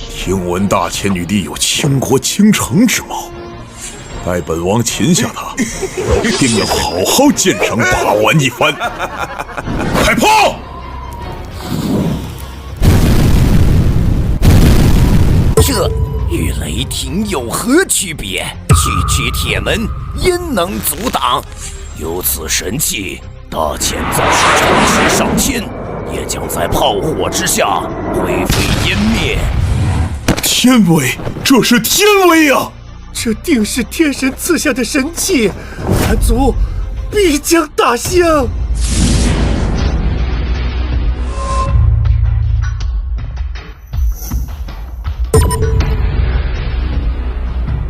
听闻大千女帝有倾国倾城之貌，待本王擒下她，定要好好鉴赏把玩一番。开炮！这与雷霆有何区别？区铁门焉能阻挡？有此神器，大千纵使城池上千，也将在炮火之下灰飞烟灭。天威，这是天威啊！这定是天神赐下的神器，蛮族必将大幸。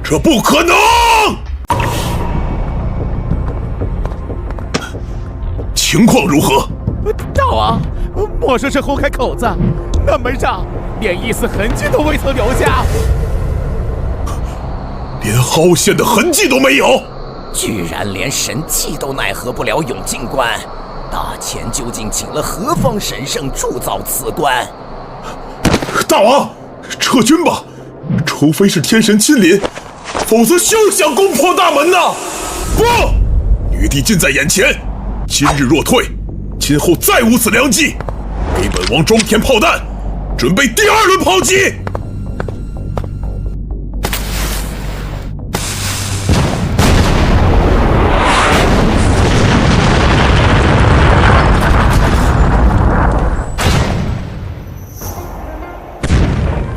这不可能！情况如何？大王，莫说是轰开口子，那门上连一丝痕迹都未曾留下，连凹陷的痕迹都没有，居然连神器都奈何不了永靖关，大千究竟请了何方神圣铸造此关？大王，撤军吧，除非是天神亲临，否则休想攻破大门呐！不，女帝近在眼前，今日若退，今后再无此良机。给本王装填炮弹，准备第2轮炮击。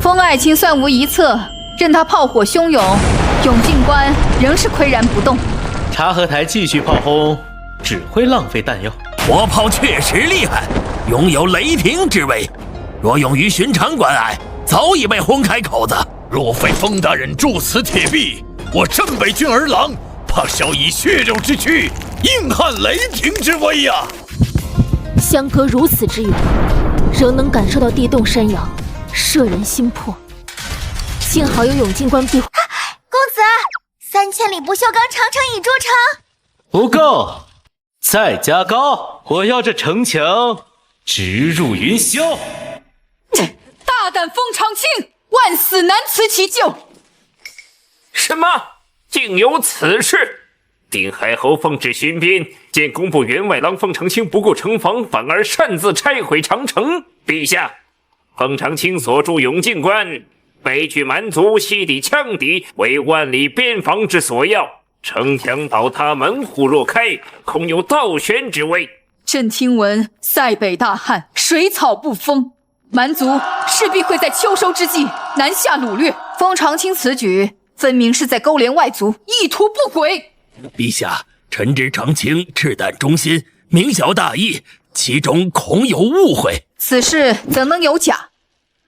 封爱卿算无一策，任他炮火汹涌，永靖关仍是岿然不动。察合台继续炮轰，只会浪费弹药。火炮确实厉害，拥有雷霆之威。若用于寻常关隘，早已被轰开口子。若非封大人铸此铁壁，我镇北郡儿郎怕小以血肉之躯硬汉雷霆之威呀！相隔如此之远，仍能感受到地动山摇，摄人心魄。幸好有永靖关庇护。公子，3000里不锈钢长城已筑成。不够，再加高！我要这城墙直入云霄！大胆封长清，万死难辞其咎！什么？竟有此事？定海侯奉旨巡边，见工部员外郎封长清不顾城防，反而擅自拆毁长城。陛下，封长清所筑永靖关，北拒蛮族，西抵羌敌，为万里边防之所要。城墙倒塌，门户若开，恐有倒悬之危。朕听闻塞北大旱，水草不丰，蛮族势必会在秋收之际南下掳掠。封长清此举，分明是在勾连外族，意图不轨。陛下，臣知长清赤胆忠心，明晓大义，其中恐有误会。此事怎能有假？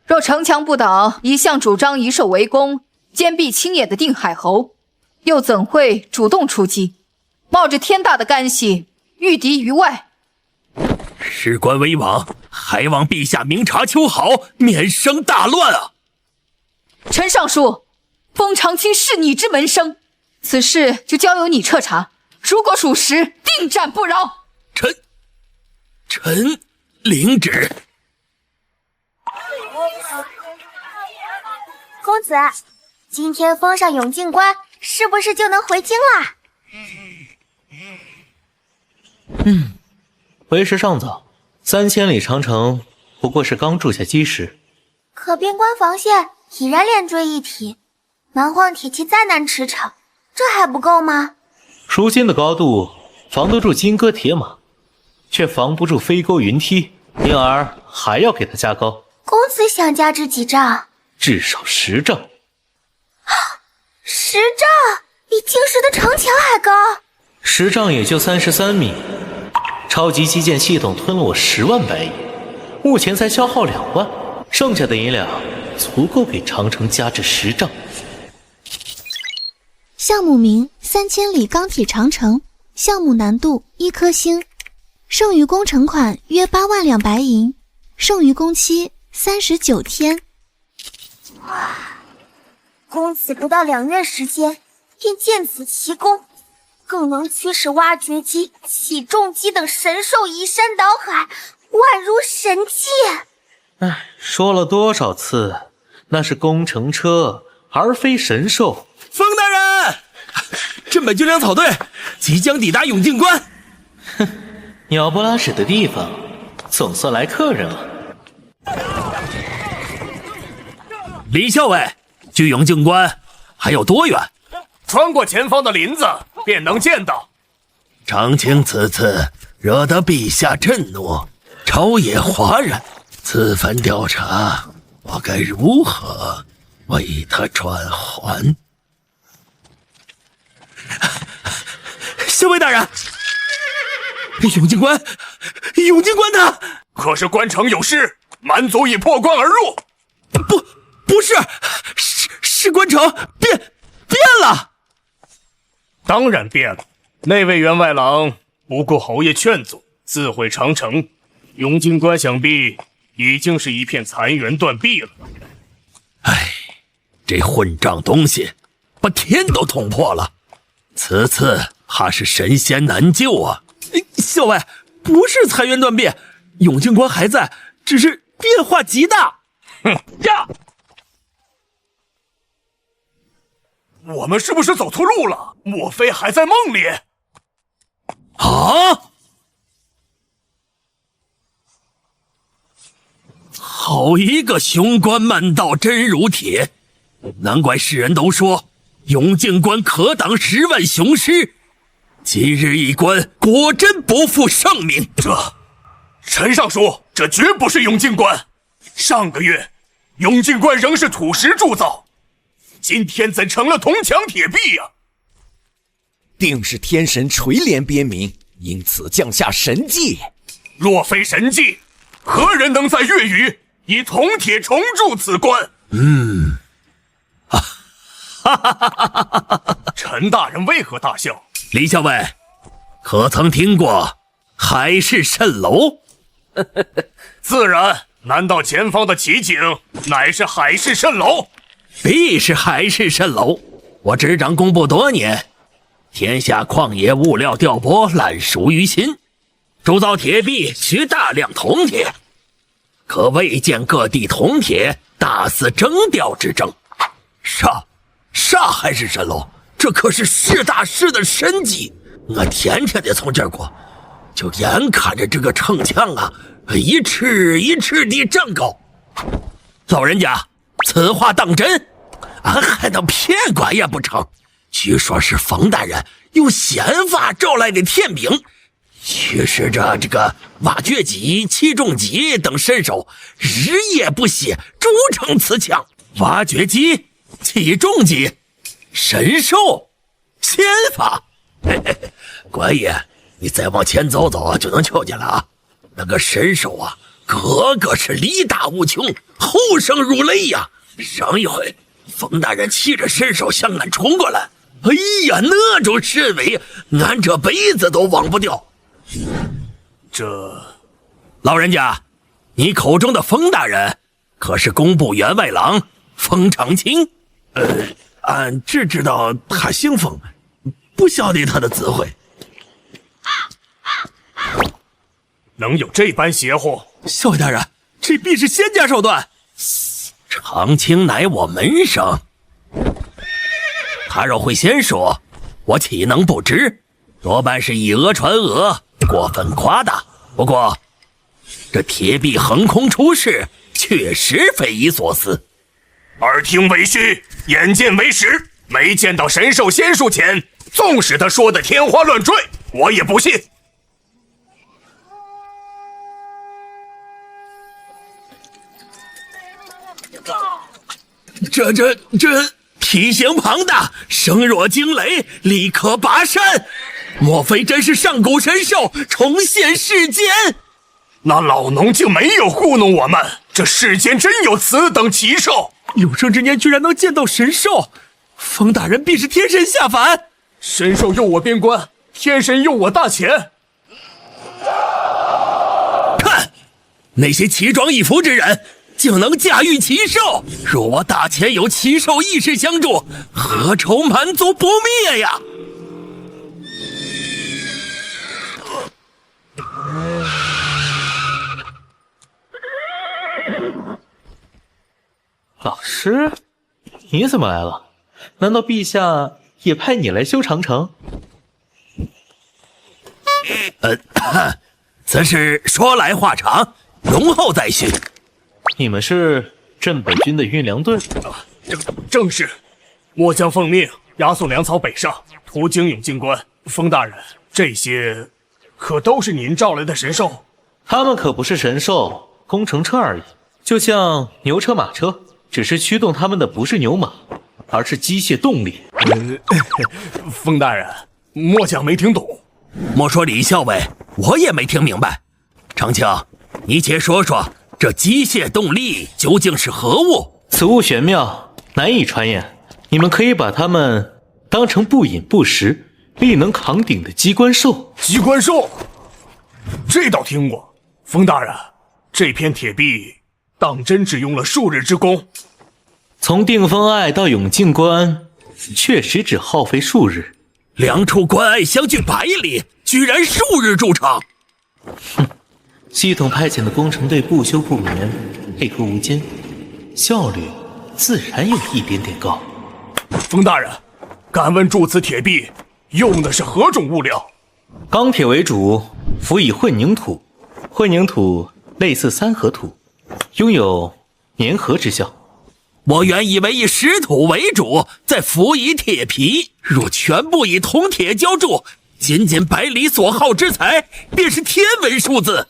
若城墙不倒，一向主张以守为攻，坚壁清野的定海侯，又怎会主动出击，冒着天大的干系，御敌于外？事关危亡，还望陛下明察秋毫，免生大乱啊！陈尚书，封长清是你之门生，此事就交由你彻查，如果属实，定斩不饶。臣领旨。公子，今天封上永靖关，是不是就能回京啦？为时尚早，3000里长城不过是刚筑下基石。可边关防线已然连缀一体，蛮荒铁骑再难驰骋，这还不够吗？如今的高度防得住金戈铁马，却防不住飞钩云梯，因而还要给它加高。公子想加之几丈？至少10丈。10丈，比京师的城墙还高。10丈也就33米，超级基建系统吞了我10万白银，目前才消耗2万，剩下的银两足够给长城加至10丈。项目名3000里钢铁长城，项目难度1颗星，剩余工程款约8万两白银，剩余工期39天。哇，公子不到2月时间便见此奇功，更能驱使挖掘机、起重机等神兽移山倒海，宛如神迹。说了多少次，那是工程车，而非神兽。风大人，镇北军粮草队即将抵达永靖关。哼，鸟不拉屎的地方，总算来客人了。李校尉，距永靖关还有多远？穿过前方的林子，便能见到。长青此次惹得陛下震怒，朝野哗然。此番调查，我该如何为他转还？校尉大人，永靖关他可是关城有事，蛮族已破关而入。不是，是关城变了。当然变了。那位员外郎不顾侯爷劝阻，自毁长城，永靖关想必已经是一片残垣断壁了。唉，这混账东西把天都捅破了，此次怕是神仙难救啊！校尉，不是残垣断壁，永靖关还在，只是变化极大。哼呀！我们是不是走错路了？莫非还在梦里？啊！好一个雄关漫道真如铁，难怪世人都说永靖关可挡10万雄师。今日一关，果真不负盛名。陈尚书，这绝不是永靖关。上个月，永靖关仍是土石铸造，今天怎成了铜墙铁壁呀？定是天神垂怜边民，因此降下神迹。若非神迹，何人能在粤语以铜铁重铸此关？陈大人为何大笑？李校尉，可曾听过海市蜃楼？自然，难道前方的奇景乃是海市蜃楼？必是海市蜃楼。我执掌工部多年，天下矿业物料调拨烂熟于心，铸造铁壁需大量铜铁，可未见各地铜铁大肆征调之争。啥海市蜃楼？这可是实打实的神迹，我天天得从这儿过，就眼看着这个城墙啊，一尺一尺地长高。老人家，此话当真？俺还能骗官也不成？据说是冯大人用仙法招来的天兵，驱使着这个挖掘机、起重机等神兽，日夜不歇筑成此墙。挖掘机、起重机、神兽、仙法，官爷，你再往前走走就能瞧见了啊！那个神兽啊，个个是力大无穷，吼声如雷呀！上一回冯大人骑着神兽向俺冲过来，哎呀，那种神威，俺这辈子都忘不掉。老人家，你口中的冯大人，可是工部员外郎冯长清？俺只知道他姓冯，不晓得他的字讳。能有这般邪乎？校尉大人，这必是仙家手段。长青乃我门生，他若会仙术，我岂能不知？多半是以讹传讹，过分夸大。不过，这铁壁横空出世，确实匪夷所思。耳听为虚，眼见为实，没见到神兽仙术前，纵使他说的天花乱坠，我也不信。这体型庞大，声若惊雷，力可拔山，莫非真是上古神兽重现世间？那老农竟没有糊弄我们，这世间真有此等奇兽！有生之年居然能见到神兽，冯大人必是天神下凡。神兽诱我边关，天神诱我大钱。看，那些奇装异服之人，竟能驾驭奇兽。若我大前有奇兽意识相助，何愁蛮族不灭呀？老师，你怎么来了？难道陛下也派你来修长城？此事说来话长，容后再叙。你们是镇北军的运粮队？正是。末将奉命押送粮草北上，途经永靖关。封大人，这些可都是您召来的神兽？他们可不是神兽，工程车而已，就像牛车马车，只是驱动他们的不是牛马，而是机械动力。封大人，末将没听懂。莫说李校尉，我也没听明白。长青，你且说说这机械动力究竟是何物？此物玄妙，难以传言。你们可以把它们当成不饮不食、力能扛鼎的机关兽。机关兽，这倒听过。封大人，这片铁壁当真只用了数日之功？从定风隘到永靖关，确实只耗费数日。两处关隘相距100里，居然数日筑成。哼，系统派遣的工程队不休不眠，配合无间，效率自然有一点点高。封大人，敢问铸此铁壁用的是何种物料？钢铁为主，辅以混凝土。混凝土类似三合土，拥有粘合之效。我原以为以石土为主，再辅以铁皮。若全部以铜铁浇筑，仅100里所耗之材，便是天文数字。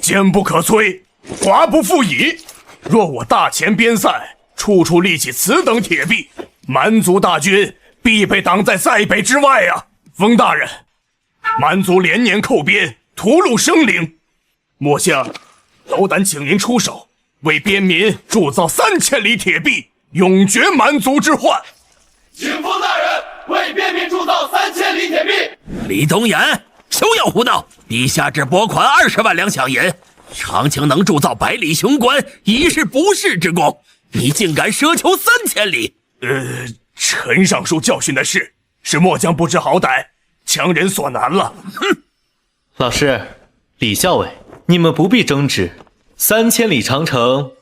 坚不可摧，华不复以。若我大前边塞，处处立起此等铁壁，蛮族大军必被挡在塞北之外啊！封大人，蛮族连年寇边，屠戮生灵，末将斗胆请您出手，为边民铸造3000里铁壁，永绝蛮族之患。请封大人为边民铸造3000里铁壁。李东岩，休要胡闹！陛下只拨款20万两饷银，长青能铸造100里雄关，已是不世之功。你竟敢奢求3000里？陈尚书教训的是末将不知好歹，强人所难了。哼！老师，李校尉，你们不必争执，3000里长城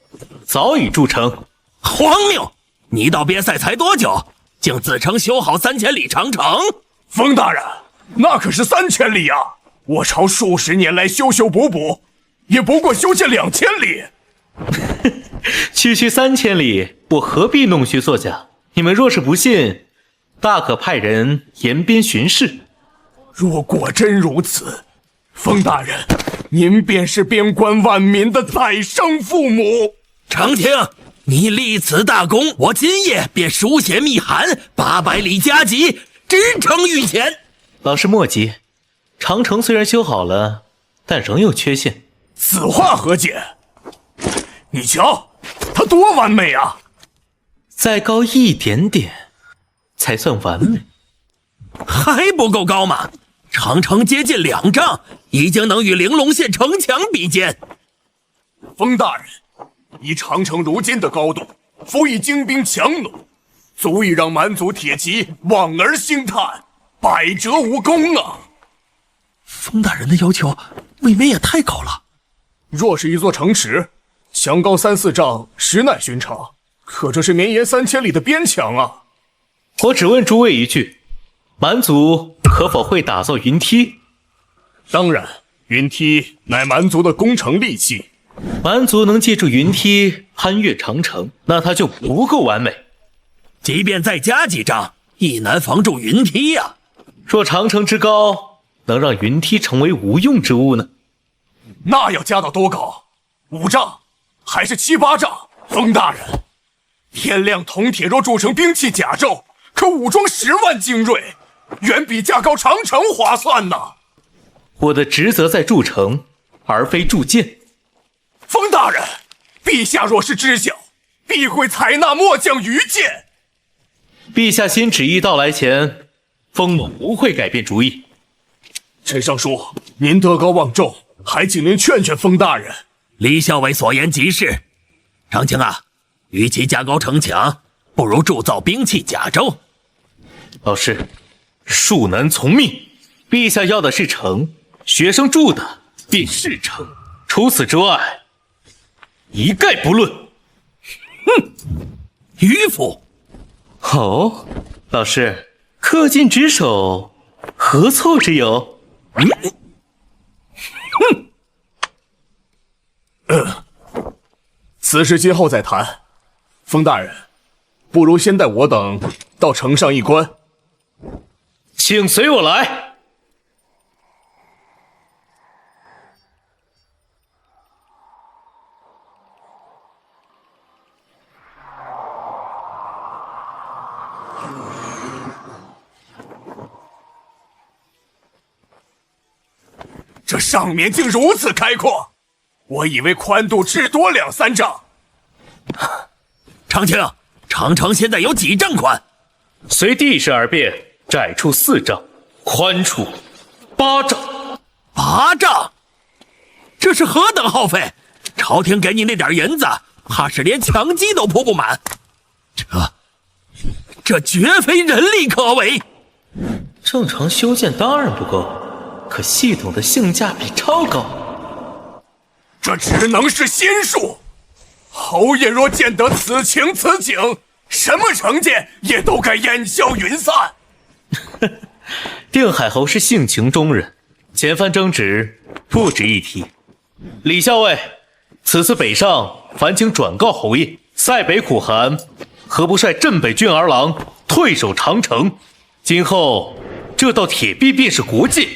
早已筑成。荒谬！你到边塞才多久，竟自称修好3000里长城？封大人，那可是3000里啊！我朝数十年来修修补补，也不过修建2000里。区区3000里，我何必弄虚作假？你们若是不信，大可派人沿边巡视。若果真如此，封大人，您便是边关万民的再生父母。长青，你立此大功，我今夜便书写密函，800里加急，直呈御前。老师莫急，长城虽然修好了，但仍有缺陷。此话何解？你瞧，它多完美啊！再高一点点，才算完美。还不够高吗？长城接近2丈，已经能与玲珑县城墙比肩。封大人，以长城如今的高度，辅以精兵强弩，足以让蛮族铁骑望而兴叹，百折无功啊！封大人的要求未免也太高了。若是一座城池，墙高3、4丈，实乃寻常。可这是绵延3000里的边墙啊！我只问诸位一句：蛮族可否会打造云梯？当然，云梯乃蛮族的攻城利器。蛮族能借助云梯攀越长城，那它就不够完美。即便再加几丈，亦难防住云梯呀。若长城之高能让云梯成为无用之物呢？那要加到多高？5丈，还是7、8丈？封大人，天亮铜铁若铸成兵器甲胄，可武装10万精锐，远比架高长城划算呐！我的职责在筑城，而非铸剑。封大人，陛下若是知晓，必会采纳末将愚见。陛下新旨意到来前，封某不会改变主意。陈尚书，您德高望重，还请您劝劝封大人。李校尉所言极是。长青啊，与其加高城墙，不如铸造兵器甲胄。老师，恕难从命。陛下要的是城，学生筑的便是城，除此之外，一概不论。迂腐！哦，老师，恪尽职守，何错之有？此事今后再谈。风大人，不如先带我等到城上一观。请随我来。这上面竟如此开阔，我以为宽度至多2-3丈。长青，长城现在有几丈宽？随地势而变，窄处4丈，宽处8丈。8丈？这是何等耗费！朝廷给你那点银子，怕是连墙基都铺不满。这绝非人力可为。正常修建当然不够，可系统的性价比超高。这只能是仙术。侯爷若见得此情此景，什么成见也都该烟消云散。定海侯是性情中人，前番争执不值一提。李校尉，此次北上，烦请转告侯爷，塞北苦寒，何不率镇北郡儿郎退守长城？今后这道铁壁便是国界，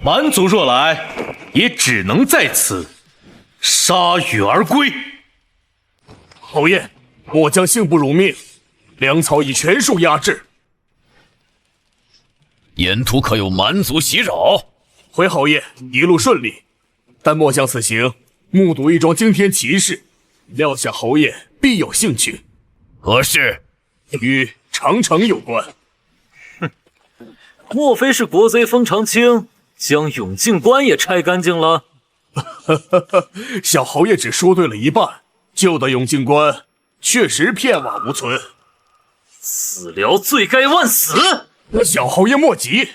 蛮族若来，也只能在此铩羽而归。侯爷，末将幸不辱命，粮草已全数压制。沿途可有蛮族袭扰？回侯爷，一路顺利。但末将此行目睹一桩惊天奇事，料想侯爷必有兴趣。何事？与长城有关。莫非是国贼封长清将永靖关也拆干净了？小侯爷只说对了一半，旧的永靖关确实片瓦无存。此僚罪该万死！小侯爷莫急，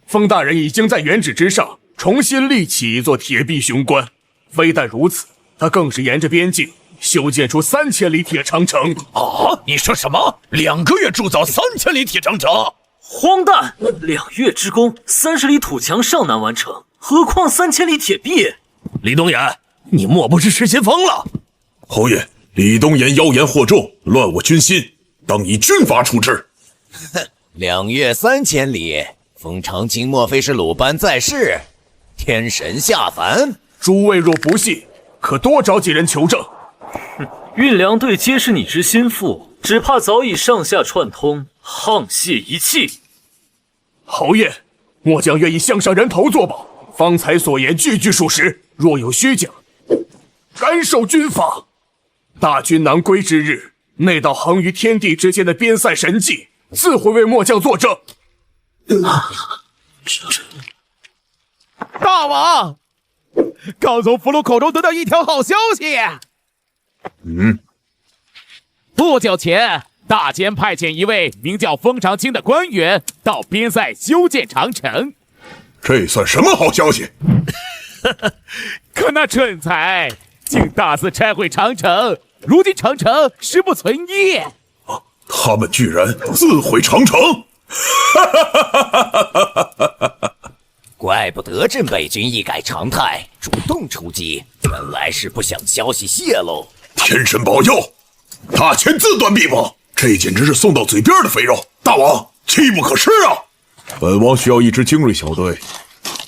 封大人已经在原址之上重新立起一座铁壁雄关。非但如此，他更是沿着边境修建出3000里铁长城。啊！你说什么？2个月铸造3000里铁长城？荒诞！2月之功，30里土墙尚难完成，何况3000里铁壁？李东岩，你莫不是失心疯了？侯爷，李东岩妖言惑众，乱我军心，当以军法处置。 2月3000里，封长清莫非是鲁班在世，天神下凡？诸位若不信，可多找几人求证。运粮队皆是你之心腹，只怕早已上下串通，沆瀣一气。侯爷，末将愿意项上人头作保，方才所言句句属实，若有虚假，甘受军法。大军南归之日，那道横于天地之间的边塞神迹，自会为末将作证。大王，刚从俘虏口中得到一条好消息。不久前，大监派遣一位名叫封长清的官员到边塞修建长城。这算什么好消息？可那蠢材竟大肆拆毁长城，如今长城实不存一。他们居然自毁长城！怪不得镇北军一改常态，主动出击，原来是不想消息泄露。天神保佑，大千自断臂膀，这简直是送到嘴边的肥肉。大王，机不可失啊！本王需要一支精锐小队，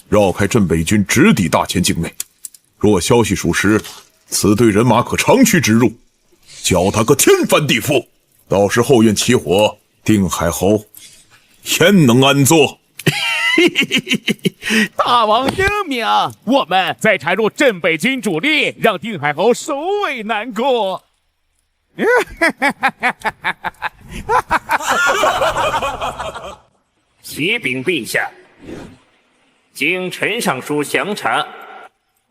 绕开镇北军，直抵大千境内。若消息属实，此队人马可长驱直入，叫他个天翻地覆。到时后院起火，定海侯焉能安坐？大王英明，我们再缠入镇北军主力，让定海侯首尾难过。启禀陛下，经陈尚书详查，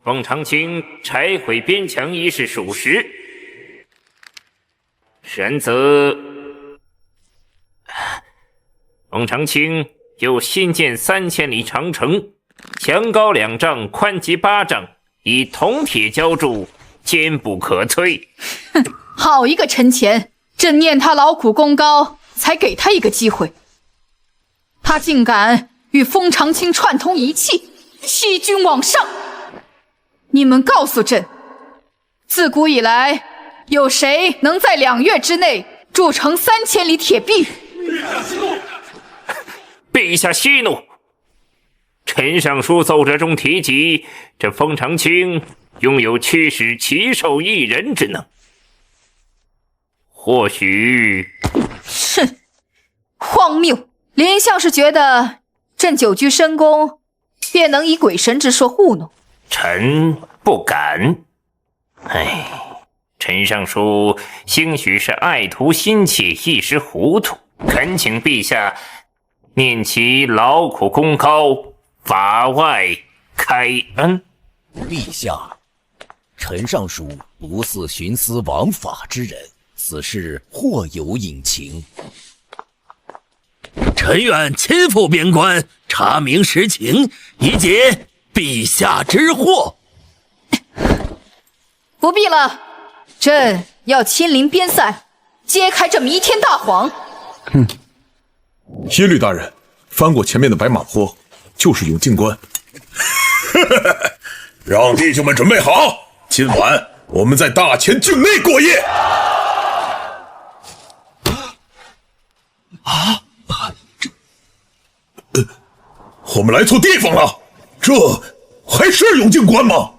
封长清拆毁边墙一事属实，然则封长清又新建3000里长城，墙高2丈，宽及8丈，以铜铁浇筑，坚不可摧。好一个陈乾，朕念他劳苦功高，才给他一个机会。他竟敢与封长清串通一气，欺君罔上！你们告诉朕，自古以来，有谁能在2月之内铸成3000里铁壁？陛下息怒！陈尚书奏折中提及，这封长清拥有驱使奇兽一人之能。或许……哼，荒谬！林相是觉得朕久居深宫，便能以鬼神之说糊弄？臣不敢。陈尚书兴许是爱图心切，一时糊涂，恳请陛下念其劳苦功高，法外开恩。陛下，陈尚书不似徇私枉法之人，此事或有隐情。臣愿亲赴边关，查明实情，以解陛下之惑。不必了，朕要亲临边塞，揭开这弥天大谎。耶律大人，翻过前面的白马坡，就是永靖关。让弟兄们准备好，今晚我们在大前境内过夜。我们来错地方了，这还是永靖关吗？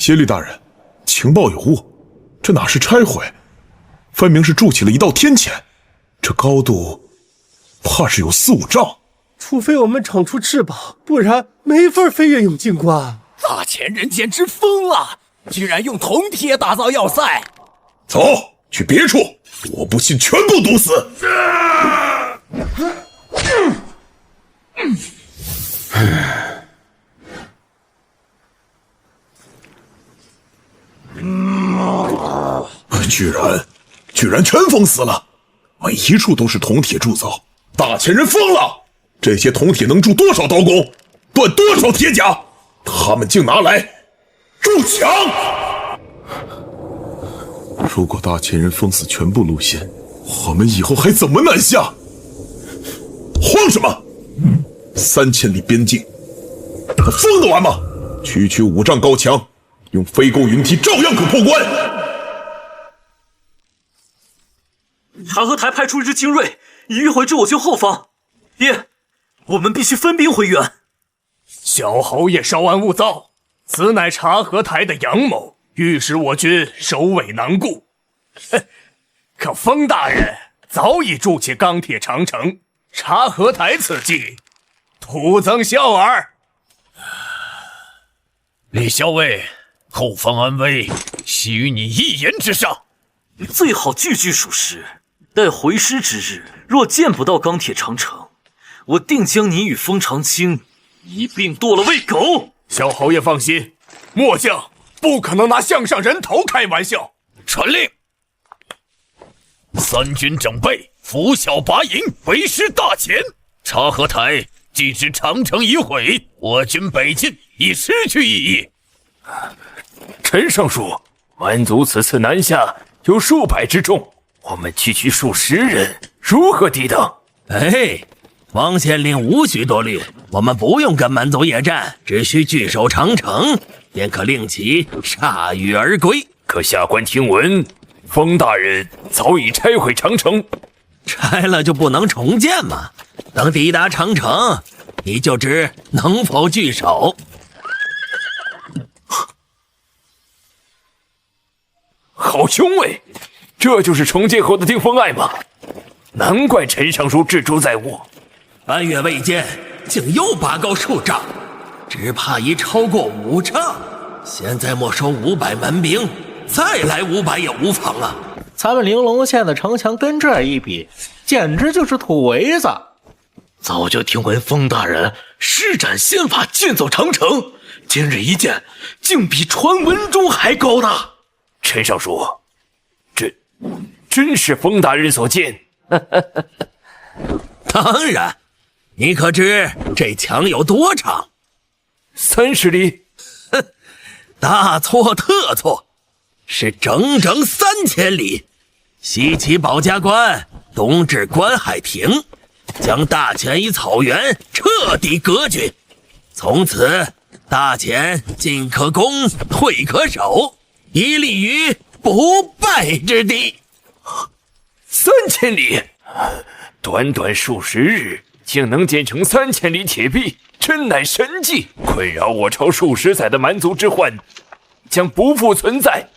耶律大人，情报有误，这哪是拆毁，分明是筑起了一道天堑，这高度怕是有4、5丈。除非我们长出翅膀，不然没法飞越永靖关。大前人简直疯了，居然用铜铁打造要塞。走，去别处，我不信全部毒死。居然全封死了，每一处都是铜铁铸造，大前人疯了！这些铜铁能铸多少刀工，断多少铁甲？他们竟拿来筑墙！如果大前人封死全部路线，我们以后还怎么南下？慌什么？3000里边境，他疯得完吗？区区5丈高墙，用飞弓云梯照样可破关。察合台派出一支精锐，已迂回至我军后方。爹，我们必须分兵回援。小侯爷稍安勿躁，此乃察合台的阳谋，欲使我军首尾难顾。可封大人早已筑起钢铁长城，察合台此计，徒增笑耳。李校尉，后方安危系于你一言之上，最好句句属实。待回师之日，若见不到钢铁长城，我定将你与封长清一并剁了喂狗。小侯爷放心，末将不可能拿项上人头开玩笑。传令，3军整备，拂晓拔营，为师大前。察合台既知长城已毁，我军北进已失去意义。陈尚书，蛮族此次南下有数百之众，我们区区数10人，如何抵挡？王县令无需多虑，我们不用跟蛮族野战，只需据守长城，便可令其铩羽而归。可下官听闻，封大人早已拆毁长城，拆了就不能重建吗？等抵达长城，你就知能否据守。好凶伟！这就是重建后的定风爱吗？难怪陈尚书志诛在握。半月未见，竟又拔高数丈，只怕已超过5丈。现在没收500门兵，再来500也无妨啊。咱们玲珑县的城墙跟这一比，简直就是土围子。早就听闻封大人施展仙法建造长城，今日一见，竟比传闻中还高大。陈尚书，这真是封大人所见？当然，你可知这墙有多长？30里。大错特错，是整整3000里，西起保家关，东至关海亭，将大前夷草原彻底割据。从此，大前进可攻，退可守，以立于不败之地。3000里，短短数十日，竟能建成3000里铁壁，真乃神迹！困扰我朝数十载的蛮族之患，将不复存在。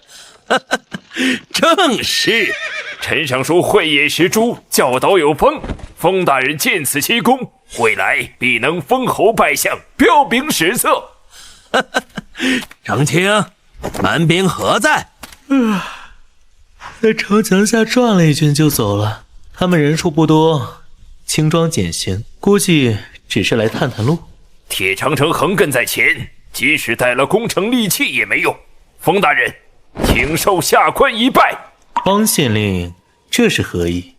正是，臣上说慧眼识珠，教导有方。封大人见此奇功，未来必能封侯拜相，彪炳史册。长青，蛮兵何在？在城墙下转了一圈就走了。他们人数不多，轻装简行，估计只是来探探路。铁长城横亘在前，即使带了攻城利器也没用。封大人，请受下官一拜。方县令，这是何意？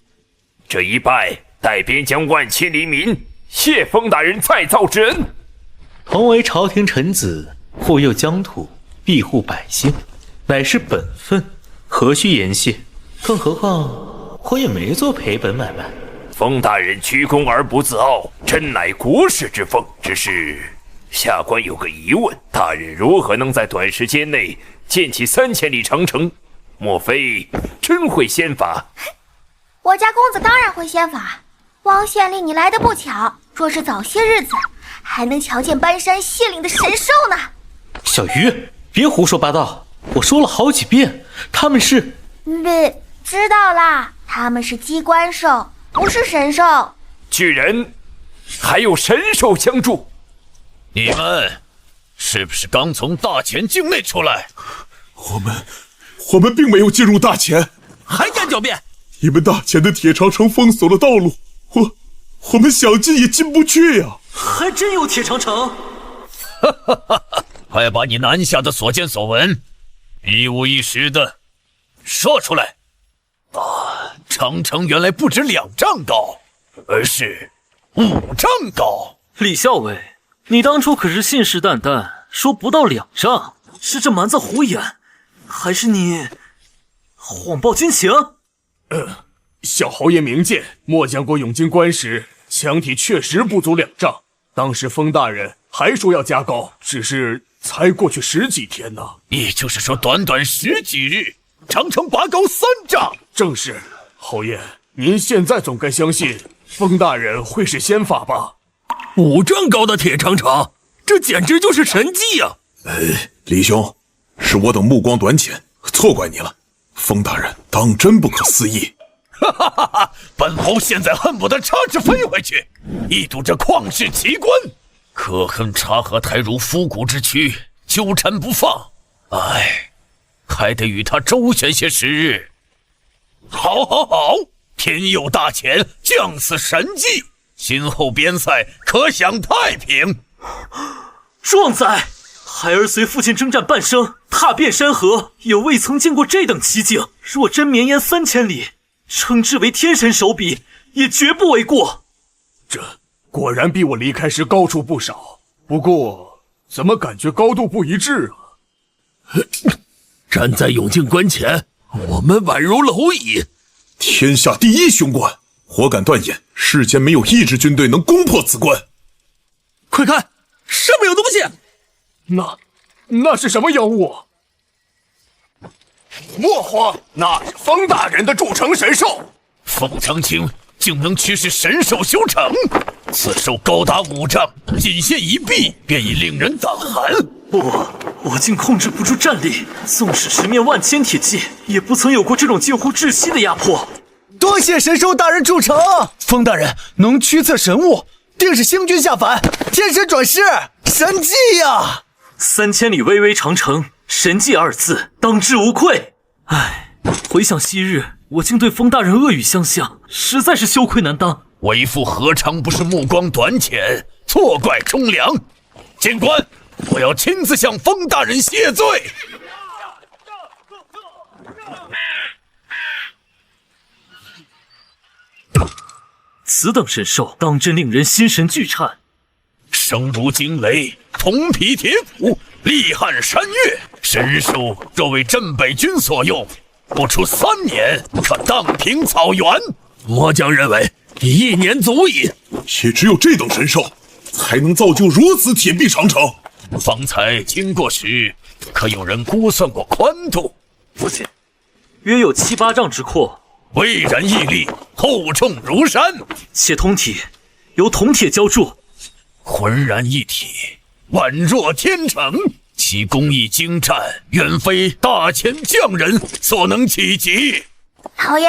这一拜，代边疆万千黎民谢封大人再造之恩。同为朝廷臣子，护佑疆土，庇护百姓，乃是本分，何须言谢？更何况我也没做赔本买卖。封大人居功而不自傲，真乃国士之风。只是下官有个疑问，大人如何能在短时间内建起3000里长城？莫非真会仙法？我家公子当然会仙法。汪县令，你来得不巧，若是早些日子，还能瞧见搬山卸岭的神兽呢。小鱼，别胡说八道！我说了好几遍，他们是……知道啦，他们是机关兽，不是神兽。居然还有神兽相助！你们是不是刚从大前境内出来？我们并没有进入大前，还敢狡辩！你们大前的铁长城封锁了道路，我们想进也进不去呀！还真有铁长城！快把你南下的所见所闻，一五一十的说出来。长城原来不止2丈高，而是5丈高。李校尉，你当初可是信誓旦旦说不到2丈，是这蛮子胡言，还是你谎报军情？小侯爷明鉴，末将国永金关时，墙体确实不足2丈。当时封大人还说要加高，只是才过去10几天呢。也就是说，短短10几日，长城拔高3丈。正是，侯爷，您现在总该相信封大人会是仙法吧？5丈高的铁长城，这简直就是神迹呀！李兄，是我等目光短浅，错怪你了。封大人当真不可思议。本侯现在恨不得插翅飞回去，一睹这旷世奇观。可恨察合台如枯骨之躯，纠缠不放。还得与他周旋些时日。好，天佑大前，降此神迹，今后边塞可享太平。壮哉！孩儿随父亲征战半生，踏遍山河，也未曾见过这等奇景。若真绵延3000里，称之为天神手笔，也绝不为过。这果然比我离开时高出不少，不过怎么感觉高度不一致啊？站在永靖关前，我们宛如蝼蚁。天下第一雄关，我敢断言，世间没有一支军队能攻破此关。快看，上面有东西！那是什么妖物？莫慌，那是封大人的铸城神兽。封长青竟能驱使神兽修成，此兽高达5丈，仅限一臂便已令人胆寒。我竟控制不住战力，纵使10面万千铁骑，也不曾有过这种近乎窒息的压迫。多谢神兽大人铸城，封大人能驱策神物，定是星君下凡，天神转世，神迹呀！3000里巍巍长城，神迹2字当之无愧。回想昔日，我竟对封大人恶语相向，实在是羞愧难当。为父何尝不是目光短浅，错怪忠良。监官，我要亲自向封大人谢罪。此等神兽，当真令人心神俱颤。声如惊雷，铜皮铁骨，力撼山岳。神兽若为镇北军所用，不出3年，可荡平草原。魔将认为1年足矣。也只有这等神兽，才能造就如此铁壁长城。方才经过时，可有人估算过宽度？父亲，约有7、8丈之阔。巍然屹立，厚重如山。且铜体由铜铁浇铸，浑然一体，宛若天成。其工艺精湛，远非大前匠人所能企及。侯爷，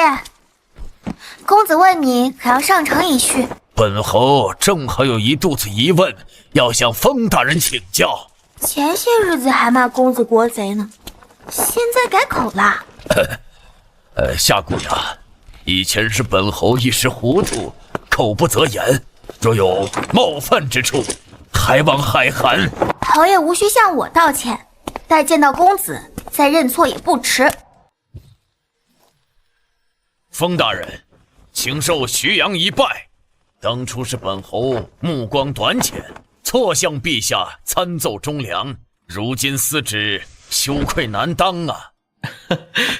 公子问你可要上城一叙？本侯正好有一肚子疑问，要向风大人请教。前些日子还骂公子国贼呢，现在改口啦？夏姑娘，以前是本侯一时糊涂，口不择言，若有冒犯之处，还望海涵。侯爷无需向我道歉，待见到公子再认错也不迟。风大人，请受徐阳一拜。当初是本侯目光短浅，错向陛下参奏忠良，如今思之，羞愧难当啊。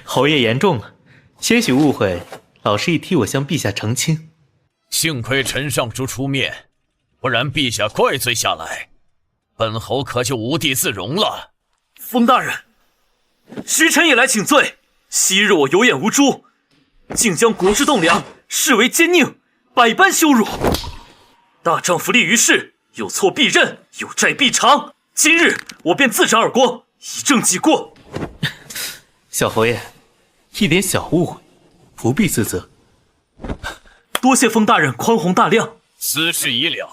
侯爷言重了，些许误会，老师已替我向陛下澄清。幸亏陈尚书出面，不然陛下怪罪下来，本侯可就无地自容了。风大人，时臣也来请罪。昔日我有眼无珠，竟将国之栋梁视为奸佞，百般羞辱。大丈夫立于世，有错必认，有债必偿。今日我便自斩耳光，以正己过。小侯爷，一点小误会，不必自责。多谢风大人宽宏大量。此事已了，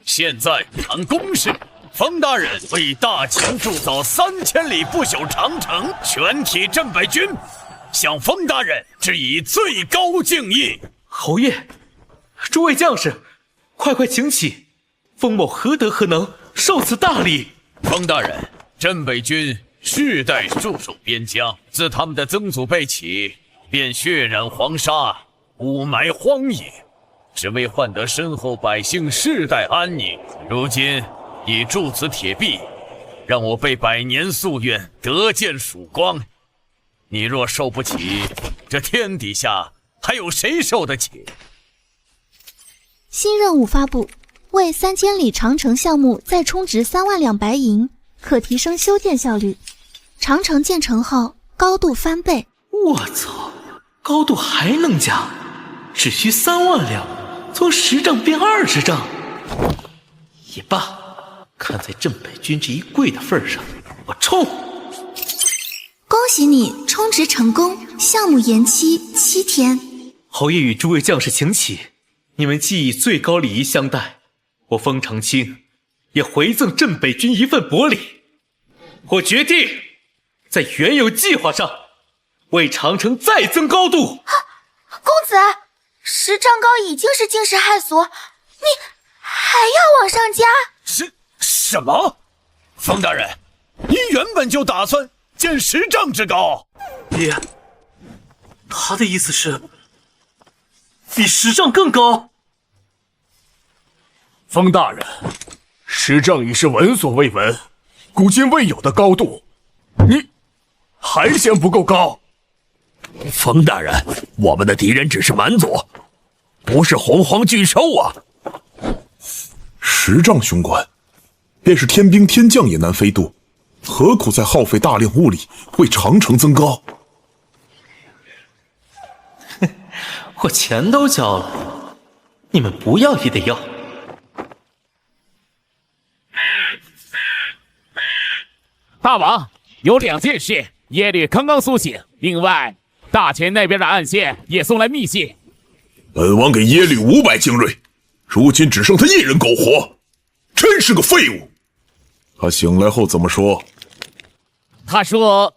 现在谈公事。风大人为大秦铸造3000里不朽长城，全体镇北军向风大人致以最高敬意。侯爷，诸位将士，快请起，风某何德何能受此大礼？风大人，镇北军世代驻守边疆，自他们的曾祖辈起，便血染黄沙，雾霾荒野，只为换得身后百姓世代安宁。如今已铸此铁壁，让我辈百年夙愿得见曙光。你若受不起，这天底下还有谁受得起？新任务发布，为3000里长城项目再充值3万两白银，可提升修建效率。长城建成后，高度翻倍。我操，高度还能加，只需3万两，从10丈变20丈。也罢，看在镇北军这一跪的份上，我冲！恭喜你充值成功，项目延期7天。侯爷与诸位将士请起，你们既以最高礼仪相待，我风长青也回赠镇北军一份薄礼。我决定在原有计划上为长城再增高度。公子，10丈高已经是惊世骇俗，你还要往上加？什么？风大人，您原本就打算建10丈之高？爹，他的意思是比10丈更高？风大人，10丈已是闻所未闻、古今未有的高度，你还嫌不够高？风大人，我们的敌人只是蛮族，不是洪荒巨兽啊！10丈雄关，便是天兵天将也难飞渡，何苦再耗费大量物力为长城增高？我钱都交了，你们不要也得要。大王，有2件事，耶律刚刚苏醒。另外，大秦那边的暗线也送来密信。本王给耶律500精锐，如今只剩他一人苟活，真是个废物。他醒来后怎么说？他说，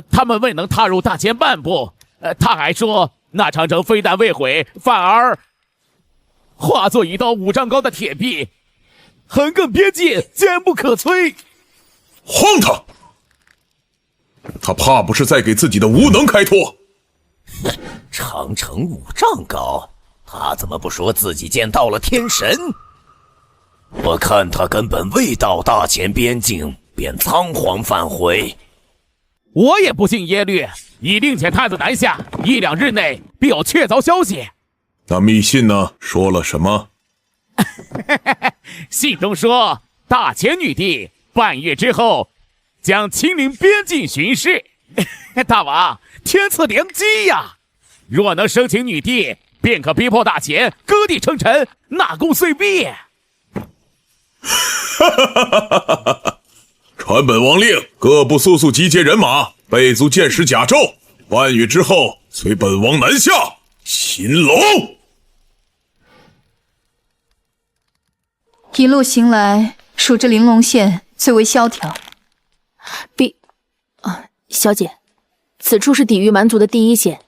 他们未能踏入大秦半步。他还说，那长城非但未毁，反而化作一道5丈高的铁壁，横亘边界，坚不可摧。荒唐！他怕不是在给自己的无能开脱。哼，长城5丈高，他怎么不说自己见到了天神？我看他根本未到大前边境，便仓皇返回。我也不信耶律已令遣太子南下，1、2日内必有确凿消息。那密信呢？说了什么？信中说，大前女帝半月之后将亲临边境巡视。大王，天赐良机呀！若能生擒女帝，便可逼迫大前割地称臣，纳功遂毕。传本王令，各部速速集结人马，备足箭矢甲胄，半月之后随本王南下擒龙。一路行来，属这玲珑县最为萧条。小姐，此处是抵御蛮族的第一线，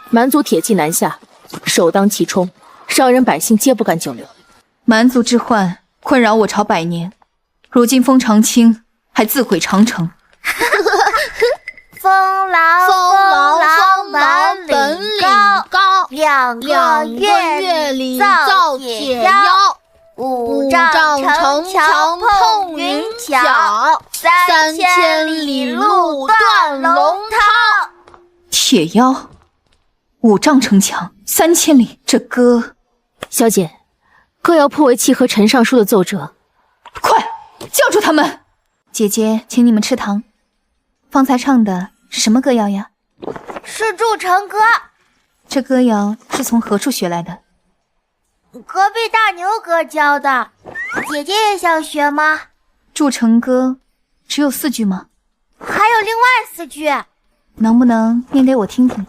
蛮族铁骑南下，首当其冲，商人百姓皆不敢久留。蛮族之患困扰我朝100年，如今封长清还自毁长城。风狼本领高，2个月里造铁妖，5丈城墙碰云巧，3千里路断龙涛。铁妖，5丈城墙，3千里，这歌……小姐，歌谣颇为契合陈尚书的奏折。快叫住他们！姐姐，请你们吃糖。方才唱的是什么歌谣呀？是筑城歌。这歌谣是从何处学来的？隔壁大牛哥教的。姐姐也想学吗？筑城歌只有4句吗？还有另外4句。能不能念给我听听？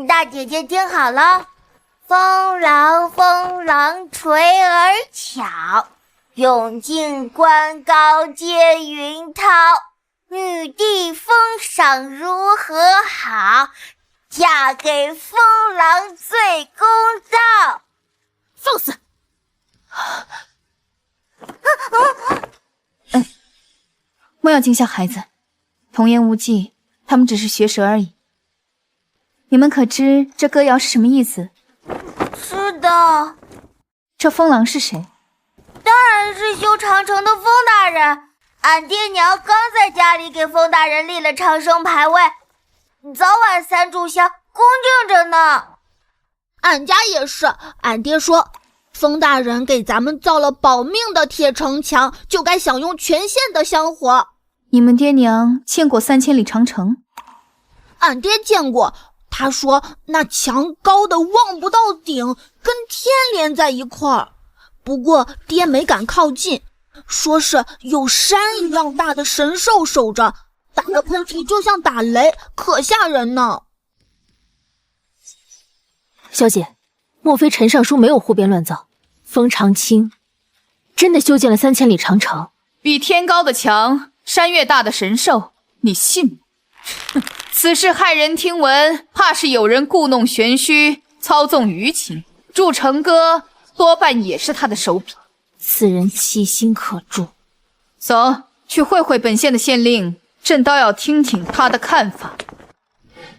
大姐姐听好了。风狼垂耳巧，永靖官高接云涛。女帝封赏如何好？嫁给风狼最公道。放肆！莫要惊吓孩子，童言无忌，他们只是学舌而已。你们可知这歌谣是什么意思？是的。这风狼是谁？当然是修长城的风大人。俺爹娘刚在家里给风大人立了长生牌位，早晚3炷香，恭敬着呢。俺家也是，俺爹说，风大人给咱们造了保命的铁城墙，就该享用全县的香火。你们爹娘见过3千里长城？俺爹见过，他说那墙高的望不到顶，跟天连在一块儿。不过爹没敢靠近，说是有山一样大的神兽守着，打个喷嚏就像打雷，可吓人呢。小姐，莫非陈尚书没有胡编乱造？封长清真的修建了3千里长城？比天高的墙，山越大的神兽，你信吗？此事骇人听闻，怕是有人故弄玄虚，操纵舆情。筑城歌多半也是他的手笔。此人其心可诛。走，去会会本县的县令，朕倒要听听他的看法。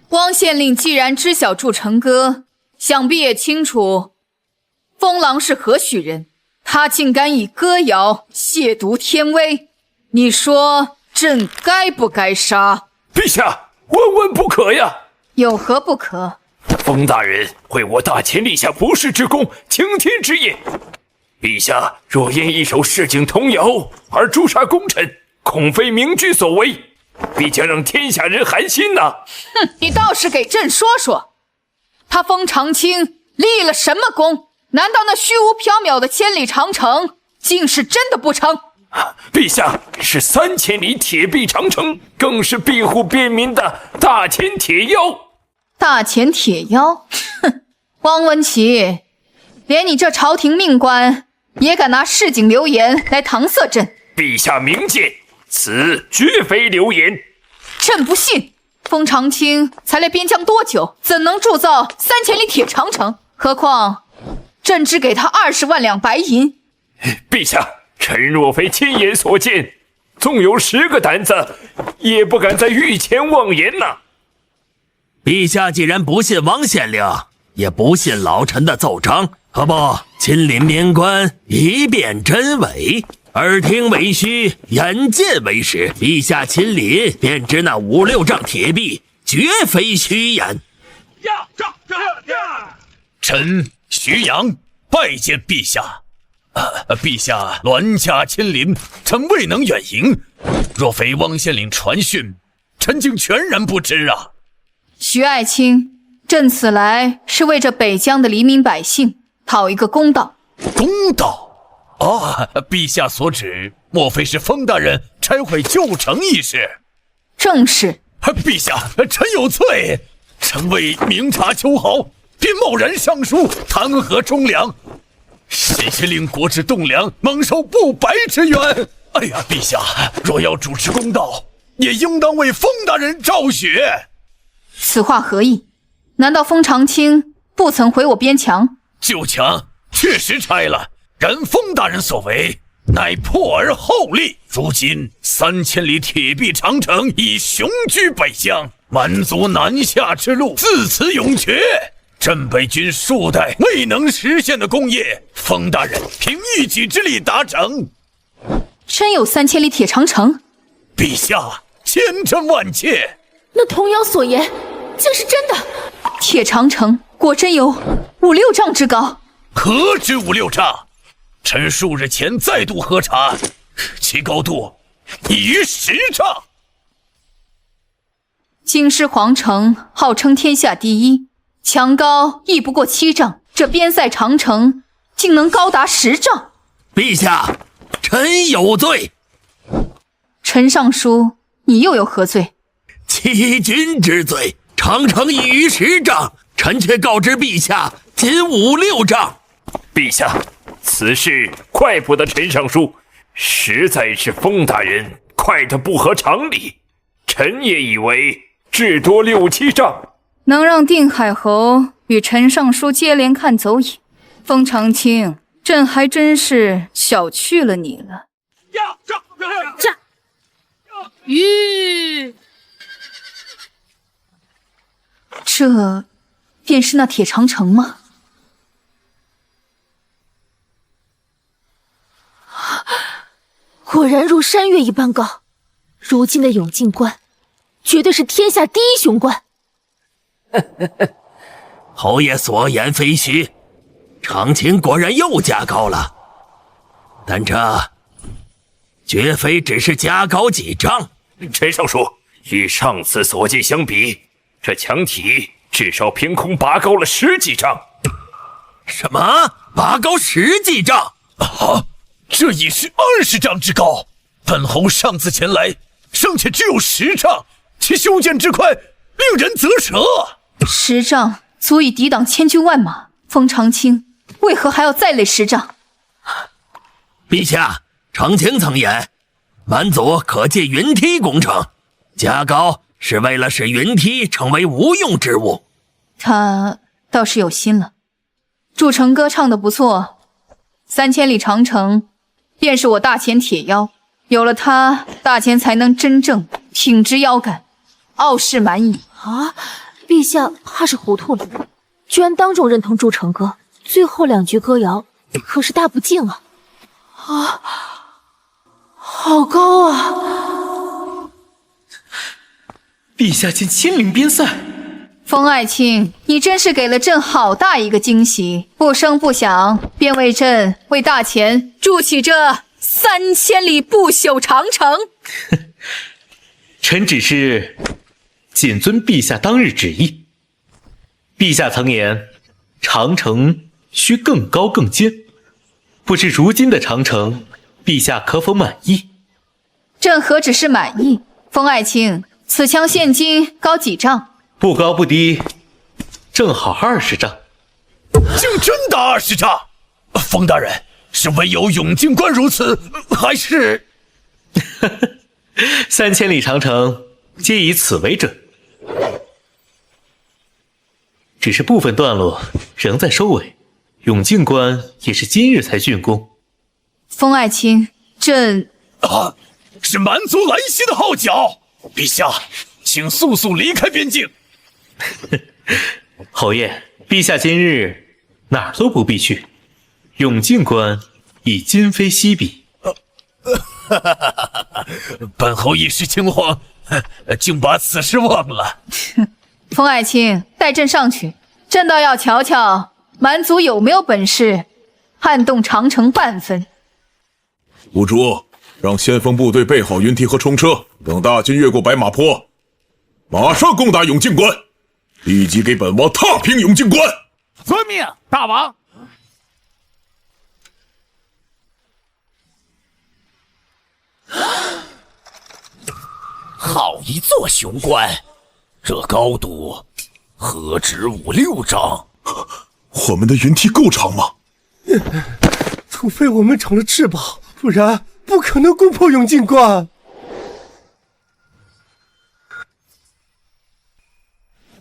汪县令既然知晓筑城歌，想必也清楚风狼是何许人，他竟敢以歌谣亵渎天威，你说朕该不该杀？陛下，万万不可呀！有何不可？风大人为我大前立下不世之功，青天之业。陛下若因一首市井童谣而诛杀功臣，恐非明君所为，必将让天下人寒心呐！哼，你倒是给朕说说，他封长清立了什么功？难道那虚无缥缈的千里长城竟是真的不成？陛下，是3千里铁壁长城，更是庇护便民的大前铁腰。大前铁腰？哼，汪文琪，连你这朝廷命官也敢拿市井流言来搪塞朕？陛下明鉴，此绝非流言。朕不信，封长清才来边疆多久，怎能铸造3千里铁长城？何况朕只给他20万两白银。陛下，臣若非亲眼所见，纵有10个胆子，也不敢在御前妄言呐。陛下既然不信王县令，也不信老臣的奏章，何不亲临边关一辨真伪？耳听为虚，眼见为实。陛下亲临，便知那5、6丈铁壁绝非虚言。臣徐阳拜见陛下。陛下銮驾亲临，臣未能远迎。若非汪县令传讯，臣竟全然不知啊。徐爱卿，朕此来是为这北疆的黎民百姓讨一个公道。公道？陛下所指，莫非是封大人拆毁旧城一事？正是。陛下，臣有罪，臣为明察秋毫，便贸然上书弹劾忠良，险些令国之栋梁蒙受不白之冤。哎呀，陛下，若要主持公道，也应当为封大人昭雪。此话何意？难道封长清不曾毁我边墙？旧墙确实拆了，然封大人所为乃破而后立。如今3000里铁壁长城已雄居北疆，蛮族南下之路自此永绝。镇北军数代未能实现的功业，封大人凭一己之力达成。真有3000里铁长城？陛下千真万确。那童谣所言竟是真的？铁长城果真有5、6丈之高？何止5、6丈？臣数日前再度核查，其高度已逾10丈。京师皇城号称天下第一，墙高亦不过7丈，这边塞长城竟能高达10丈。陛下，臣有罪。陈尚书，你又有何罪？欺君之罪。长城已逾10丈，臣却告知陛下，仅5、6丈。陛下，此事快不得陈尚书，实在是封大人快得不合常理。臣也以为至多6、7丈。能让定海侯与陈尚书接连看走眼，封长清，朕还真是小觑了你了。这便是那铁长城吗？果然如山岳一般高，如今的永靖关绝对是天下第一雄关。侯爷所言非虚，长青果然又加高了，但这绝非只是加高几丈。陈尚书，与上次所见相比，这墙体至少凭空拔高了10几丈。什么？拔高10几丈？啊！这已是20丈之高。本侯上次前来，尚且只有10丈，其修建之快，令人啧舌。10丈足以抵挡千军万马，封长清为何还要再垒10丈？陛下，长清曾言，蛮族可借云梯攻城，加高是为了使云梯成为无用之物。他倒是有心了。祝成哥唱得不错，3000里长城便是我大前铁腰，有了它，大前才能真正挺直腰杆，傲视蛮夷。啊，陛下怕是糊涂了，居然当众认同祝成哥，最后2句歌谣可是大不敬啊！啊，好高啊！陛下竟亲临边塞。封爱卿，你真是给了朕好大一个惊喜，不声不响便为朕为大前筑起这3000里不朽长城。臣只是谨遵陛下当日旨意。陛下曾言，长城需更高更坚，不知如今的长城，陛下可否满意？朕何止是满意，封爱卿，此墙现今高几丈？不高不低，正好20丈。竟真达20丈！封大人，是唯有永靖关如此，还是？3000里长城皆以此为准，只是部分段落仍在收尾。永靖关也是今日才竣工。封爱卿，朕是蛮族来袭的号角。陛下，请速速离开边境。侯爷，陛下今日哪儿都不必去，永靖关已今非昔比。本侯一时惊慌，竟把此事忘了。风爱卿，带朕上去，朕倒要瞧瞧蛮族有没有本事撼动长城半分。五竹，让先锋部队备好云梯和冲车，等大军越过白马坡，马上攻打永靖关，立即给本王踏平永靖关。遵命，大王。好一座雄关，这高度何止5-6丈？我们的云梯够长吗？除非我们长了翅膀，不然不可能攻破永靖关。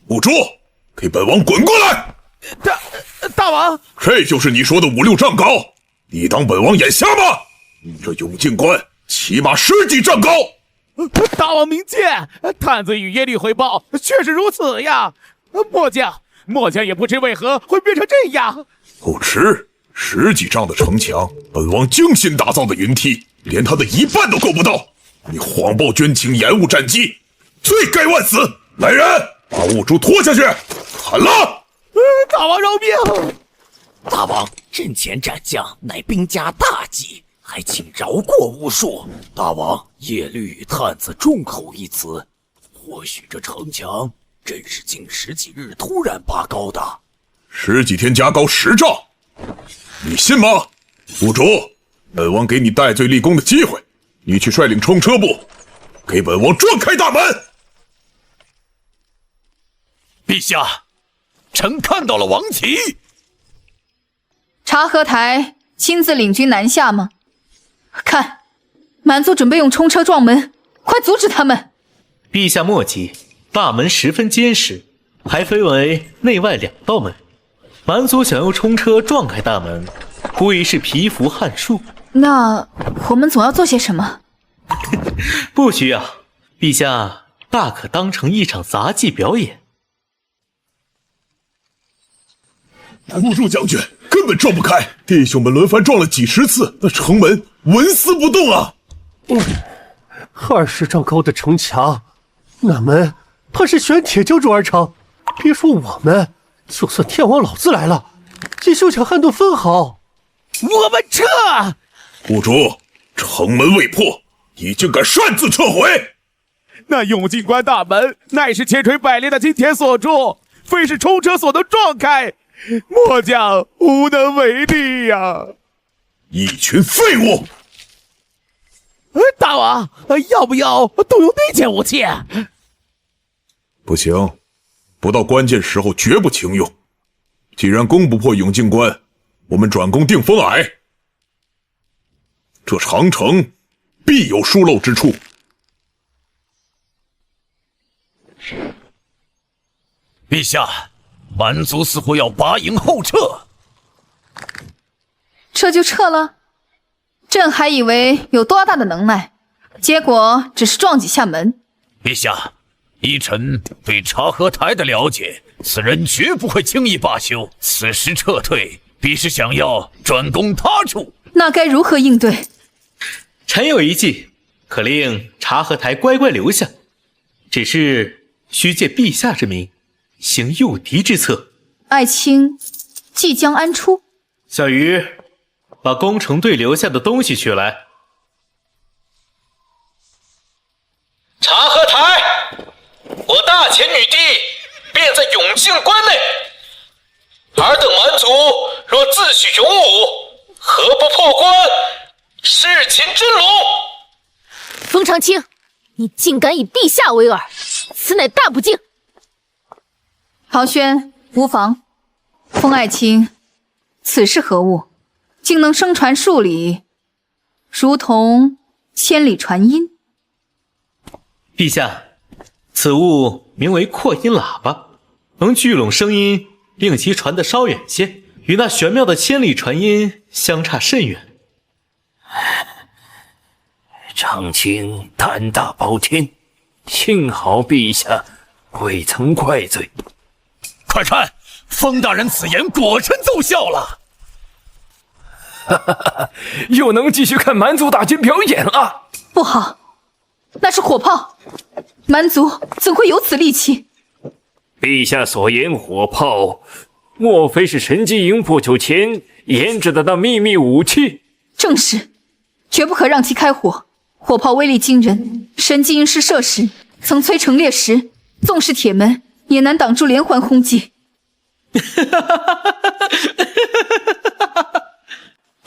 五竹，给本王滚过来！大王，这就是你说的5-6丈高？你当本王眼瞎吗？这永靖关起码10几丈高。大王明鉴，探子与耶律回报，确实如此呀。末将也不知为何会变成这样。不迟，10几丈的城墙，本王精心打造的云梯，连它的一半都够不到。你谎报军情，延误战机，罪该万死！来人，把兀竹拖下去，砍了！大王饶命！大王，阵前战将乃兵家大忌，还请饶过巫术。大王，耶律与探子众口一词，或许这城墙真是近10几日突然拔高的。10几天加高10丈，你信吗？兀竹，本王给你戴罪立功的机会，你去率领冲车部，给本王撞开大门。陛下，臣看到了王旗。察合台亲自领军南下吗？看，蛮族准备用冲车撞门，快阻止他们！陛下莫急，大门十分坚实，还分为内外2道门。蛮族想用冲车撞开大门，无疑是蚍蜉撼树。那我们总要做些什么？不需要，陛下大可当成一场杂技表演。兀术将军根本撞不开，弟兄们轮番撞了几10次，那城门纹丝不动啊！20丈高的城墙，那门怕是选铁浇筑而成。别说我们，就算天王老子来了，也休想撼动分毫。我们撤！兀竹，城门未破，已经敢擅自撤回？那永靖关大门乃是千锤百炼的金铁锁住，非是冲车所能撞开。末将无能为力呀！一群废物！大王，要不要动用内件武器？不行，不到关键时候绝不轻用。既然攻不破永靖关，我们转攻定风霭。这长城必有疏漏之处。陛下，蛮族似乎要拔营后撤。撤就撤了？朕还以为有多大的能耐，结果只是撞几下门。陛下，依臣对察合台的了解，此人绝不会轻易罢休。此时撤退，必是想要转攻他处。那该如何应对？臣有一计，可令察合台乖乖留下，只是需借陛下之名，行诱敌之策。爱卿即将安出？小鱼，把工程队留下的东西取来。察合台，我大前女帝便在永靖关内，尔等蛮族若自诩勇武，何不破关，视擒真龙？冯长青，你竟敢以陛下为饵，此乃大不敬。陶轩，无妨。风爱卿，此是何物？竟能声传数里，如同千里传音。陛下，此物名为扩音喇叭，能聚拢声音，令其传得稍远些，与那玄妙的千里传音相差甚远。长青胆大包天，幸好陛下未曾怪罪。快看，风大人此言果真奏效了。又能继续看蛮族大军表演了。不好，那是火炮，蛮族怎会有此利器？陛下所言火炮，莫非是神机营不久前研制的那秘密武器？正是，绝不可让其开火。火炮威力惊人，神机营是设施，曾摧成裂石，纵是铁门也难挡住连环轰击。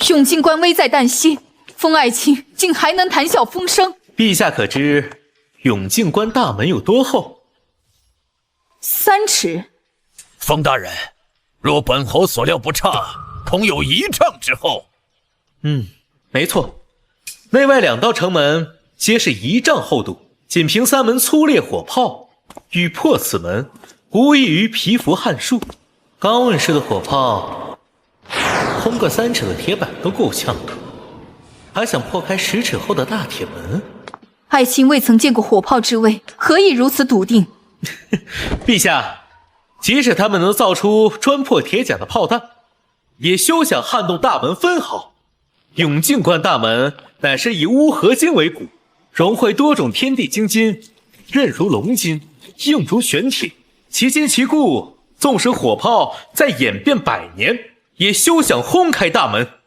永靖关危在旦夕，封爱卿竟还能谈笑风生。陛下可知永靖关大门有多厚？3尺。封大人，若本侯所料不差，恐有1丈之厚。没错，内外2道城门皆是1丈厚度，仅凭3门粗烈火炮，欲破此门，无异于蚍蜉撼树。刚问世的火炮，轰个3尺的铁板都够呛，还想破开10尺厚的大铁门？爱卿未曾见过火炮之威，何以如此笃定？陛下，即使他们能造出砖破铁甲的炮弹，也休想撼动大门分毫。永靖关大门乃是以乌合金为骨，融汇多种天地精金，韧如龙筋，硬如玄铁，其坚其固，纵使火炮再演变100年，也休想轰开大门。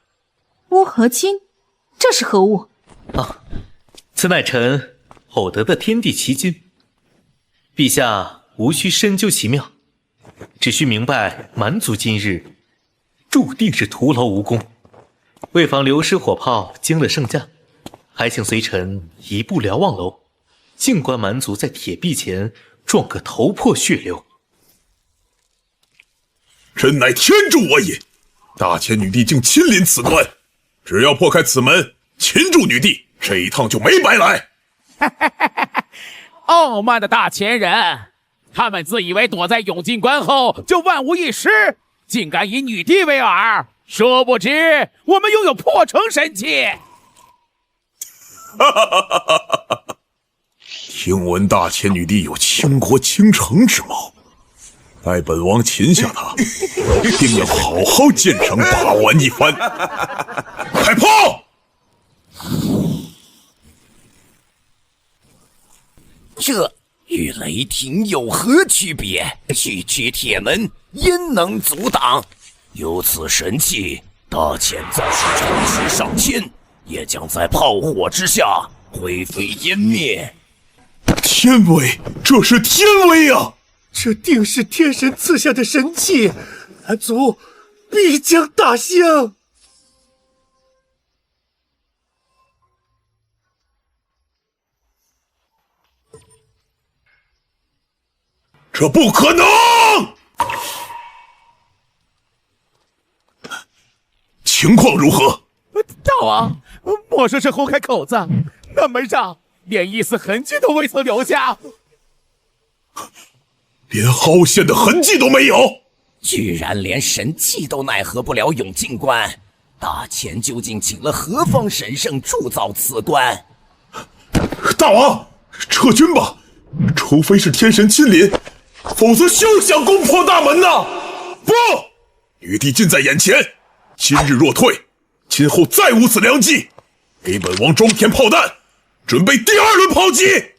乌合金，这是何物？此乃臣偶得的天地奇经，陛下无需深究其妙，只需明白蛮族今日注定是徒劳无功。为防流失火炮惊了圣驾，还请随臣移步瞭望楼，静观蛮族在铁壁前撞个头破血流。真乃天助我也！大千女帝竟亲临此关，只要破开此门，擒住女帝，这一趟就没白来。傲慢的大前人，他们自以为躲在永靖关后就万无一失，竟敢以女帝为饵，殊不知我们拥有破城神器。听闻大千女帝有倾国倾城之谋，待本王擒下她，定要好好鉴赏把玩一番。开炮！这与雷霆有何区别？区区铁门焉能阻挡？有此神器，大千再是城池上千，也将在炮火之下灰飞烟灭。天威，这是天威啊！这定是天神赐下的神器，蛮族必将大兴。这不可能！情况如何？大王，莫说是轰开口子，那门上连一丝痕迹都未曾留下，连凹陷的痕迹都没有，居然连神器都奈何不了永靖关，大千究竟请了何方神圣铸造此关？大王，撤军吧，除非是天神亲临，否则休想攻破大门呐！不，女帝近在眼前，今日若退，今后再无此良机。给本王装填炮弹，准备第2轮炮击。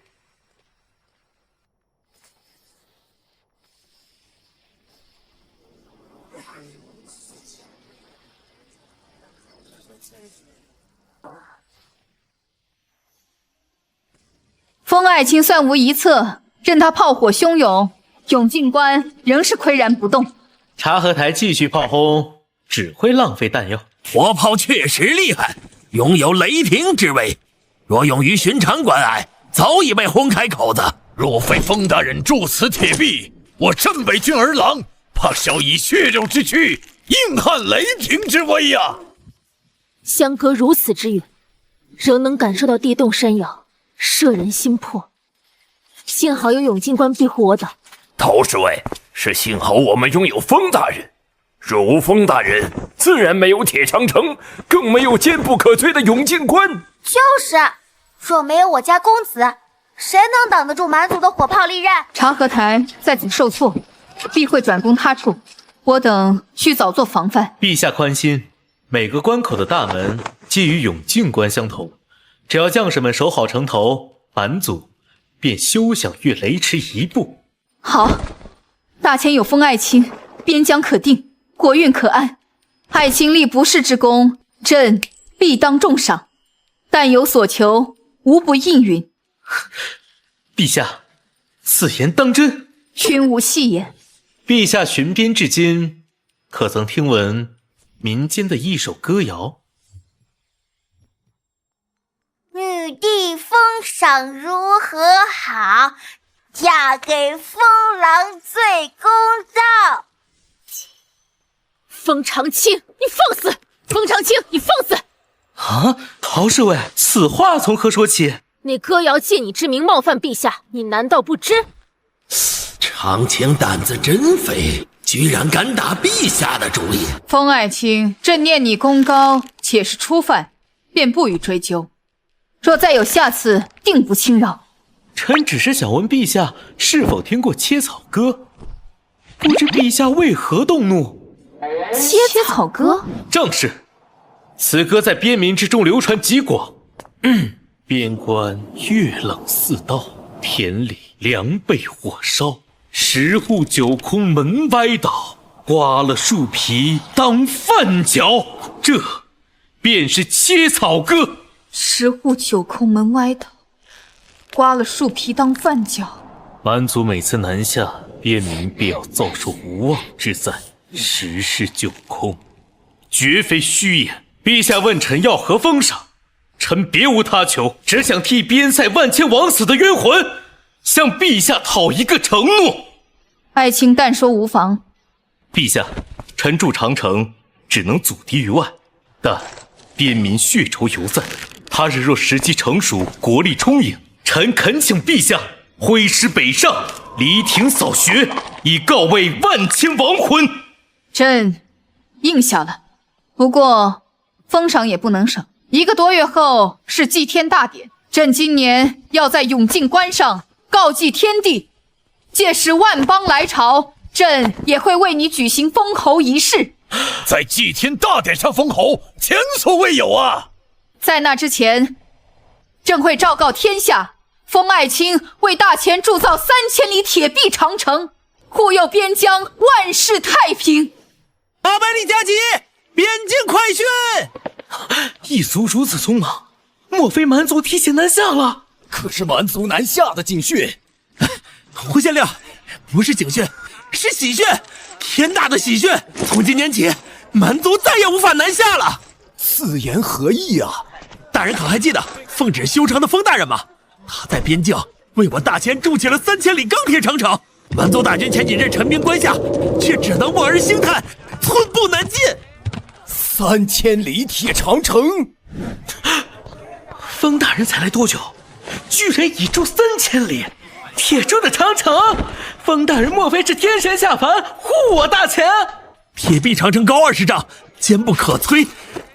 封爱卿算无一策，任他炮火汹涌，永靖关仍是岿然不动。察合台继续炮轰，只会浪费弹药。火炮确实厉害，拥有雷霆之威，若用于寻常关隘，早已被轰开口子。若非封大人铸此铁壁，我镇北郡儿郎怕是要以血肉之躯硬撼雷霆之威呀！相隔如此之远，仍能感受到地动山摇，摄人心魄。幸好有永靖关庇护我等。陶侍卫，是幸好我们拥有封大人，若无封大人，自然没有铁长城，更没有坚不可摧的永靖关。就是，若没有我家公子，谁能挡得住蛮族的火炮利刃？察合台在此受挫，必会转攻他处，我等需早做防范。陛下宽心，每个关口的大门皆与永靖关相同，只要将士们守好城头，蛮族便休想越雷池一步。好，大前有封爱卿，边疆可定，国运可安。爱卿立不世之功，朕必当重赏。但有所求，无不应允。陛下，此言当真？君无戏言。陛下巡边至今，可曾听闻民间的一首歌谣？女帝封赏如何好？嫁给风狼最公道。封长清，你放肆！封长清，你放肆！啊，陶侍卫，此话从何说起？那歌谣借你之名冒犯陛下，你难道不知？长清胆子真肥，居然敢打陛下的主意。封爱卿，朕念你功高，且是初犯，便不予追究。若再有下次，定不轻饶。臣只是想问陛下是否听过切草歌，不知陛下为何动怒？切草歌？正是，此歌在边民之中流传极广。边关月冷四道，田里粮被火烧，十户九空门歪倒，刮了树皮当饭嚼。这便是切草歌。十户九空门歪倒，刮了树皮当饭嚼。蛮族每次南下，边民必要遭受无妄之灾，十室九空，绝非虚言。陛下问臣要何封赏，臣别无他求，只想替边塞万千枉死的冤魂向陛下讨一个承诺。爱卿但说无妨。陛下，臣驻长城只能阻敌于外，但边民血仇犹在。他日若时机成熟，国力充盈，臣恳请陛下挥师北上，犁庭扫穴，以告慰万千亡魂。朕应下了，不过封赏也不能省。1个多月后是祭天大典，朕今年要在永靖关上告祭天地，届时万邦来朝，朕也会为你举行封侯仪式。在祭天大典上封侯，前所未有啊！在那之前，朕会昭告天下，封爱卿为大前铸造3000里铁壁长城，护佑边疆万世太平。800里加急，边境快讯！异族如此匆忙，莫非蛮族提前南下了？可是蛮族南下的警讯，胡县令，不是警讯，是喜讯，天大的喜讯！从今年起，蛮族再也无法南下了。此言何意啊？大人可还记得奉旨修城的封大人吗？他在边境为我大前筑起了3000里钢铁长城。蛮族大军前几日陈兵关下，却只能望而兴叹，寸步难进。3000里铁长城，封大人才来多久，居然已筑3000里铁铸的长城？封大人莫非是天神下凡护我大前？铁壁长城高20丈，坚不可摧。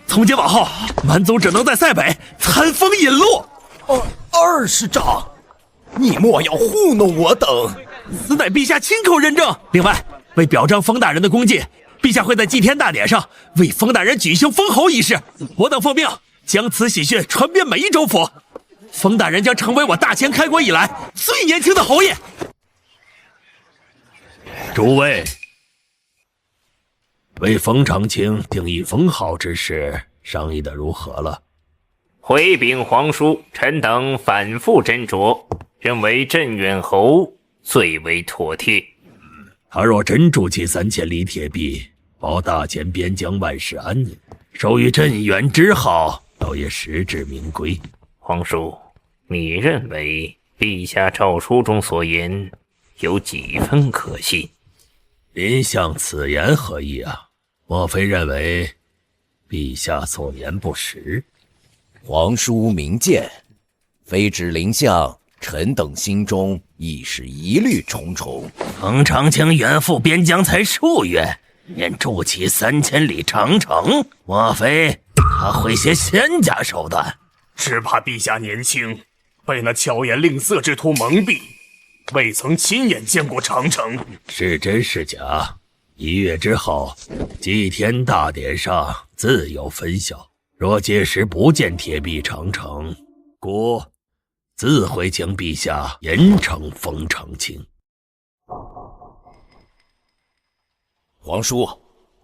从今往后，蛮族只能在塞北餐风饮露。20丈，你莫要糊弄我等！此乃陛下亲口认证。另外，为表彰封大人的功绩，陛下会在祭天大典上为封大人举行封侯仪式。我等奉命将此喜讯传遍每一州府，封大人将成为我大前开国以来最年轻的侯爷。诸位，为封长清定义封号之事商议的如何了？回禀皇叔，臣等反复斟酌，认为镇远侯最为妥帖。他若真筑起3000里铁壁，保大前边疆万世安宁，授予镇远之号，倒也实至名归。皇叔，你认为陛下诏书中所言有几分可信？您向此言何意啊？莫非认为陛下所言不实？皇叔明鉴，非止丞相，臣等心中亦是疑虑重重。封长清远赴边疆才数月，便筑起3000里长城，莫非他会些仙家手段？只怕陛下年轻，被那巧言令色之徒蒙蔽，未曾亲眼见过长城。是真是假， 1月之后，祭天大典上自有分晓。若届时不见铁壁长城，故自会请陛下严惩封长清。皇叔，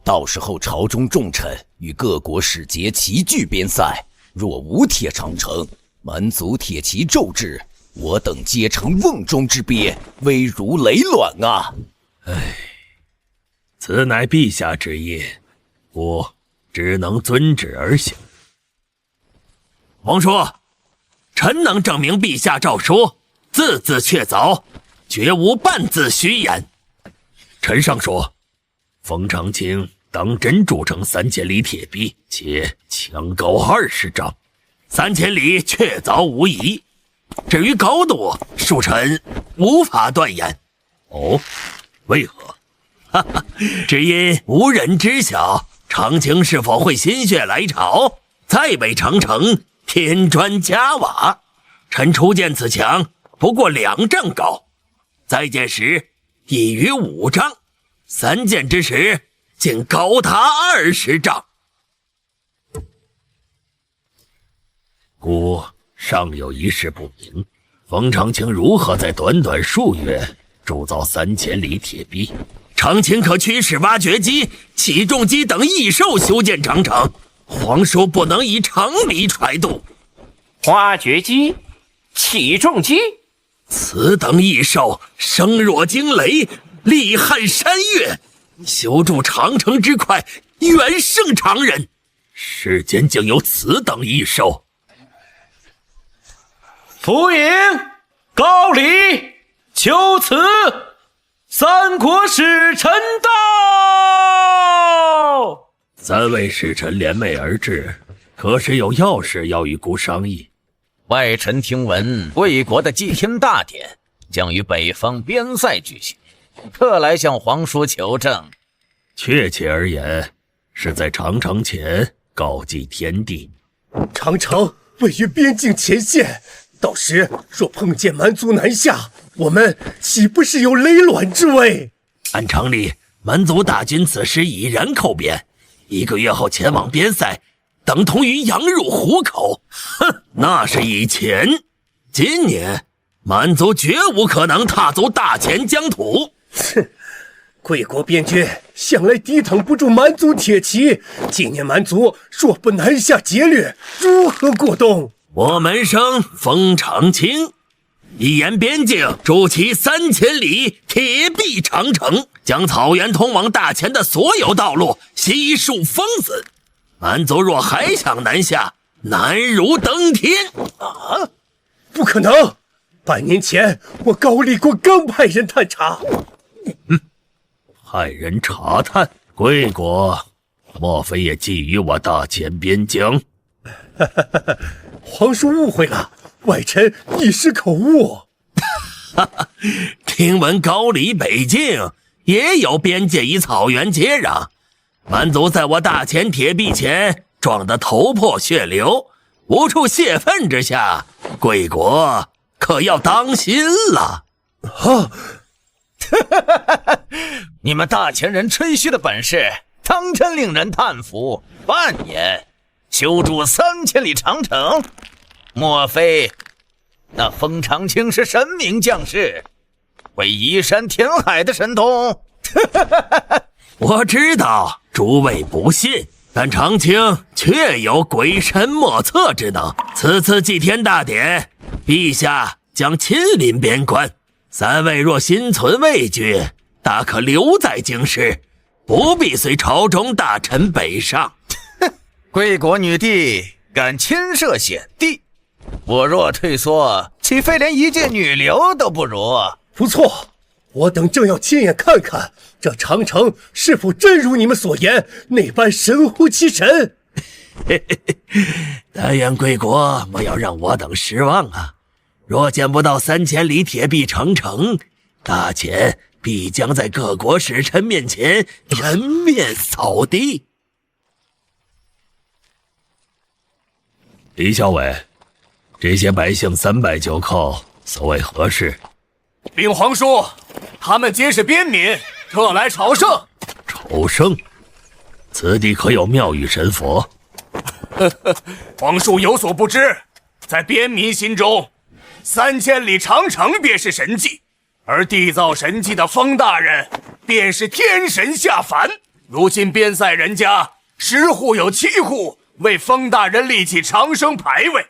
到时候朝中重臣与各国使节齐聚边塞，若无铁长城，蛮族铁骑骤至，我等皆成瓮中之鳖，危如累卵啊！此乃陛下之意，我只能遵旨而行。皇叔，臣能证明陛下诏书字字确凿，绝无半字虚言。臣上说，封长清当真铸成3000里铁壁，且墙高20丈，3000里确凿无疑。至于高度，恕臣无法断言。哦，为何？只因无人知晓长清是否会心血来潮，再为长城添砖加瓦。臣初见此墙不过2丈高，再见时已逾5丈，3见之时竟高达20丈。故尚有一事不明，封长清如何在短短数月铸造3000里铁壁？长清可驱使挖掘机、起重机等异兽修建长城，皇叔不能以常理揣度。挖掘机、起重机，此等异兽声若惊雷，力撼山岳，修筑长城之快远胜常人。世间竟有此等异兽！福尹、高礼、求辞，3国使臣到。3位使臣联袂而至，可是有要事要与孤商议。外臣听闻魏国的祭天大典将于北方边塞举行，特来向皇叔求证。确切而言，是在长城前告祭天地。长城位于边境前线，到时若碰见蛮族南下，我们岂不是有累卵之危？按常理，蛮族大军此时已然寇边，1个月后前往边塞，等同于羊入虎口。哼，那是以前。今年蛮族绝无可能踏足大前疆土。哼，贵国边军向来抵挡不住蛮族铁骑，今年蛮族若不南下劫掠，如何过冬？我门生封长清一沿边境筑起3000里铁壁长城，将草原通往大前的所有道路悉数封死。蛮族若还想南下，难如登天啊！不可能！半年前我高丽国刚派人探查。派人查探？贵国莫非也觊觎我大前边疆？皇叔误会了，外臣一时口误。听闻高丽北境也有边界与草原接壤，蛮族在我大前铁壁前撞得头破血流，无处泄愤之下，贵国可要当心了。你们大前人吹嘘的本事，当真令人叹服。半年修筑3000里长城，莫非那封长清是神明降世，会移山填海的神通？我知道诸位不信，但长清确有鬼神莫测之能。此次祭天大典，陛下将亲临边关，3位若心存畏惧，大可留在京师，不必随朝中大臣北上。贵国女帝敢亲涉险地，我若退缩，岂非连一介女流都不如？不错，我等正要亲眼看看这长城是否真如你们所言那般神乎其神。但愿贵国莫要让我等失望啊！若见不到3000里铁壁长城，大前必将在各国使臣面前人面扫地。李校尉，这些百姓3拜9叩，所谓何事？禀皇叔，他们皆是边民，特来朝圣。后生，此地可有庙宇神佛？皇叔有所不知，在边民心中，3000里长城便是神迹，而缔造神迹的风大人便是天神下凡。如今边塞人家10户有7户为风大人立起长生牌位，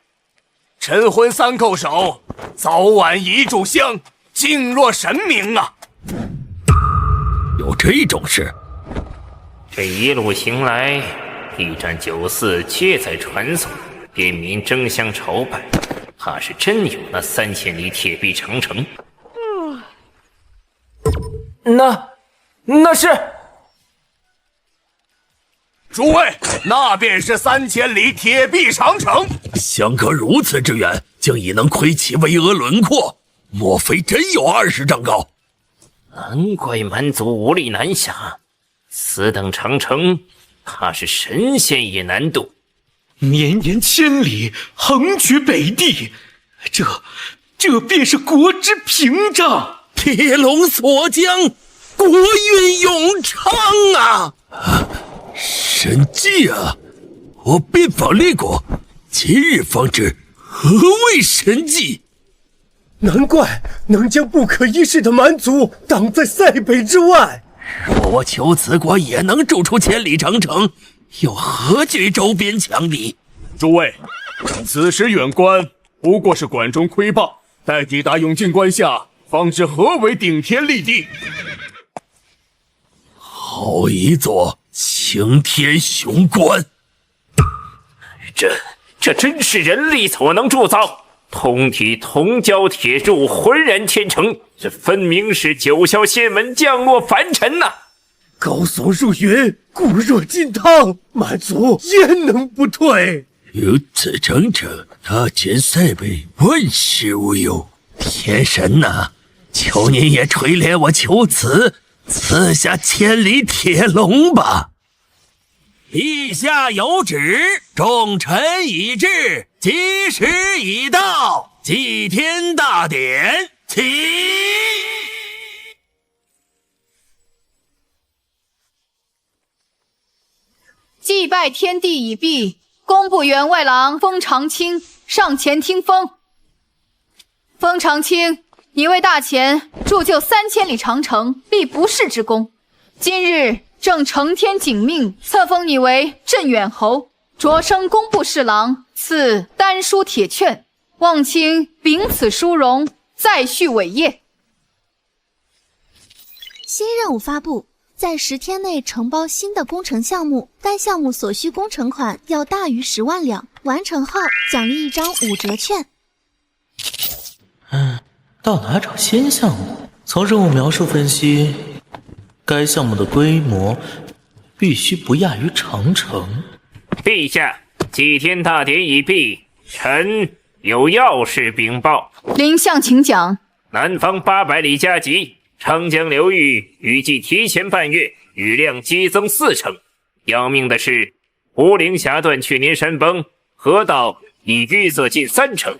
晨昏3叩首，早晚一炷香，敬若神明啊！有这种事？这一路行来，驿站酒肆皆在传颂，边民争相朝拜，怕是真有那3000里铁壁长城。那是。诸位，那便是3000里铁壁长城。相隔如此之远，竟已能窥其巍峨轮廓，莫非真有20丈高？难怪蛮族无力南下，此等长城，怕是神仙也难渡。绵延千里，横绝北地，这便是国之屏障。铁笼锁江，国运永昌啊！神迹啊！我边防列国，今日方知何谓神迹。难怪能将不可一世的蛮族挡在塞北之外。若我求此国也能筑出千里长城，又何惧周边强敌？诸位，此时远观不过是管中窥豹，待抵达永靖关下，方知何为顶天立地。好一座擎天雄关！这真是人力所能铸造，通体铜胶铁铸，浑然天成，这分明是9霄仙门降落凡尘呐！高耸入云，固若金汤，蛮族焉能不退？有此长城，大千塞北，万事无忧。天神呐，求您也垂怜我求此，赐下千里铁笼吧。陛下有旨，众臣已至，吉时已到，祭天大典起。祭拜天地已毕，工部员外郎封长清上前听封。封长清，你为大前铸就3000里长城，立不世之功。今日正承天景命，册封你为镇远侯，擢升工部侍郎，赐丹书铁券，望卿秉此殊荣，再续伟业。新任务发布，在10天内承包新的工程项目，该项目所需工程款要大于10万两，完成后奖励一张5折券。到哪找新项目？从任务描述分析，该项目的规模必须不亚于长城。陛下，祭天大典已毕，臣有要事禀报。丞相请讲。南方800里加急，长江流域预计提前半月雨量激增4成。要命的是，胡陵峡段去年山崩，河道已淤塞近3成。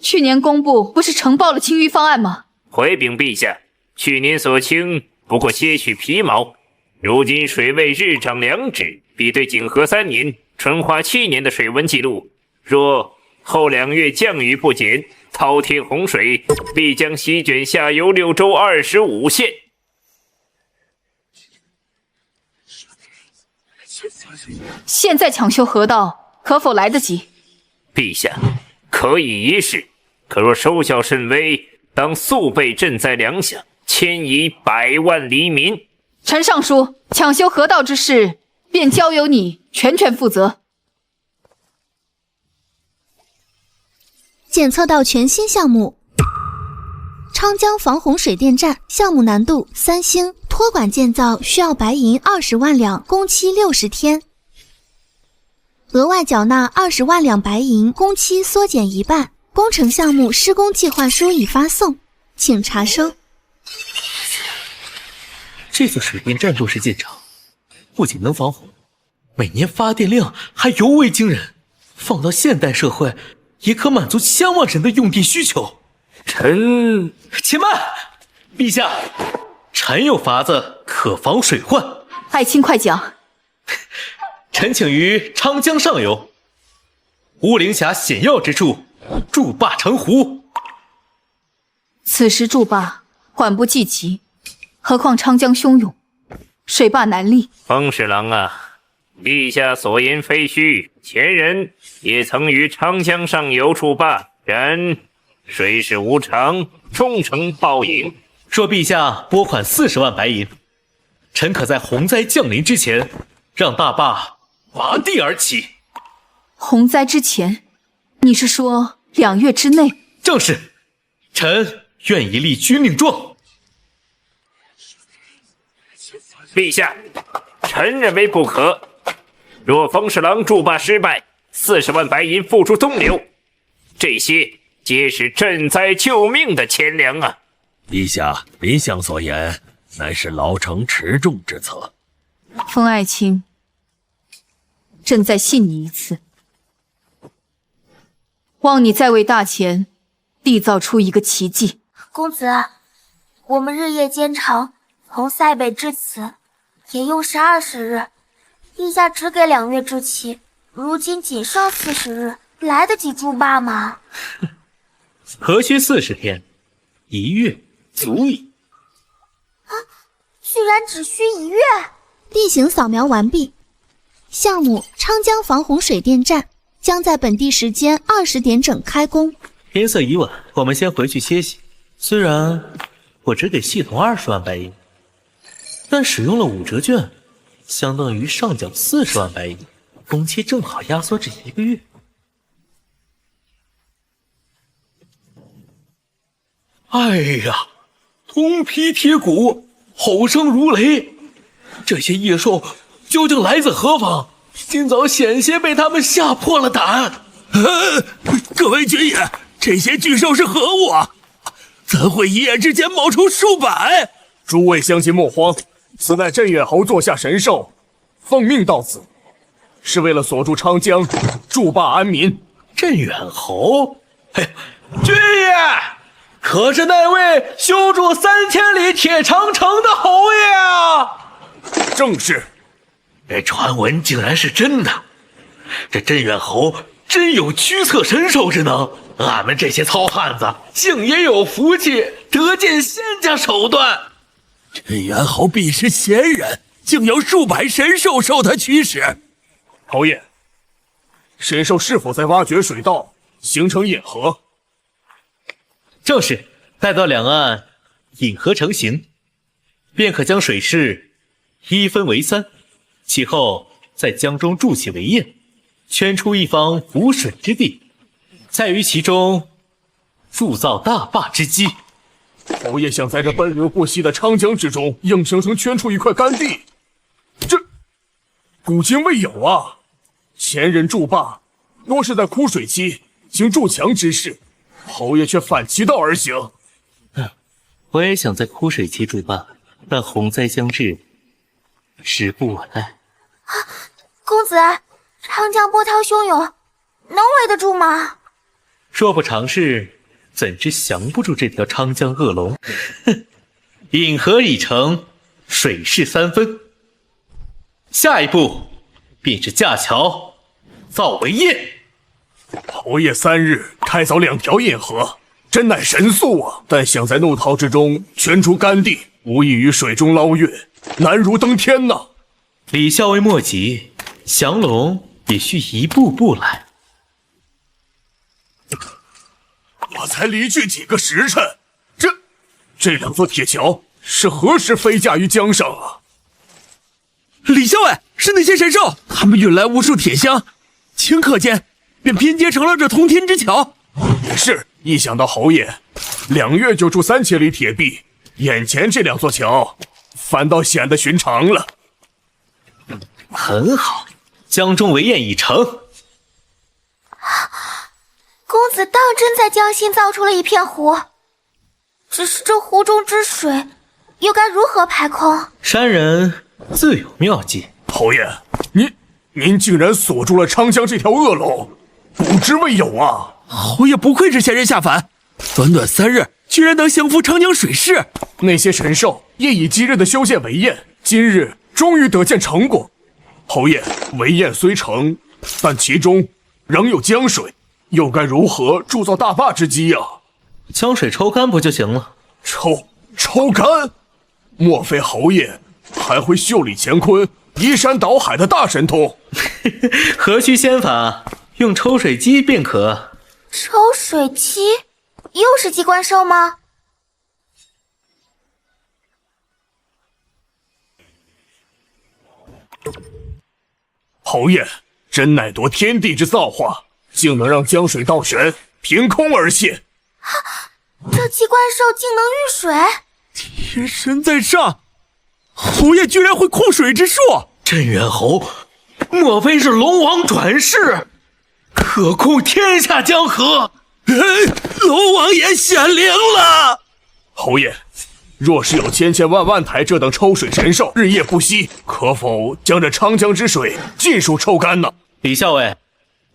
去年工部不是呈报了清淤方案吗？回禀陛下，去年所清不过些许皮毛，如今水位日涨2指，比对景和3年、淳化7年的水文记录，若后2月降雨不减，滔天洪水必将席卷下游6州25县。现在抢修河道，可否来得及？陛下，可以一试，可若收效甚微，当速备赈灾粮饷，牵移100万黎民。陈尚书，抢修河道之事，便交由你全权负责。检测到全新项目昌江防洪水电站，项目难度3星，托管建造需要白银20万两，工期60天，额外缴纳20万两白银，工期缩减1半。工程项目施工计划书已发送，请查收。这座水电站落实建成，不仅能防洪，每年发电量还尤为惊人，放到现代社会，也可满足千万人的用电需求。臣，且慢，陛下，臣有法子可防水患，爱卿快讲。臣请于昌江上游乌灵峡险要之处筑坝成湖。此时筑坝缓不济急，何况昌江汹涌，水坝难立。风侍郎啊，陛下所言非虚，前人也曾于长江上游筑坝，然水势无常，终成泡影。若陛下拨款40万白银，臣可在洪灾降临之前，让大坝拔地而起。洪灾之前，你是说2月之内？正是，臣愿意立军令状。陛下，臣认为不可。若风侍郎筑坝失败，40万白银付诸东流，这些皆是赈灾救命的钱粮啊！陛下，丞相所言乃是老成持重之策。风爱卿，朕再信你一次，望你再为大钱缔造出一个奇迹。公子，我们日夜兼程，从塞北至此，也用时20日。陛下只给2月之期，如今仅剩40日，来得及筑坝吗？何须40天，1月足矣。居然只需1月！地形扫描完毕，项目昌江防洪水电站将在本地时间20点整开工。天色已晚，我们先回去歇息。虽然我只给系统20万白银，但使用了5折券，相当于上缴40万白银，工期正好压缩至1个月。哎呀，铜皮铁骨，吼声如雷，这些野兽究竟来自何方？今早险些被他们吓破了胆。各位军爷，这些巨兽是何物啊？怎会一夜之间冒出数百？诸位乡亲莫慌，此乃镇远侯座下神兽，奉命到此，是为了锁住昌江，筑坝安民。镇远侯？嘿，军爷，可是那位修筑3000里铁长城的侯爷啊！正是。这传闻竟然是真的，这镇远侯真有驱策神兽之能，俺们这些糙汉子竟也有福气得见仙家手段。镇远侯必是贤人，竟有数百神兽受他驱使。侯爷，神兽是否在挖掘水道，形成引河？正是，待到两岸引河成型，便可将水势一分为3，其后在江中筑起围堰，圈出一方浮水之地，再于其中铸造大坝之基。侯爷想在这奔流不息的长江之中，硬生生圈出一块干地，这古今未有啊！前人筑坝多是在枯水期行筑墙之事，侯爷却反其道而行。我也想在枯水期筑坝，但洪灾将至，时不我待。公子，长江波涛汹涌，能围得住吗？若不尝试，怎知降不住这条长江恶龙？引河已成，水势3分，下一步便是架桥、造围堰。侯爷3日开凿2条引河，真乃神速啊！但想在怒涛之中圈出干地，无异于水中捞月，难如登天呐！李校尉莫急，降龙也需一步步来。我才离去几个时辰，这2座铁桥是何时飞架于江上啊？李校尉，是那些神兽，他们运来无数铁箱，顷刻间便拼接成了这通天之桥。也是，一想到侯爷2月就筑3000里铁壁，眼前这2座桥反倒显得寻常了。很好，江中围堰已成。公子当真在江心造出了一片湖，只是这湖中之水又该如何排空？山人自有妙计。侯爷，您竟然锁住了长江这条恶龙，古之未有啊！侯爷不愧是贤人下凡，短短3日居然能降服长江水势。那些神兽夜以继日的修建围堰，今日终于得见成果。侯爷，围堰虽成，但其中仍有江水，又该如何铸造大坝之基呀？将水抽干不就行了？抽干？莫非侯爷还会袖里乾坤、移山倒海的大神通？何须仙法，用抽水机便可。抽水机？又是机关兽吗？侯爷，真乃夺天地之造化，竟能让江水倒悬，凭空而现。这机关兽竟能遇水？天神在上，侯爷居然会控水之术！镇远侯，莫非是龙王转世，可控天下江河？龙王爷显灵了！侯爷，若是有千千万万台这等抽水神兽日夜不息，可否将这长江之水尽数抽干呢？李校尉，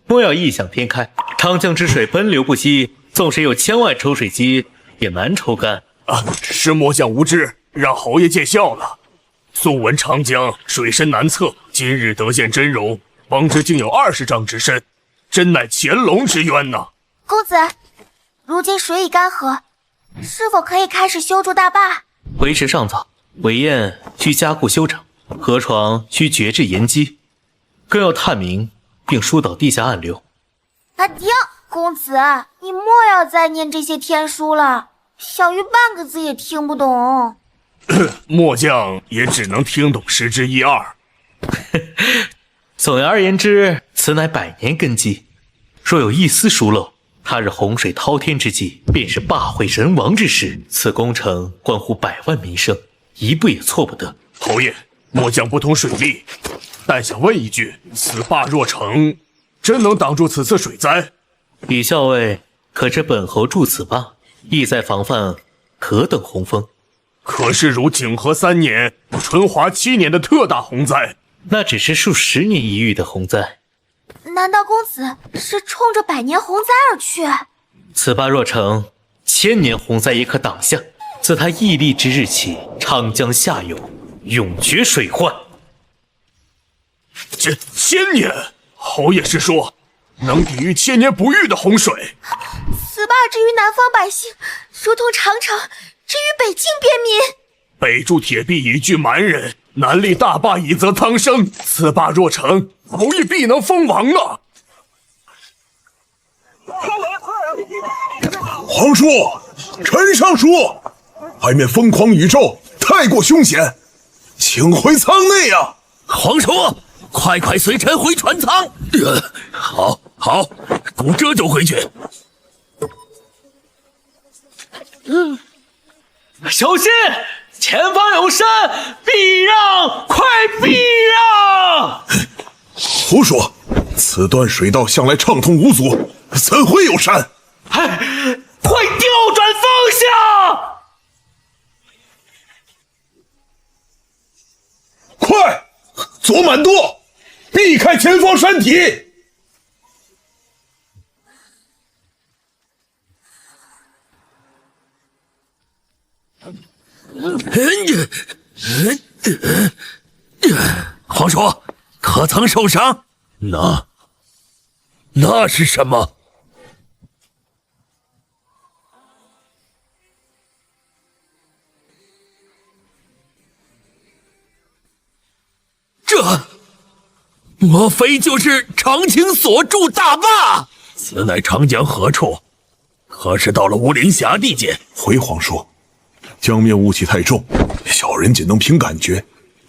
莫要异想天开，长江之水奔流不息，纵使有1000万抽水机，也难抽干。是末将无知，让侯爷见笑了。素闻长江水深难测，今日得见真容，方知竟有20丈之深，真乃乾隆之冤呐！公子，如今水已干涸，是否可以开始修筑大坝？为时尚早，围堰需加固修整，河床需掘至岩基，更要探明并疏导地下暗流。停，公子，你莫要再念这些天书了，小鱼半个字也听不懂。末将也只能听懂10之1、2。总而言之，此乃100年根基，若有一丝疏漏，他日洪水滔天之际，便是坝毁人亡之时。此工程关乎百万民生，一步也错不得。侯爷，末将不通水利，但想问一句：此坝若成，真能挡住此次水灾？李校尉，可知本侯筑此坝，意在防范何等洪峰？可是如景和3年、淳华7年的特大洪灾，那只是数十年一遇的洪灾。难道公子是冲着100年洪灾而去？此坝若成，1000年洪灾也可挡下。自他屹立之日起，长江下游永绝水患。这1000年，侯爷是说能抵御1000年不遇的洪水？此坝之于南方百姓，如同长城之于北境边民。北筑铁壁以拒蛮人，南立大坝以泽苍生。此坝若成，侯爷必能封王啊！皇叔，臣上书，外面疯狂宇宙太过凶险，请回舱内啊！皇叔，快随臣回船舱。好，公这就回去。小心！前方有山，避让！快避让！胡说！此段水道向来畅通无阻，怎会有山？快调转方向！快，左满舵，避开前方山体。皇叔，可曾受伤？那是什么？这莫非就是长青所筑大坝？此乃长江何处？可是到了巫灵峡地界？回皇叔，江面雾气太重，小人仅能凭感觉。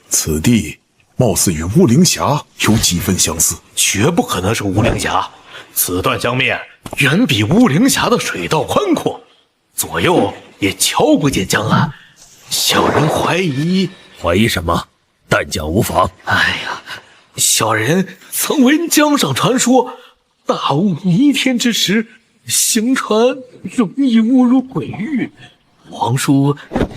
此地貌似与巫灵峡有几分相似，绝不可能是巫灵峡。此段江面远比巫灵峡的水道宽阔，左右也瞧不见江岸。小人怀疑什么？但讲无妨。哎呀，小人曾闻江上传说，大雾弥天之时，行船容易误入鬼域。皇叔，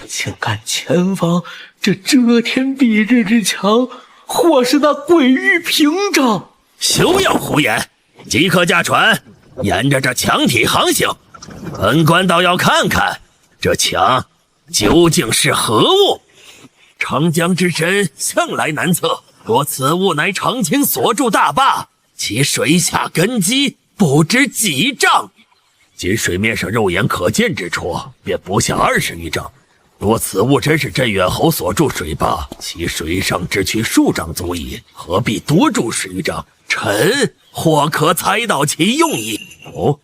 请看前方这遮天蔽日之墙，或是那鬼域屏障。休要胡言，即刻驾船沿着这墙体航行。本官倒要看看这墙究竟是何物。长江之深，向来难测。若此物乃长青所筑大坝，其水下根基不知几丈，仅水面上肉眼可见之处，便不下20余丈。若此物真是镇远侯所筑水坝，其水上之渠数丈足矣，何必多筑10余丈？臣或可猜到其用意。哦，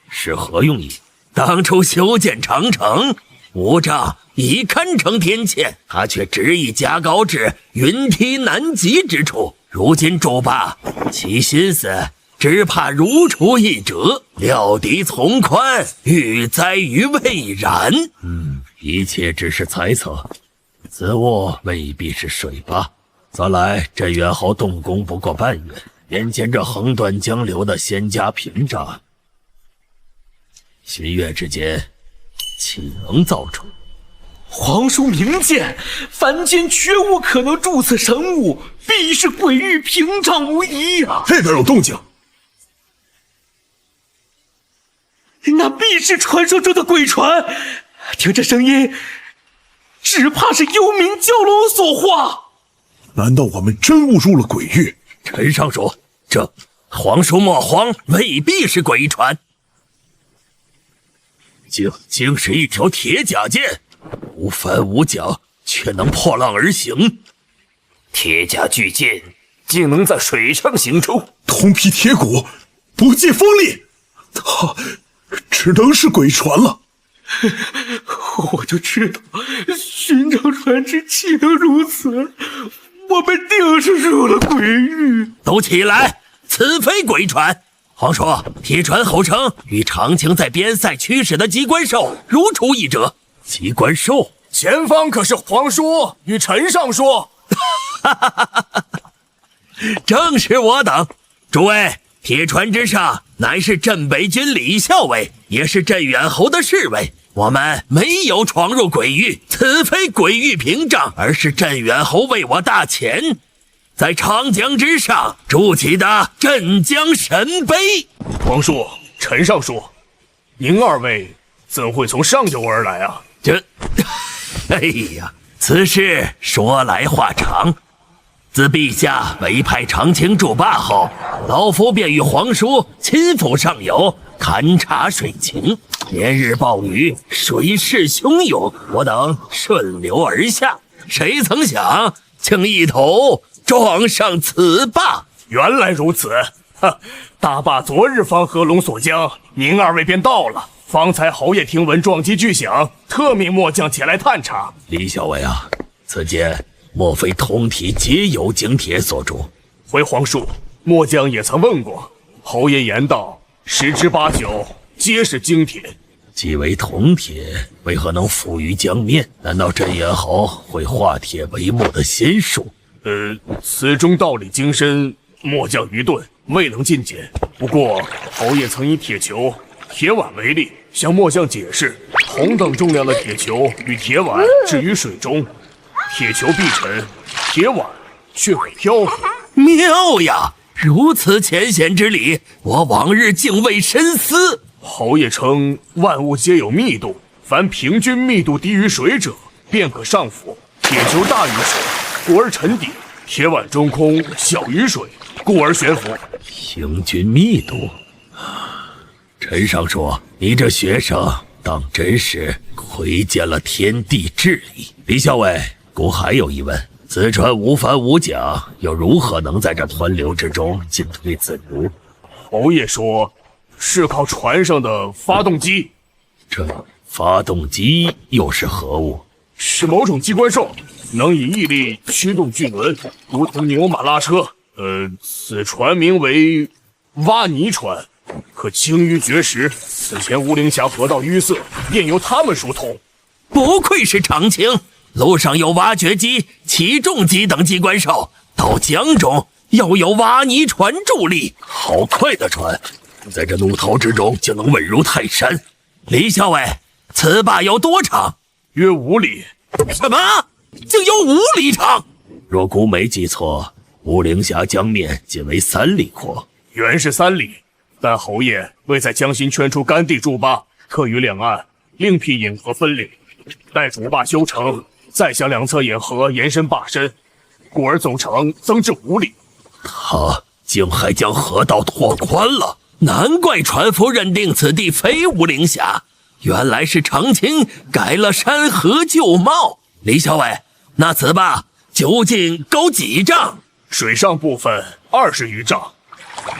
是何用意？当初修建长城，5丈已堪称天堑，他却执意加高至云梯难及之处。如今筑坝，其心思只怕如出一辙，料敌从宽，欲栽于未然。一切只是猜测，此物未必是水坝。算来镇远侯动工不过半月，眼见这横断江流的仙家屏障，旬月之间，岂能造出？皇叔明鉴，凡间绝无可能铸此神物，必是鬼域屏障无疑啊！这边有动静，那必是传说中的鬼船。听这声音，只怕是幽冥蛟龙所化。难道我们真误入了鬼域？陈尚书，这皇叔莫慌，未必是鬼船。竟是一条铁甲舰，无帆无桨，却能破浪而行。铁甲巨舰竟能在水上行舟，铜皮铁骨，不借锋利，它只能是鬼船了。我就知道，寻常船只岂能如此？我们定是入了鬼域。都起来，此非鬼船。皇叔，铁船后称与长青在边塞驱使的机关兽如出一辙。机关兽，前方可是皇叔与陈尚书。正是我等。诸位，铁船之上乃是镇北军李校尉，也是镇远侯的侍卫。我们没有闯入鬼域，此非鬼域屏障，而是镇远侯为我大遣，在长江之上筑起的镇江神碑。皇叔、陈尚书，您二位怎会从上游而来啊？哎呀，此事说来话长。自陛下委派长青筑坝后，老夫便与皇叔亲赴上游勘察水情。连日暴雨，水势汹涌，我等顺流而下，谁曾想竟一头撞上此坝。原来如此，大坝昨日方合龙所将，您二位便到了。方才侯爷听闻撞击巨响，特命末将前来探查。李校尉啊，此间莫非通体皆由精铁所铸？回皇叔，末将也曾问过，侯爷言道，10之8九皆是精铁。既为铜铁，为何能浮于江面？难道镇远侯会化铁为木的仙术？此中道理精深，末将愚钝，未能尽解。不过侯爷曾以铁球、铁碗为例，向末将解释，同等重量的铁球与铁碗置于水中，铁球必沉，铁碗却会漂浮。妙呀！如此浅显之理，我往日竟未深思。侯爷称万物皆有密度，凡平均密度低于水者，便可上浮。铁球大于水，故而沉底；铁碗中空，小于水，故而悬浮。平均密度，陈尚书，你这学生当真是窥见了天地至理。李校尉，孤还有疑问：此船无帆无桨，又如何能在这湍流之中进退自如？侯爷说，是靠船上的发动机。这发动机又是何物？是某种机关兽，能以毅力驱动巨轮，如同牛马拉车。此船名为挖泥船，可轻于绝石。此前乌灵峡河道淤塞，便由他们疏通。不愧是长青，路上有挖掘机、起重机等机关兽，到江中又有挖泥船助力。好快的船，在这怒涛之中就能稳如泰山。李校尉，此坝有多长？约5里。什么？竟有5里长？若孤没记错，乌灵峡江面仅为3里阔。原是3里，但侯爷为在江心圈出干地筑坝，特于两岸另辟引河分流。待主坝修成，再向两侧堰河延伸坝身，故而总程增至5里。他竟还将河道拓宽了，难怪船夫认定此地非武陵峡，原来是长青改了山河旧貌。李小伟，那此坝究竟高几丈？水上部分20余丈，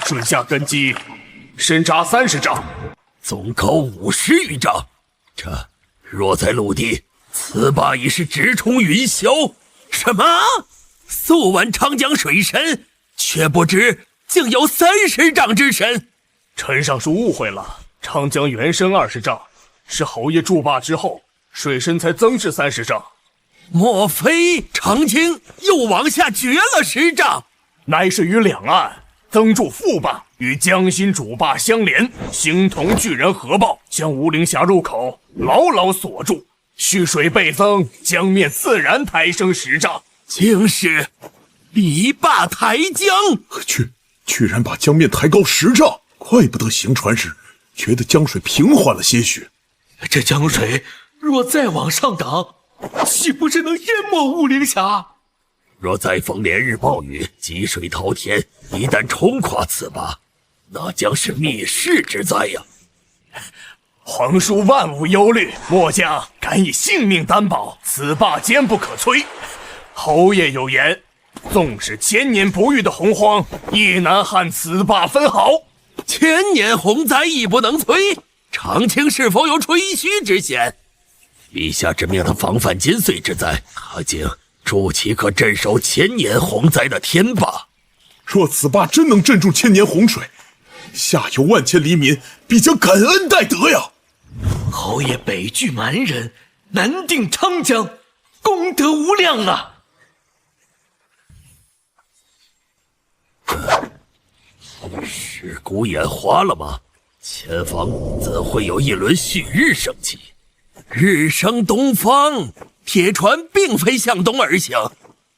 水下根基深扎30丈，总高50余丈。这若在陆地，此坝已是直冲云霄。什么？素闻长江水深，却不知竟有30丈之深。陈尚书误会了，长江原深20丈，是侯爷筑坝之后，水深才增至30丈。莫非长青又往下掘了10丈？乃是于两岸增筑副坝，与江心主坝相连，形同巨人合抱，将武陵峡入口牢牢锁住。蓄水倍增，江面自然抬升10丈。竟是堤坝抬江，居然把江面抬高10丈，怪不得行船时觉得江水平缓了些许。这江水若再往上涨，岂不是能淹没武陵峡？若再逢连日暴雨，积水滔天，一旦冲垮此坝，那将是灭世之灾呀！皇叔万无忧虑，末将敢以性命担保，此坝坚不可摧。侯爷有言，纵使千年不遇的洪荒，亦难撼此坝分毫。千年洪灾亦不能摧，长青是否有吹嘘之嫌？陛下之命他防范金岁之灾，他竟筑起可镇守千年洪灾的天坝。若此坝真能镇住千年洪水，下游万千黎民必将感恩戴德呀！侯爷北拒蛮人，南定昌江，功德无量啊！是孤眼花了吗？前方怎会有一轮旭日升起？日升东方，铁船并非向东而行，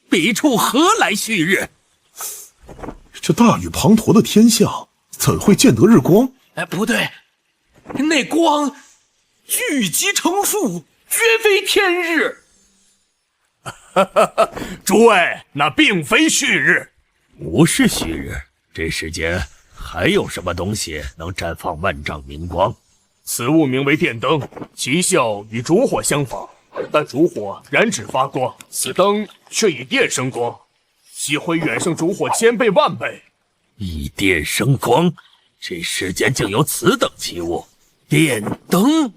彼处何来旭日？这大雨滂沱的天象，怎会见得日光？不对，那光聚集成束，绝非天日。诸位，那并非旭日，不是旭日。这世间还有什么东西能绽放万丈明光？此物名为电灯，其效与烛火相仿，但烛火燃指发光，此灯却以电生光，其会远胜烛火1000倍万倍。以电生光，这世间竟有此等奇物？电灯？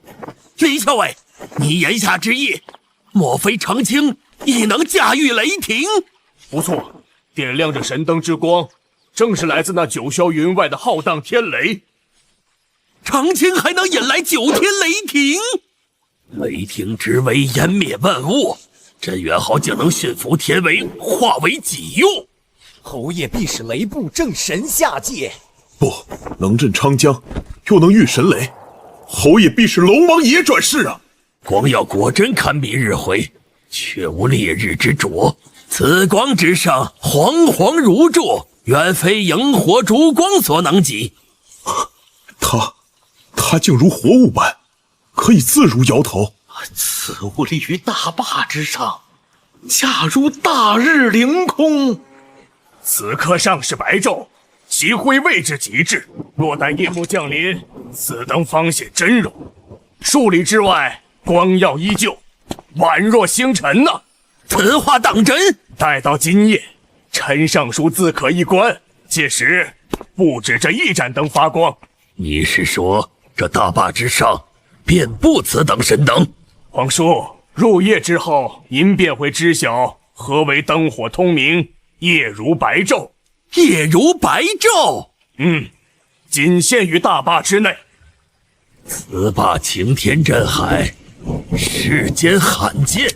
李校尉，你言下之意，莫非长青亦能驾驭雷霆？不错，点亮这神灯之光，正是来自那九霄云外的浩荡天雷。长青还能引来9天雷霆？雷霆之威湮灭万物，镇元豪竟能驯服天威，化为己用。侯爷必使雷部正神下界。不能镇长江，又能御神雷，侯爷必是龙王爷转世啊！光耀果真堪比日辉，却无烈日之灼。此光之上，煌煌如柱，远非萤火烛光所能及。他竟如活物般，可以自如摇头。此物立于大坝之上，恰如大日凌空。此刻上是白昼，其辉位置极致，若待夜幕降临，此灯方显真容。数里之外，光耀依旧，宛若星辰呐。此话当真？待到今夜，陈尚书自可一观，届时不止这一盏灯发光。你是说这大坝之上遍布此等神灯？皇叔，入夜之后，您便会知晓何为灯火通明，夜如白昼。夜如白昼？仅限于大坝之内。此坝擎天震海，世间罕见。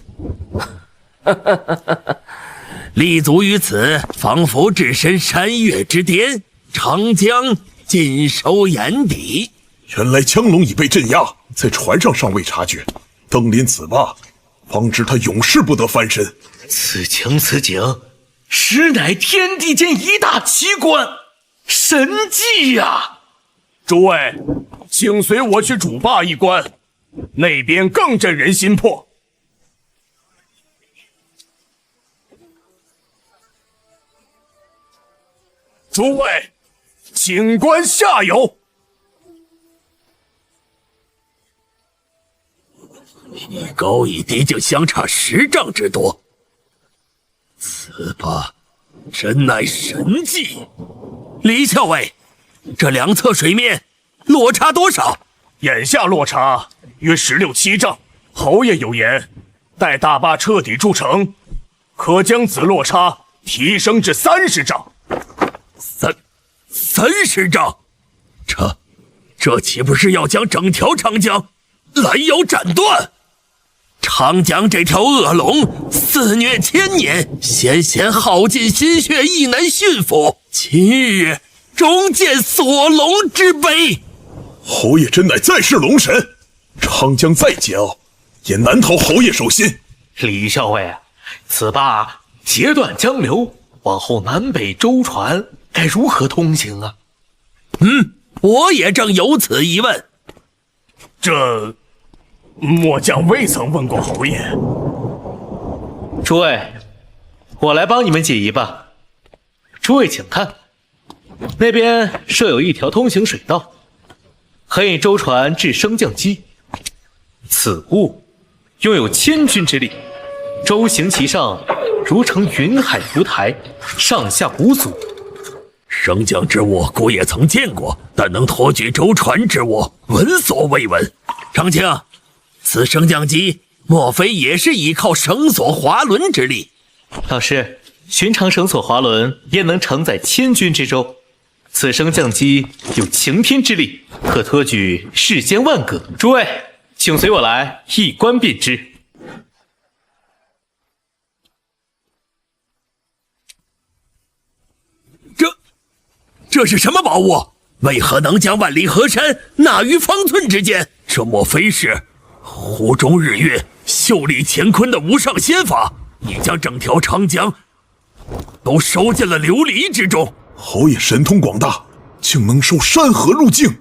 立足于此，仿佛置身山岳之巅，长江尽收眼底。原来江龙已被镇压，在船上尚未察觉，登临此坝，方知他永世不得翻身。此情此景，实乃天地间一大奇观，神迹呀！诸位，请随我去主坝一观，那边更震人心魄。诸位，请观下游。一高一低竟相差10丈之多，此吧真乃神迹。李校尉，这两侧水面落差多少？眼下落差约16、17丈。侯爷有言，待大坝彻底筑成，可将此落差提升至30丈。30丈，这岂不是要将整条长江拦腰斩断？长江这条恶龙肆虐千年，先贤耗尽心血，亦难驯服，今日终见所龙之悲。侯爷真乃再世龙神，长江再桀骜，也难逃侯爷手心。李校尉，此坝截断江流，往后南北舟船该如何通行啊？我也正有此疑问。这末将未曾问过侯爷。诸位，我来帮你们解疑吧。诸位请看，那边设有一条通行水道，可以舟船至升降机。此物拥有千钧之力，舟行其上，如乘云海浮台，上下无阻。升降之物孤也曾见过，但能托举舟船之物，闻所未闻。长青，此升降机莫非也是依靠绳索滑轮之力？老师，寻常绳索滑轮焉能承载千钧之舟？此升降机有擎天之力，可托举世间万舸。诸位，请随我来，一观便知。这是什么宝物？为何能将万里河山纳于方寸之间？这莫非是湖中日月、秀丽乾坤的无上仙法？你将整条长江都收进了琉璃之中。侯爷神通广大，竟能收山河入境。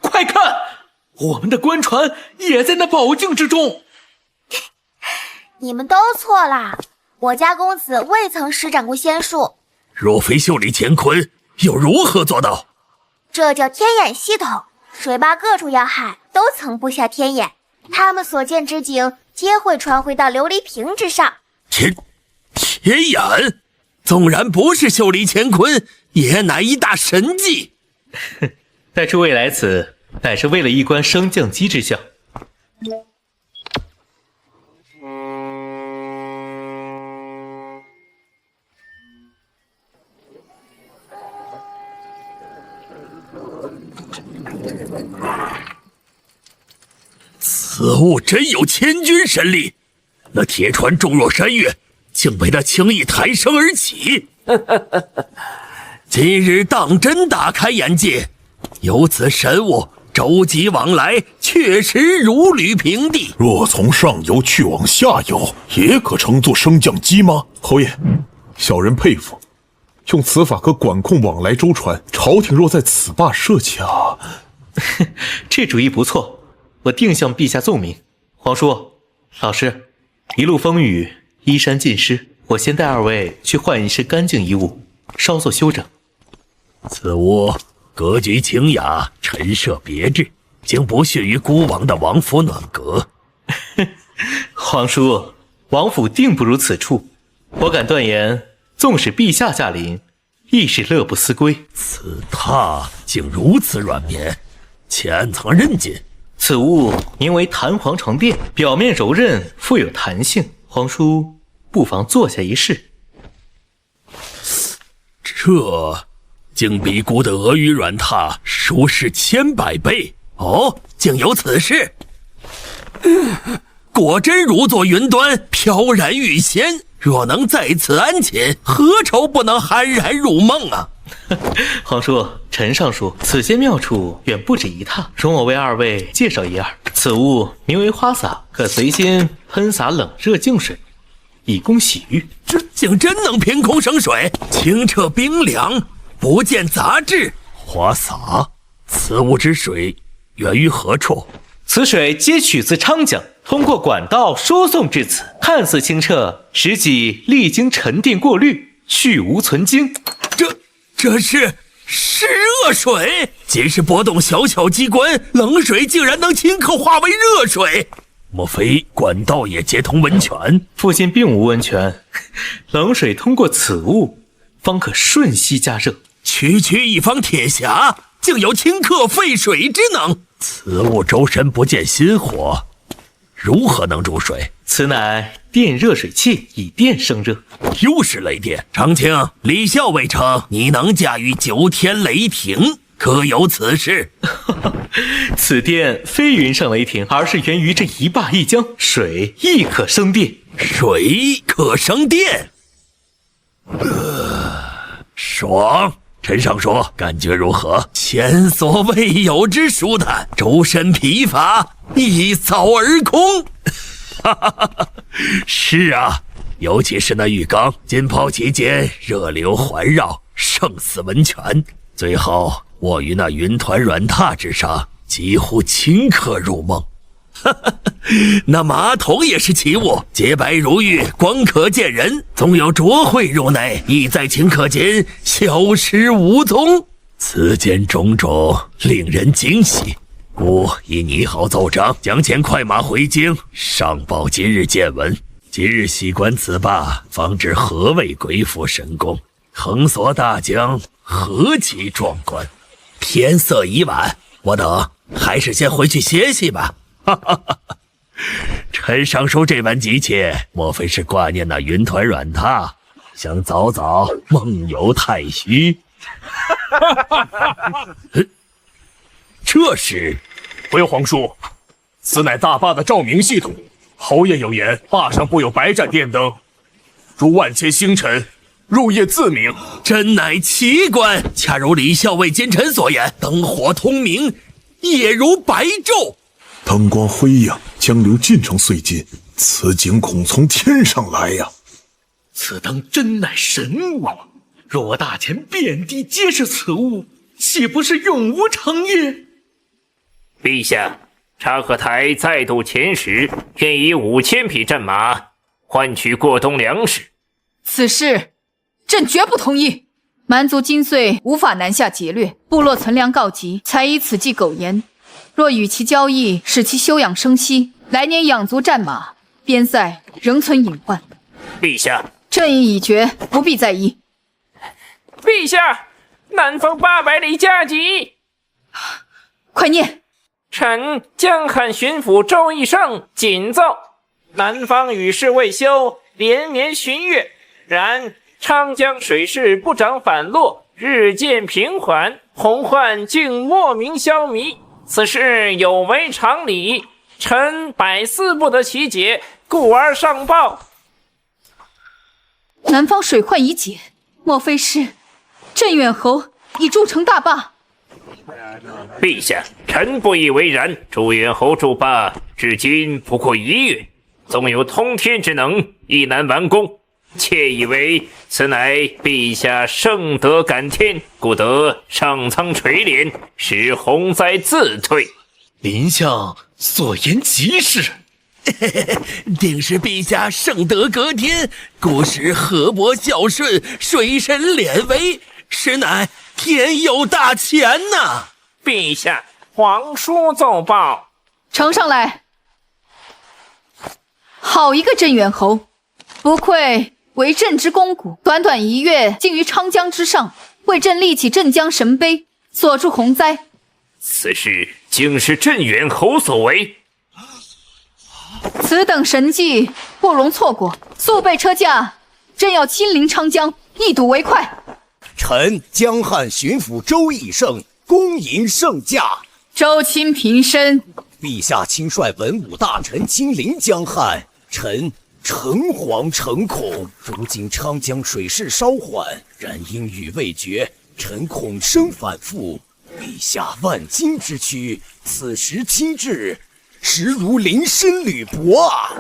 快看，我们的官船也在那宝镜之中。你们都错啦！我家公子未曾施展过仙术。若非秀丽乾坤，又如何做到？这叫天眼系统，水坝各处要害都曾布下天眼，他们所见之景皆会传回到琉璃瓶之上。天眼，纵然不是秀丽乾坤，也乃一大神迹。带诸位来此，乃是为了一观升降机之象。此物真有千钧神力，那铁船重若山岳，竟被他轻易抬升而起。今日当真大开眼界，有此神物，舟楫往来确实如履平地。若从上游去往下游，也可乘坐升降机吗？侯爷，小人佩服。用此法可管控往来舟船，朝廷若在此坝设卡，这主意不错，我定向陛下奏明。皇叔，老师，一路风雨，衣衫尽湿，我先带二位去换一身干净衣物，稍作休整。此屋格局清雅，陈设别致，竟不逊于孤王的王府暖阁。皇叔，王府定不如此处。我敢断言，纵使陛下驾临，亦是乐不思归。此榻竟如此软绵，且暗藏韧劲。此物名为弹簧床垫，表面柔韧，富有弹性。皇叔不妨坐下一试。这竟比孤的俄语软榻舒适100倍。哦，竟有此事。果真如坐云端，飘然欲仙。若能在此安寝，何愁不能酣然入梦啊？皇叔，臣上书，此间妙处远不止一榻，容我为二位介绍一二。此物名为花洒，可随心喷洒冷热净水，以供洗浴。这竟真能凭空生水，清澈冰凉，不见杂质。花洒，此物之水源于何处？此水皆取自昌江，通过管道输送至此，看似清澈，实际历经沉淀过滤，去无存精。这这是热水！仅是波动小小机关，冷水竟然能顷刻化为热水。莫非管道也接通温泉？附近并无温泉，冷水通过此物，方可瞬息加热。区区一方铁匣，竟有顷刻沸水之能。此物周身不见心火，如何能煮水？此乃电热水器，以电生热。又是雷电！长青，李校尉称你能驾驭9天雷霆，可有此事？此电非云上雷霆，而是源于这一坝一江，水亦可生电。水可生电，爽！陈尚书，感觉如何？前所未有之舒坦，周身疲乏一扫而空。是啊，尤其是那浴缸，浸泡期间热流环绕，胜似温泉。最后卧于那云团软榻之上，几乎顷刻入梦。那马桶也是奇物，洁白如玉，光可见人，总有浊秽入内，亦在顷刻间消失无踪。此间种种令人惊喜，故以拟好奏章，将前快马回京，上报今日见闻。今日细观此坝，方知何谓鬼斧神工，横扫大江，何其壮观！天色已晚，我等还是先回去歇息吧。陈尚书这般急切，莫非是挂念那云团软榻，想早早梦游太虚？这是回皇叔，此乃大坝的照明系统。侯爷有言，坝上布有百盏电灯，如万千星辰，入夜自明。真乃奇观，恰如李校尉奸臣所言，灯火通明，夜如白昼。灯光辉映，江流尽成碎金，此景恐从天上来呀！此灯真乃神物，若我大前遍地皆是此物，岂不是永无长夜？陛下，察合台再度遣使，愿以5000匹战马换取过冬粮食。此事朕绝不同意。蛮族今岁无法南下劫掠，部落存粮告急，才以此计苟延。若与其交易，使其休养生息，来年养足战马，边塞仍存隐患。陛下，朕意已决，不必在意。陛下，南方800里加急！快念！臣江汉巡抚周义胜谨奏：南方雨势未休，连绵旬月，然昌江水势不涨反落，日渐平缓，洪患竟莫名消弭。此事有违常理，臣百思不得其解，故而上报。南方水患已解，莫非是镇远侯已筑成大坝？陛下，臣不以为然。朱远侯筑坝至今不过1月，纵有通天之能，亦难完工。窃以为此乃陛下圣德感天，故得上苍垂怜，使洪灾自退。林相所言极是。定是陛下圣德隔天，故使河伯孝顺，水神敛为，实乃天有大钱呐！陛下，皇叔奏报。呈上来。好一个镇远侯，不愧为朕之肱骨，短短1月，竟于昌江之上为朕立起镇江神碑，锁住洪灾。此事竟是镇远侯所为，此等神迹不容错过，速备车驾，朕要亲临昌江，一睹为快。臣江汉巡抚周义胜恭迎圣驾。周亲平身。陛下亲率文武大臣亲临江汉，臣诚惶诚恐。如今昌江水势稍缓，然因雨未绝，臣恐生反复。陛下万金之躯，此时亲至，实如临深履薄啊！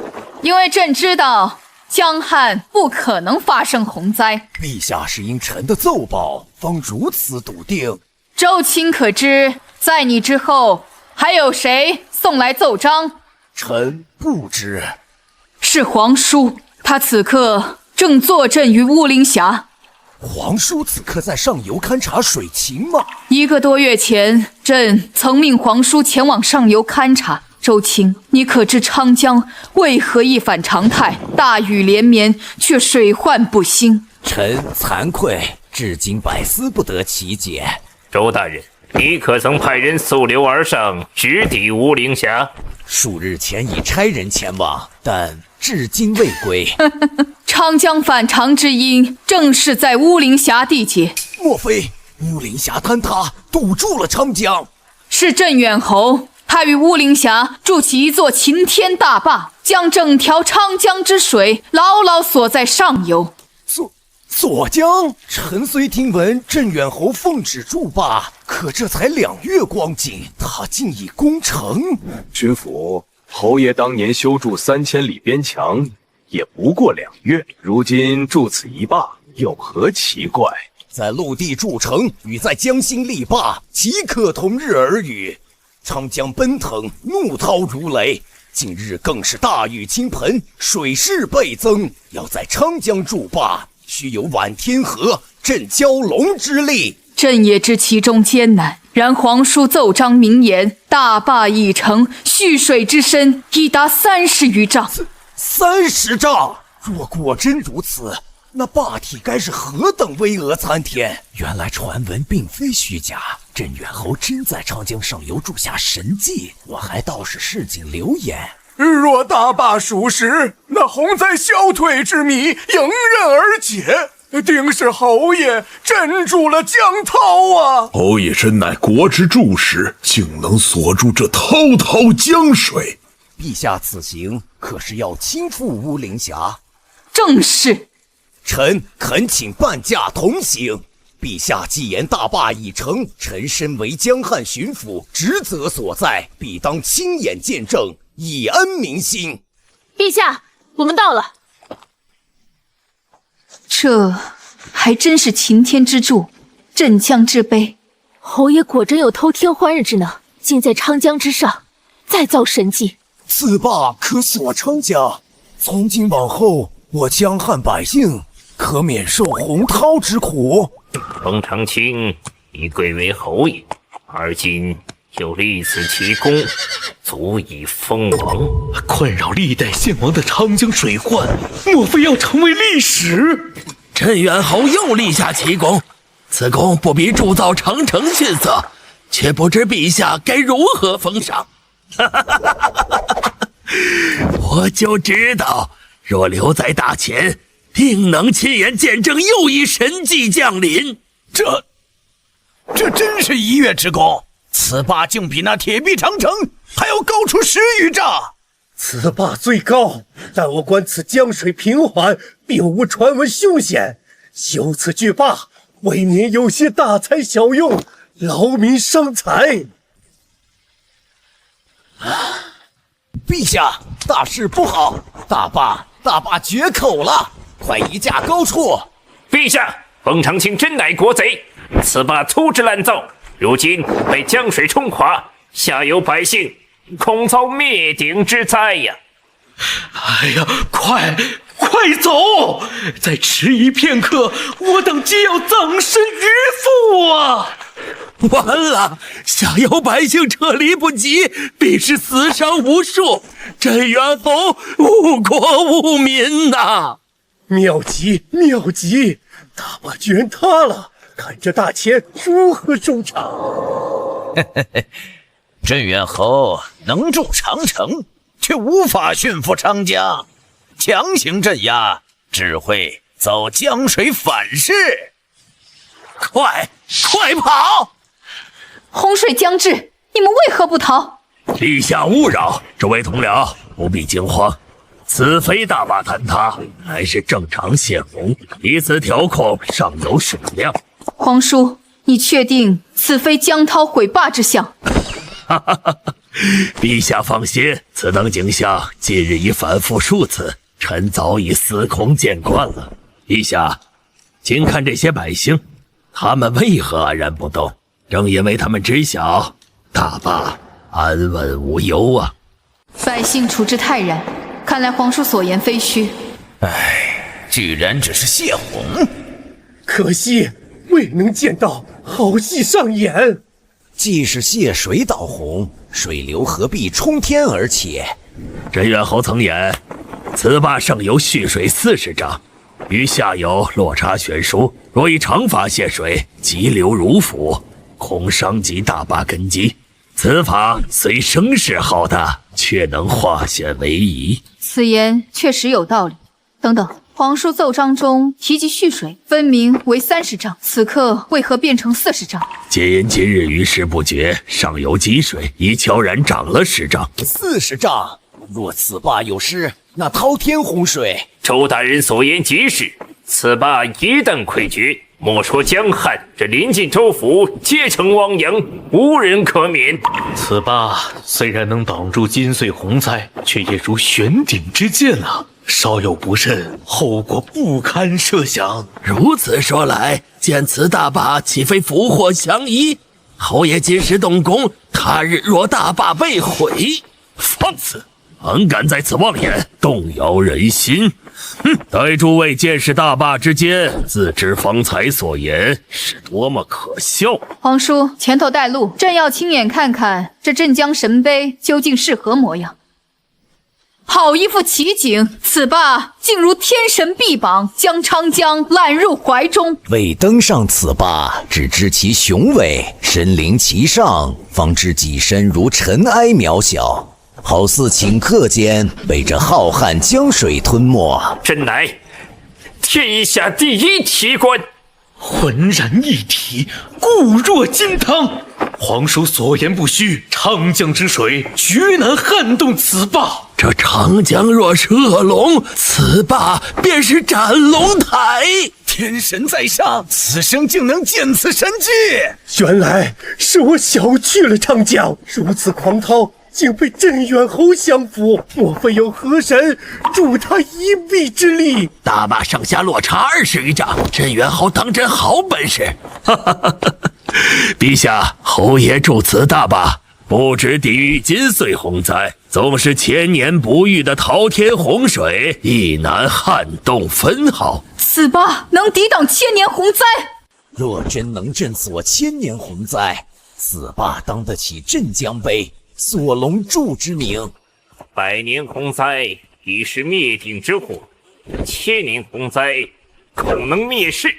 因为朕知道江汉不可能发生洪灾。陛下是因臣的奏报，方如此笃定。周亲可知，在你之后还有谁送来奏章？臣不知。是皇叔，他此刻正坐镇于乌林峡。皇叔此刻在上游勘察水情吗？1个多月前，朕曾命皇叔前往上游勘察。周青，你可知昌江为何一反常态？大雨连绵，却水患不兴。臣惭愧，至今百思不得其解。周大人，你可曾派人溯流而上，直抵乌灵峡？数日前已差人前往，但至今未归。昌江反常之因，正是在乌灵峡地界。莫非乌灵峡坍塌，堵住了昌江？是镇远侯，他于乌灵峡筑起一座擎天大坝，将整条昌江之水牢牢锁在上游。锁江？臣虽听闻镇远侯奉旨筑坝，可这才2月光景，他竟已攻城。巡抚，侯爷当年修筑3000里边墙，也不过2月，如今筑此一坝，有何奇怪？在陆地筑城与在江心立坝，岂可同日而语？昌江奔腾，怒涛如雷，近日更是大雨倾盆，水势倍增。要在昌江筑坝，须有挽天河、震蛟龙之力。朕也知其中艰难，然皇叔奏章明言，大坝已成，蓄水之深已达30余丈。30丈？若果真如此，那坝体该是何等巍峨参天！原来传闻并非虚假，镇远侯真在长江上游筑下神迹，我还倒是市井流言。若大坝属实，那洪灾消退之谜迎刃而解，定是侯爷镇住了江涛啊！侯爷身乃国之柱石，竟能锁住这滔滔江水。陛下此行可是要亲赴乌灵峡？正是。臣恳请半驾同行。陛下既言大坝已成，臣身为江汉巡抚，职责所在，必当亲眼见证，以恩民心。陛下，我们到了。这还真是擎天之柱，镇江之碑。侯爷果真有偷天换日之能，竟在昌江之上再造神迹。此坝可锁昌江，从今往后，我江汉百姓可免受洪涛之苦。冯长青，你贵为侯爷，而今又立此奇功，足以封王。困扰历代献王的长江水患，莫非要成为历史？镇远侯又立下奇功，此功不比铸造长城逊色，却不知陛下该如何封赏。我就知道，若留在大前，定能亲眼见证又一神迹降临。这真是1月之功，此坝竟比那铁壁长城还要高出10余丈。此坝最高，但我观此江水平缓，并无传闻凶险。修此巨坝，未免有些大材小用，劳民伤财。陛下，大事不好！大坝决口了，快移驾高处！陛下，冯长青真乃国贼，此坝粗制滥造，如今被江水冲垮，下游百姓恐遭灭顶之灾呀！哎呀，快走！再迟疑片刻，我等即要葬身鱼腹啊！完了，下游百姓撤离不及，必是死伤无数，镇远侯误国误民呐！妙极，大坝居然塌了，看这大钱如何收场。镇远侯能筑长城，却无法驯服长江，强行镇压只会遭江水反噬。快跑！洪水将至，你们为何不逃？陛下勿扰，诸位同僚不必惊慌，此非大坝坍塌，乃是正常泄洪，以此调控上游水量。皇叔，你确定此非江涛毁坝之象？陛下放心，此等景象近日已反复数次，臣早已司空见惯了。陛下，请看这些百姓，他们为何安然不动？正因为他们知晓大坝安稳无忧啊！百姓处之泰然，看来皇叔所言非虚。居然只是泄洪！可惜未能见到好戏上演。既是泄水导洪，水流何必冲天而起？镇远侯曾言，此坝上游蓄水40丈，与下游落差悬殊，若以长法泄水，急流如斧，恐伤及大坝根基。此法虽声势浩大，却能化险为夷。此言确实有道理。等等，皇叔奏章中提及蓄水，分明为30丈，此刻为何变成40丈？皆因今日于事不决，上游积水已悄然涨了10丈。40丈，若此坝有失，那滔天洪水。周大人所言极是，此坝一旦溃决，莫说江汉，这临近州府皆成汪洋，无人可免。此坝虽然能挡住今岁洪灾，却也如悬顶之剑啊！稍有不慎，后果不堪设想。如此说来，建此大坝岂非福祸相依？侯爷今时动工，他日若大坝被毁，放肆！胆敢在此妄言，动摇人心！哼！待诸位见识大坝之间，自知方才所言是多么可笑。皇叔，前头带路，朕要亲眼看看这镇江神碑究竟是何模样。好一副奇景，此坝竟如天神臂膀，将长江揽入怀中。未登上此坝，只知其雄伟；身临其上，方知己身如尘埃渺小。好似顷刻间被这浩瀚江水吞没。朕乃天下第一体官，浑然一体，固若金汤。皇叔所言不虚，长江之水绝难撼动此坝。这长江若是恶龙，此坝便是斩龙台。天神在上，此生竟能见此神迹！原来是我小觑了长江，如此狂涛竟被镇远侯降服，莫非有河神助他一臂之力？大坝上下落差20余丈，镇远侯当真好本事！哈哈哈哈！陛下，侯爷筑此大坝，不止抵御今岁洪灾，纵是千年不遇的滔天洪水，亦难撼动分毫。此坝能抵挡千年洪灾？若真能震锁千年洪灾，此坝当得起镇江碑锁龙柱之名。100年洪灾已是灭顶之祸，千年洪灾恐能灭世。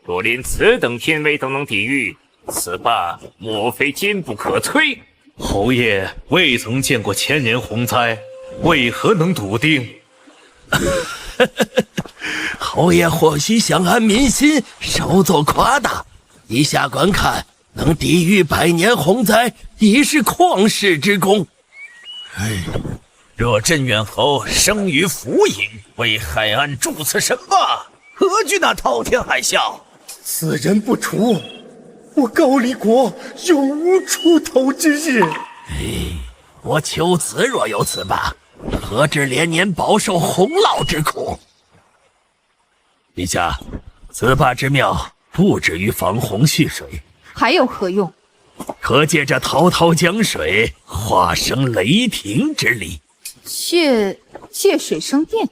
若连此等天威都能抵御，此坝莫非坚不可摧？侯爷未曾见过千年洪灾，为何能笃定？侯爷或许想安民心，稍作夸大。以下观看，能抵御100年洪灾，已是旷世之功。若镇远侯生于浮营，为海岸筑此神坝，何惧那滔天海啸？此人不除，我高丽国永无出头之日。我求子若有此坝，何至连年饱受洪涝之苦？陛下，此坝之妙不止于防洪蓄水，还有何用？可借这滔滔江水化生雷霆之力。借水生电？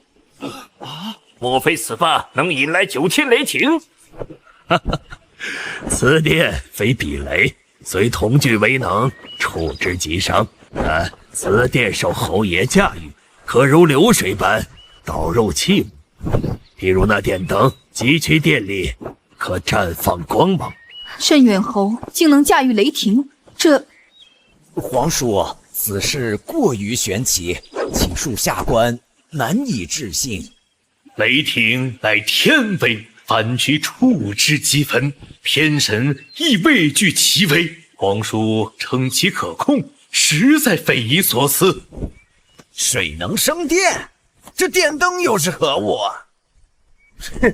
莫非此坝能引来9天雷霆？此电非彼雷，虽同具威能，触之即伤。但此电受侯爷驾驭，可如流水般导入器物。譬如那电灯，汲取电力，可绽放光芒。镇远侯竟能驾驭雷霆，这……皇叔，此事过于玄奇，请恕下官难以置信。雷霆乃天威，凡局触之即焚，偏神亦畏惧其威。皇叔称其可控，实在匪夷所思。水能生电，这电灯又是何物啊？哼，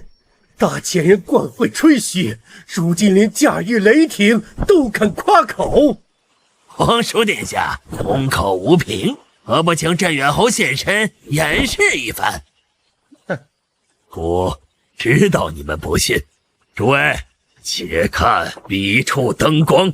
大前人惯会吹嘘，如今连驾驭雷霆都敢夸口。皇叔殿下空口无凭，何不请镇远侯现身演示一番？我知道你们不信，诸位且看彼处灯光。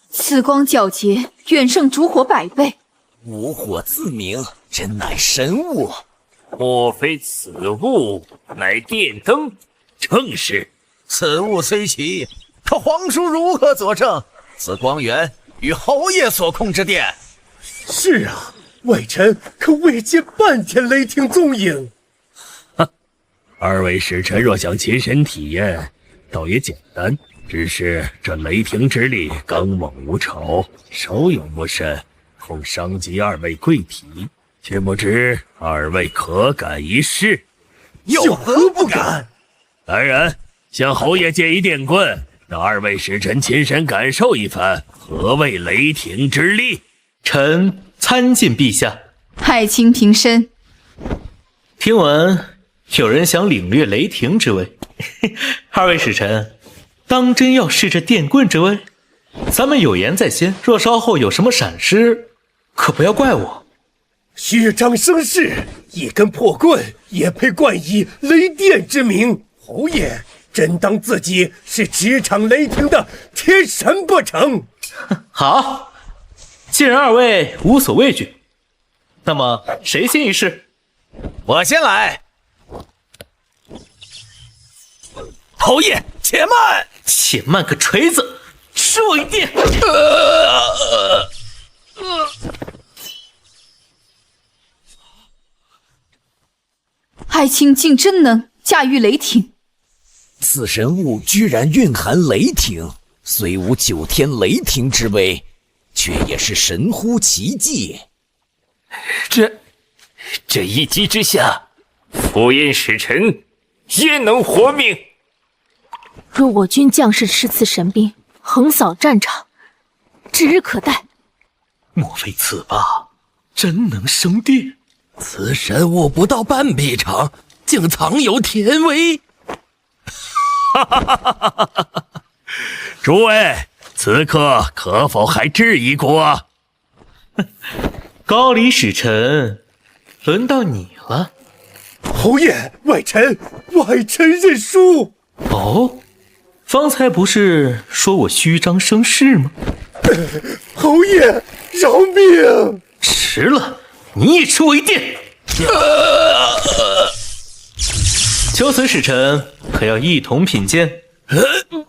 此光皎洁，远胜烛火100倍。无火自明，真乃神物。莫非此物乃电灯？正是。此物虽奇，可皇叔如何佐证此光源与侯爷所控之电？是啊，外臣可未见半点雷霆踪影。二位使臣若想亲身体验，倒也简单。只是这雷霆之力刚猛无仇，稍有不慎，恐伤及二位贵体。却不知二位可敢一试？有何不敢？来人，向侯爷借一电棍，让二位使臣亲身感受一番何谓雷霆之力。臣参见陛下。爱卿平身。听闻有人想领略雷霆之威，二位使臣当真要试这电棍之威？咱们有言在先，若稍后有什么闪失，可不要怪我。虚张声势，一根破棍也配冠以雷电之名？侯爷真当自己是执掌雷霆的天神不成？好，既然二位无所畏惧，那么谁先一试？我先来。侯爷，且慢！且慢个锤子！吃我一电！爱卿竟真能驾驭雷霆，此神物居然蕴含雷霆，虽无9天雷霆之威，却也是神乎其技。这一击之下，福音使臣焉能活命？若我军将士持此神兵横扫战场，指日可待。莫非此霸真能生电？此神物不到半臂长，竟藏有天威！诸位，此刻可否还质疑过？高丽使臣，轮到你了。侯爷，外臣认输。哦，方才不是说我虚张声势吗？侯爷，饶命！迟了，你也吃我一电！求此使臣可要一同品鉴？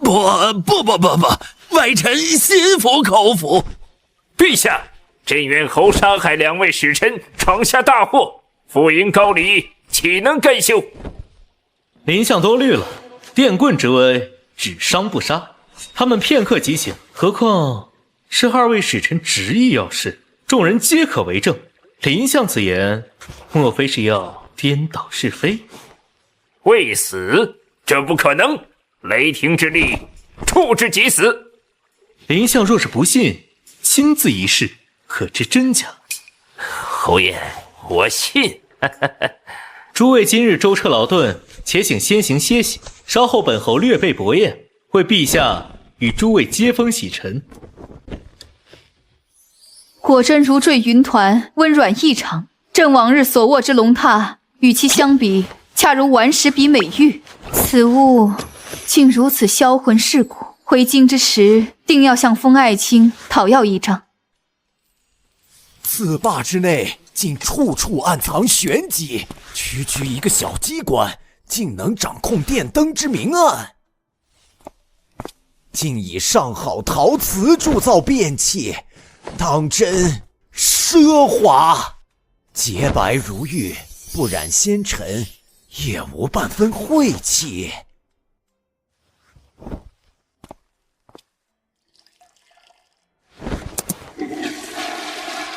不，外臣心服口服。陛下，镇远侯杀害2位使臣，闯下大祸，福音高丽岂能甘休？林相多虑了，电棍之威只伤不杀，他们片刻即醒，何况是2位使臣执意要事，众人皆可为证。林相此言，莫非是要颠倒是非？未死，这不可能！雷霆之力，处之即死。林相若是不信，亲自一试，可知真假？侯爷，我信。诸位今日舟车劳顿，且请先行歇息，稍后本侯略备薄宴，为陛下与诸位接风洗尘。果真如坠云团，温软异常。朕往日所握之龙榻，与其相比，恰如顽石比美玉。此物竟如此销魂蚀骨，回京之时，定要向封爱卿讨要一张。此坝之内，竟处处暗藏玄机，区区一个小机关，竟能掌控电灯之明暗，竟以上好陶瓷铸造便器，当真奢华。洁白如玉，不染纤尘，也无半分晦气。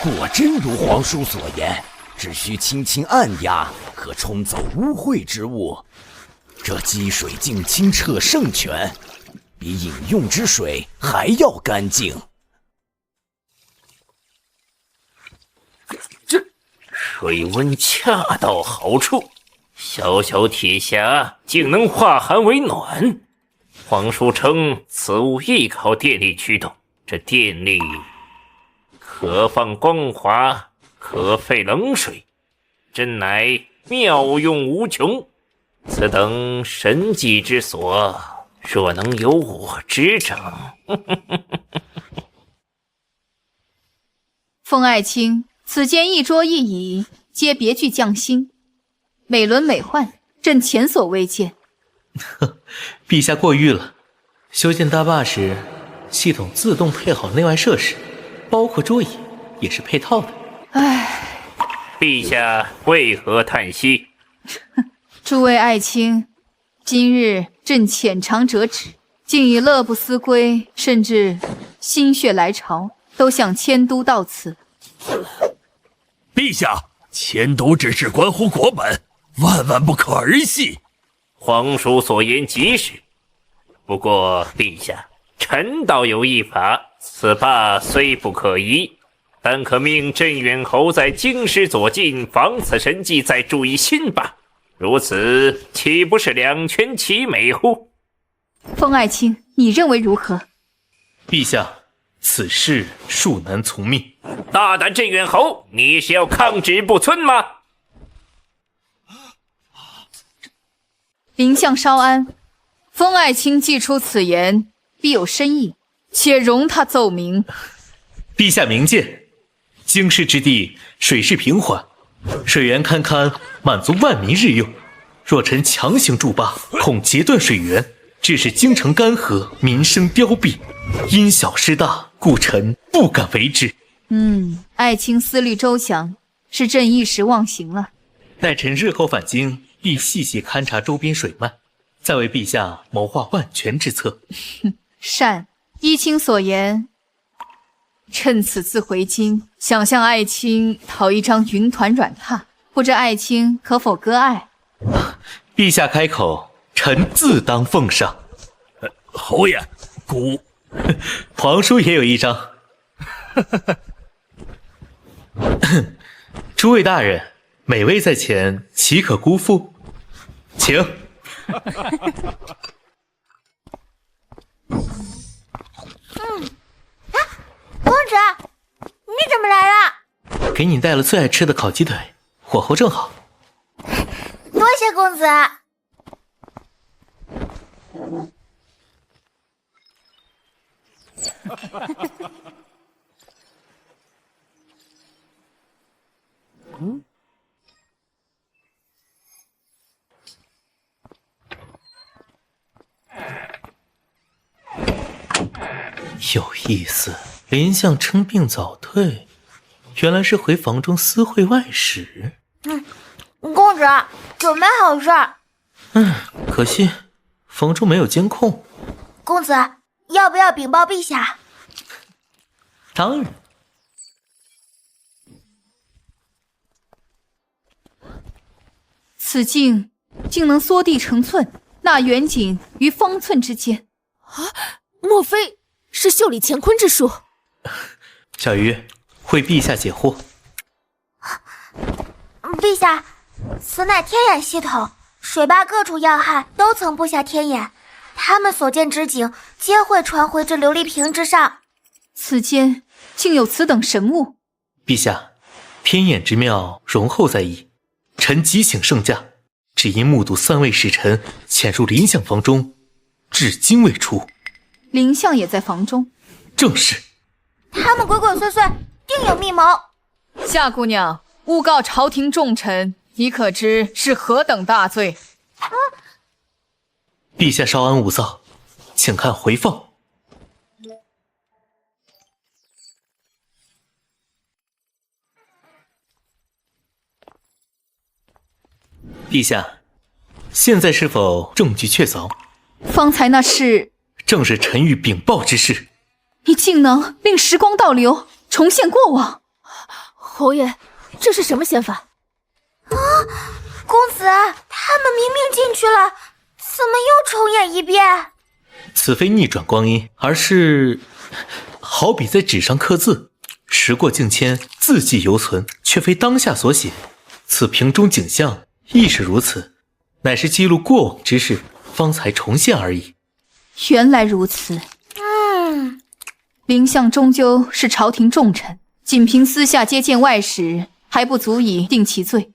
果真如皇叔所言，只需轻轻按压，可冲走污秽之物。这积水竟清澈圣泉，比饮用之水还要干净。水温恰到好处，小小铁匣竟能化寒为暖。皇叔称此物亦靠电力驱动，这电力可放光华，可废冷水，真乃妙用无穷。此等神技之所，若能由我执掌，封爱卿此间一桌一椅皆别具匠心，美轮美奂，朕前所未见。陛下过誉了。修建大坝时，系统自动配好内外设施，包括桌椅也是配套的。唉，陛下为何叹息？诸位爱卿，今日朕浅尝辄止，竟以乐不思归，甚至心血来潮，都想迁都到此。陛下，迁都只是关乎国本，万万不可儿戏。皇叔所言极是，不过陛下，臣倒有一法，此坝虽不可移，但可命镇远侯在京师左近，防此神迹，再筑一新坝，如此岂不是两全其美乎？风爱卿，你认为如何？陛下，此事恕难从命。大胆镇远侯，你是要抗旨不遵吗？丞相稍安，风爱卿既出此言，必有深意，且容他奏明。陛下明鉴，京师之地水势平缓，水源堪堪，满足万民日用。若臣强行筑坝，恐截断水源，致使京城干涸，民生凋敝。因小失大，故臣不敢为之。爱卿思虑周详，是朕一时忘形了。待臣日后返京，必细细勘察周边水脉，再为陛下谋划万全之策。善，依卿所言，趁此次回京，想向爱卿讨一张云团软榻，不知爱卿可否割爱？陛下开口，臣自当奉上。侯爷，孤皇叔也有一张。诸位大人，美味在前，岂可辜负？请。公主，你怎么来了？给你带了最爱吃的烤鸡腿，火候正好。多谢公子。有意思，林相称病早退，原来是回房中私会外使。公主，准备好事儿。可惜房中没有监控。公子，要不要禀报陛下？当然。此镜竟能缩地成寸，那远景于方寸之间。莫非是袖里乾坤之术？小鱼，为陛下解惑。陛下，此乃天眼系统，水坝各处要害都曾布下天眼，他们所见之景皆会传回这琉璃瓶之上。此间竟有此等神物！陛下，天眼之妙，容后再议。臣急请圣驾，只因目睹3位使臣潜入林相房中，至今未出。林相也在房中。正是。他们鬼鬼祟祟，定有密谋。夏姑娘，诬告朝廷重臣，你可知是何等大罪？陛下稍安勿躁，请看回放。陛下，现在是否证据确凿？方才那是……正是臣欲禀报之事。你竟能令时光倒流，重现过往？侯爷，这是什么仙法？公子，他们明明进去了，怎么又重演一遍？此非逆转光阴，而是好比在纸上刻字，时过境迁，字迹犹存，却非当下所写。此瓶中景象亦是如此，乃是记录过往之事，方才重现而已。原来如此。林相终究是朝廷重臣，仅凭私下接见外使，还不足以定其罪。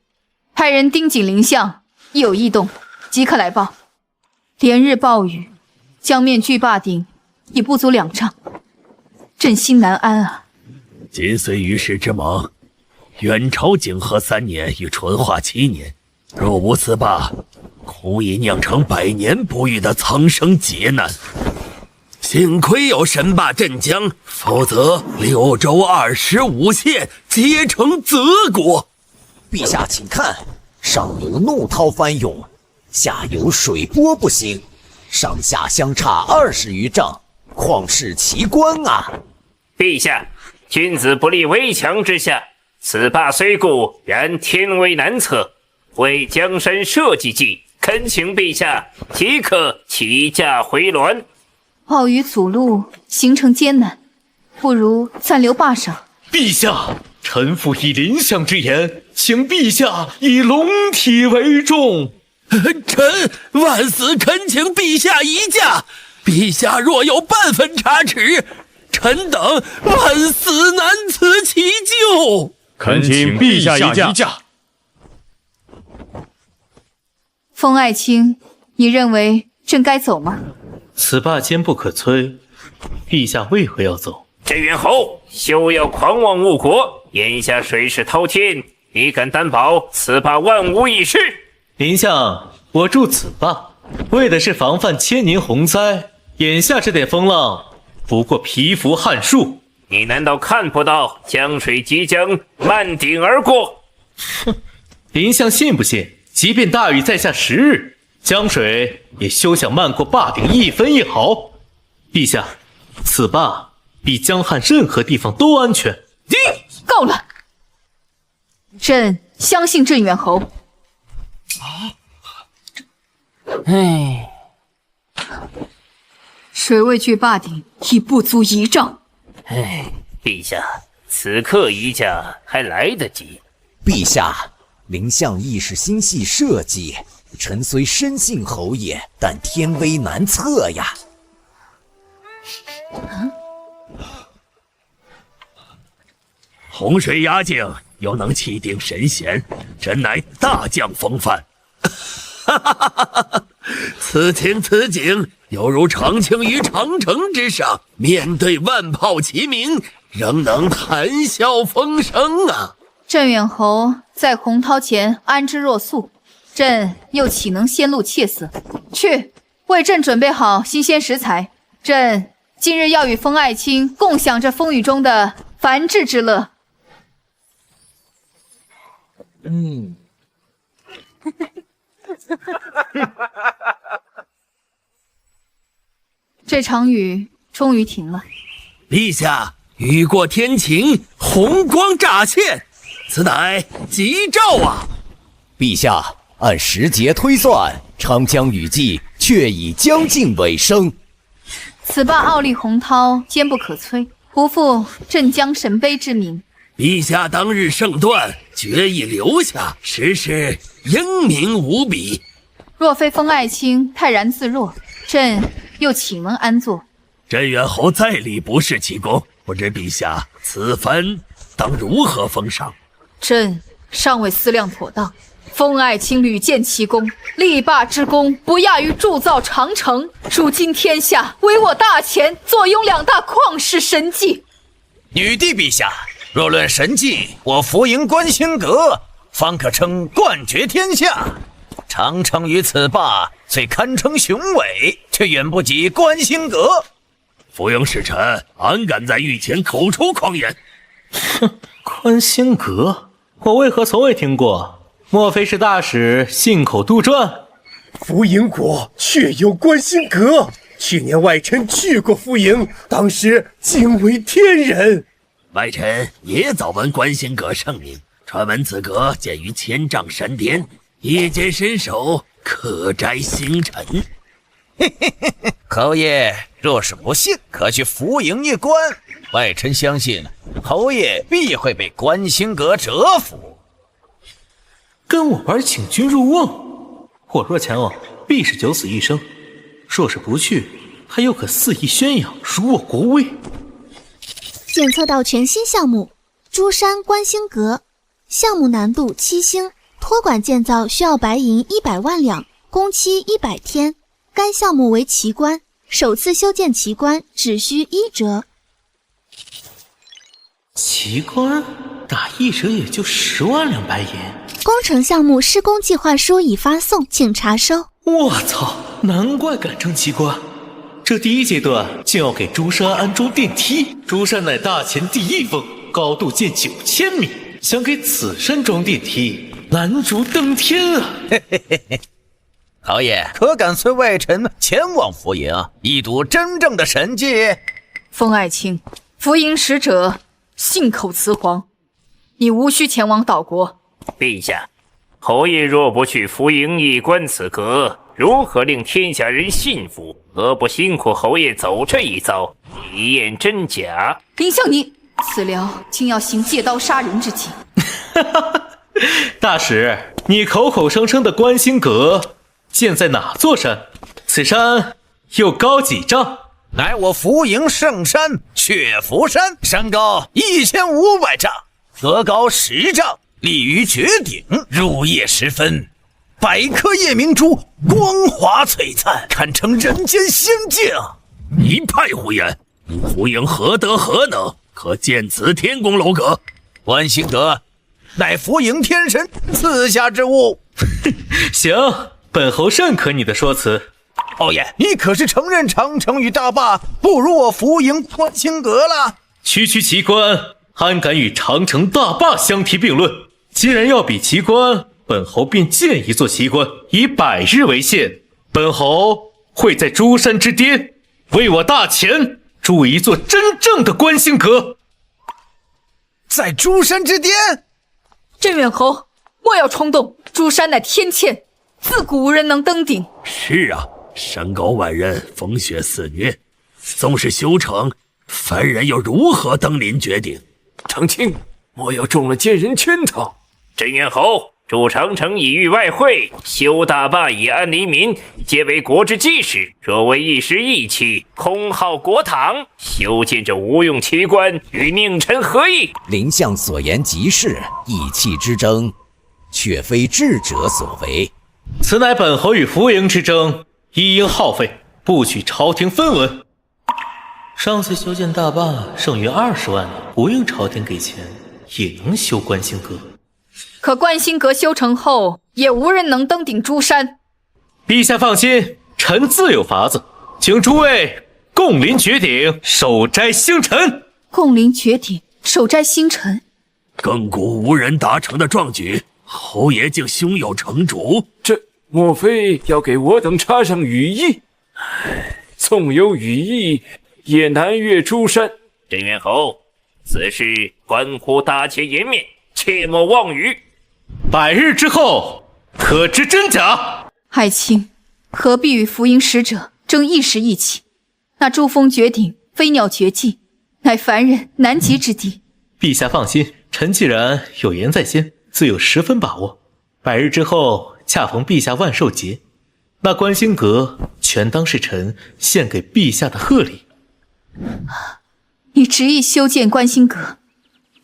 派人盯紧林相，一有异动，即刻来报。连日暴雨，江面距坝顶已不足2丈，朕心难安啊。今虽于世之忙，元朝景和3年与淳化7年，若无此罢，恐已酿成100年不遇的苍生劫难。幸亏有神霸镇江，否则6州25县皆成泽国。陛下请看，上有怒涛翻涌，下有水波不兴，上下相差20余丈，旷世奇观啊！陛下，君子不立危墙之下，此坝虽固，然天危难测，为江山社稷计，恳请陛下即刻起驾回銮。暴雨阻路，行程艰难，不如暂留坝上。陛下，臣父以临相之言，请陛下以龙体为重。臣万死恳请陛下移驾，陛下若有半分差池，臣等万死难辞其咎。恳请陛下移驾。风爱卿，你认为朕该走吗？此坝坚不可摧，陛下为何要走？镇远侯，休要狂妄误国！眼下水势滔天，你敢担保此坝万无一失？林相，我筑此坝，为的是防范千年洪灾。眼下这点风浪，不过蚍蜉撼树。你难道看不到江水即将漫顶而过？哼，林相信不信？即便大雨再下10日，江水也休想漫过坝顶1分1毫。陛下，此坝比江汉任何地方都安全。够了！朕相信镇远侯。唉，水位距坝顶已不足1丈。唉，陛下，此刻移驾还来得及。陛下，林相亦是心系社稷，臣虽深信侯爷，但天危难测呀。洪水压境，又能气定神闲，真乃大将风范。此景，犹如长青于长城之上，面对万炮齐鸣，仍能谈笑风生啊！镇远侯在洪涛前安之若素，朕又岂能先露怯色？去，为朕准备好新鲜食材。朕今日要与风爱卿共享这风雨中的繁殖之乐。这场雨终于停了。陛下，雨过天晴，红光乍现，此乃吉兆啊！陛下，按时节推算，长江雨季却已将近尾声。此坝傲立洪涛，坚不可摧，不负镇江神碑之名。陛下当日圣断，决意留下，实是英明无比。若非风爱卿泰然自若，朕又岂能安坐？镇远侯再立不世奇功，不知陛下此番当如何封赏？朕尚未思量妥当。风爱卿屡建奇功，立坝之功不亚于铸造长城。如今天下唯我大前坐拥2大旷世神迹。女帝陛下，若论神迹，我福营观星阁方可称冠绝天下。长城于此坝虽堪称雄伟，却远不及观星阁。福营使臣安敢在御前口出狂言？哼，观星阁，我为何从未听过？莫非是大使信口杜撰？福营国确有观星阁，去年外臣去过福营，当时惊为天人。外臣也早闻观星阁盛名，传闻此阁建于千丈山巅，夜间伸手可摘星辰。侯爷若是不信，可去福营一观，外臣相信侯爷必会被观星阁折服。跟我玩请君入瓮，我若前往，必是九死一生；若是不去，还有可肆意宣扬，辱我国威。检测到全新项目珠山观星阁，项目难度7星，托管建造需要白银100万两，工期100天。该项目为奇观，首次修建奇观只需1折。奇观？打一折也就10万两白银。工程项目施工计划书已发送，请查收。我操，难怪敢称奇观。这第一阶段竟要给珠山安装电梯，珠山乃大前第一峰，高度近9000米，想给此山装电梯，难如登天啊！嘿嘿嘿嘿，侯爷可敢随外臣前往福营，一睹真正的神迹？风爱卿，福营使者信口雌黄，你无需前往岛国。陛下，侯爷若不去福营一观此阁，如何令天下人信服？何不辛苦侯爷走这一遭，一验真假？林相你，此僚竟要行借刀杀人之计。大使，你口口声声的观星阁建在哪座山？此山又高几丈？乃我福营圣山血福山，山高1500丈，阁高10丈，立于绝顶。入夜时分，百颗夜明珠光华璀璨，堪称人间仙境。一派胡言！福营何德何能，可建此天宫楼阁？观星阁乃福营天神赐下之物。行，本侯认可你的说辞。侯爷，你可是承认长城与大坝不如我福营观星阁了？区奇观安敢与长城大坝相提并论？既然要比奇观，本侯便建一座奇观，以100日为限。本侯会在珠山之巅为我大前筑一座真正的观星阁。在珠山之巅？镇远侯，莫要冲动，珠山乃天堑，自古无人能登顶。是啊，山高万仞，风雪肆虐，纵是修成，凡人又如何登临绝顶？长青，莫要中了奸人圈套。镇远侯，筑长城以御外惠，修大坝以安黎民，皆为国之基石。若为一时意气，空耗国帑，修建这无用奇观，与佞臣何异？丞相所言极是，意气之争，却非智者所为。此乃本侯与福营之争，一应耗费，不许朝廷分文。上次修建大坝剩余20万两，不用朝廷给钱，也能修观星阁。可观星阁修成后，也无人能登顶珠山。陛下放心，臣自有法子，请诸位共临绝顶，守斋星辰。共临绝顶，守斋星辰，亘古无人达成的壮举，侯爷竟胸有成竹。这莫非要给我等插上羽翼？纵有羽翼，也难越珠山。镇远侯，此事关乎大前颜面，切莫妄语。100日之后，可知真假？爱卿，何必与福营使者争一时意气？那珠峰绝顶，飞鸟绝迹，乃凡人难及之地。陛下放心，臣既然有言在先，自有10分把握。100日之后，恰逢陛下万寿节，那观星阁全当是臣献给陛下的贺礼。你执意修建观星阁，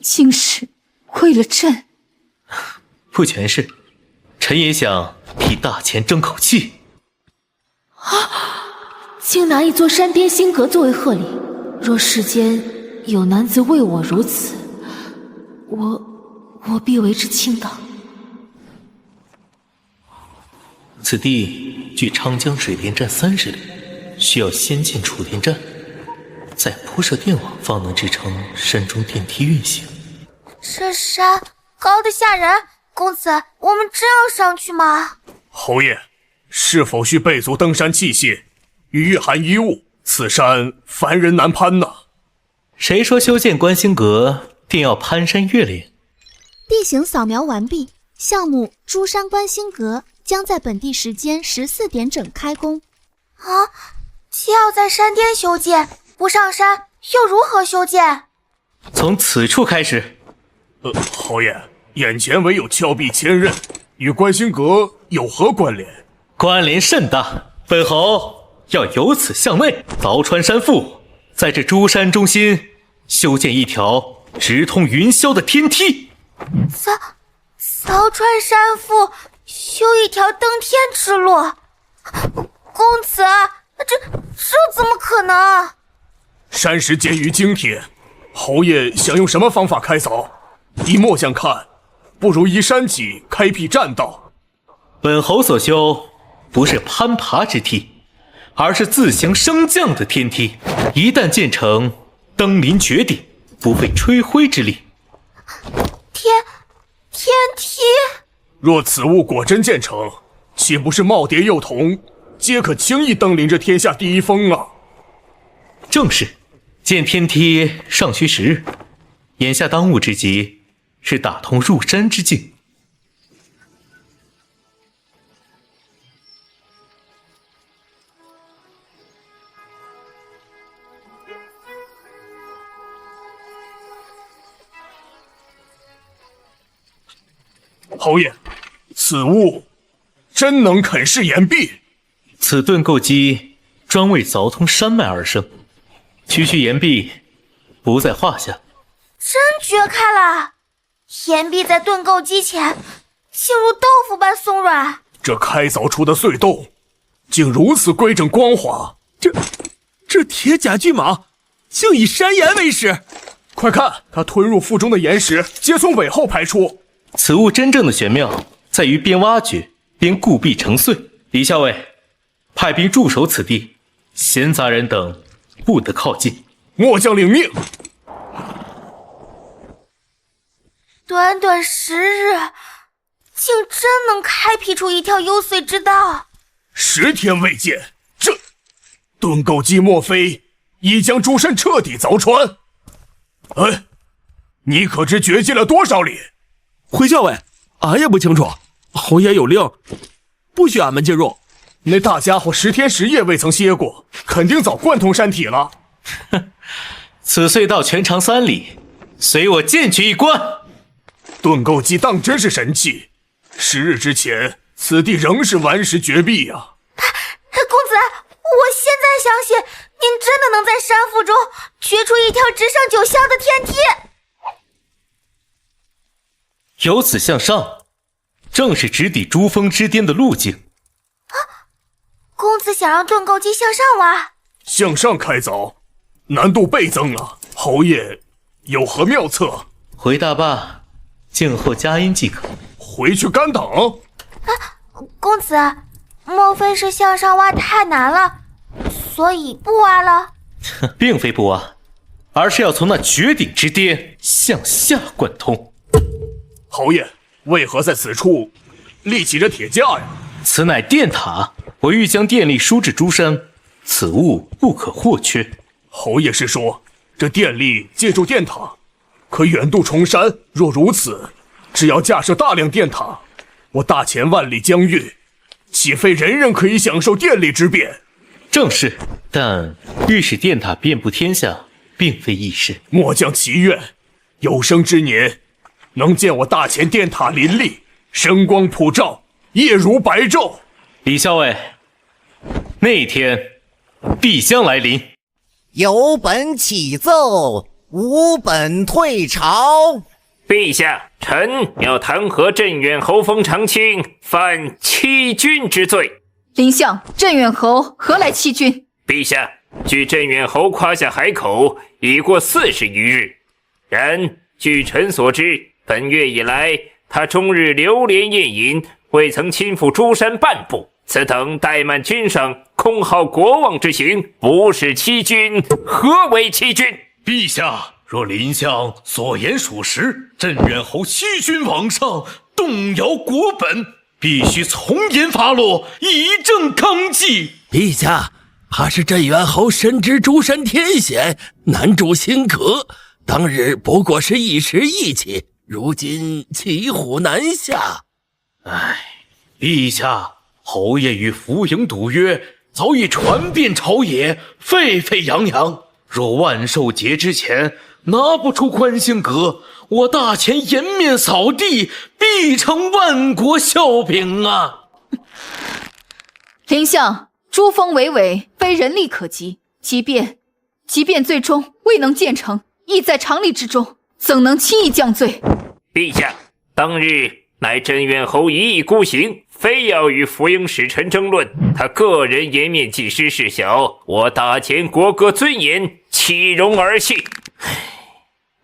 竟是为了朕？不全是，臣也想替大前争口气。竟拿一座山巅星阁作为贺礼，若世间有男子为我如此，我必为之倾倒。此地距长江水电站30里，需要先建储电站，再铺设电网，方能支撑山中电梯运行。这山高得吓人，公子，我们真要上去吗？侯爷，是否需备足登山器械与御寒衣物？此山凡人难攀呐。谁说修建观星阁定要攀山越岭？地形扫描完毕，项目珠山观星阁将在本地时间14点整开工。啊，既要在山巅修建，不上山又如何修建？从此处开始。侯爷，眼前唯有峭壁千仞，与观星阁有何关联？关联甚大，本侯要由此向内凿穿山腹，在这珠山中心修建一条直通云霄的天梯。凿穿山腹，修一条登天之路。公子，这怎么可能？山石坚于惊天，侯爷想用什么方法开凿？依末将看，不如移山脊，开辟栈道。本侯所修不是攀爬之梯，而是自行升降的天梯。一旦建成，登临绝顶，不费吹灰之力。天梯，若此物果真建成，岂不是耄耋幼童皆可轻易登临这天下第一峰啊？正是，建天梯尚需时日，眼下当务之急是打通入山之境。侯爷，此物真能啃噬岩壁？此盾构机专为凿通山脉而生，区区岩壁不在话下。真绝开了！岩壁在盾构机前，竟如豆腐般松软。这开凿出的隧洞，竟如此规整光滑。这铁甲巨蟒，竟以山岩为食。快看，它吞入腹中的岩石，皆从尾后排出。此物真正的玄妙，在于边挖掘边固壁成碎。李校尉，派兵驻守此地，闲杂人等不得靠近。末将领命。短短10日，竟真能开辟出一条幽邃之道。10天未见，这盾构机莫非已将诸山彻底凿穿？你可知掘进了多少里？回校尉，俺也不清楚。侯爷有令，不许俺们进入。那大家伙10天10夜未曾歇过，肯定早贯通山体了。此隧道全长3里，随我进去一观。盾构机当真是神器，10日之前，此地仍是顽石绝壁啊！公子，我现在相信您真的能在山腹中掘出一条直上9霄的天梯。由此向上，正是直抵珠峰之巅的路径。公子想让盾构机向上挖？向上开凿，难度倍增啊！侯爷有何妙策？回大坝，静候佳音即可。回去干等？公子，莫非是向上挖太难了，所以不挖了？并非不挖，而是要从那绝顶之巅向下贯通。侯爷，为何在此处立起这铁架呀？此乃电塔，我欲将电力输至诸山，此物不可或缺。侯爷是说，这电力借助电塔，可远渡重山？若如此，只要架设大量电塔，我大前万里疆域，岂非人人可以享受电力之便？正是，但欲使电塔遍布天下，并非易事。末将祈愿，有生之年，能见我大前电塔林立，神光普照，夜如白昼。李校尉，那天必将来临。有本启奏，无本退朝。陛下，臣要弹劾镇远侯封长清犯欺君之罪。丞相，镇远侯何来欺君？陛下，距镇远侯夸下海口已过40余日，然据臣所知，本月以来，他终日流连夜饮，未曾亲赴诸山半步。此等怠慢君上、空耗国望之行，不是欺君，何为欺君？陛下，若林相所言属实，镇远侯欺君罔上，动摇国本，必须从严发落，以正纲纪。陛下，怕是镇远侯深知诸山天险，难住心壳，当日不过是一时义气，如今骑虎难下。陛下，侯爷与福营赌约早已传遍朝野，沸沸扬扬。若万寿节之前拿不出宽心阁，我大前颜面扫地，必成万国笑柄啊！丞相，珠峰巍巍，非人力可及，即便最终未能建成，亦在常理之中，怎能轻易降罪？陛下，当日乃镇远侯一意孤行，非要与福营使臣争论，他个人颜面既失事小，我大前国歌尊严岂容儿戏？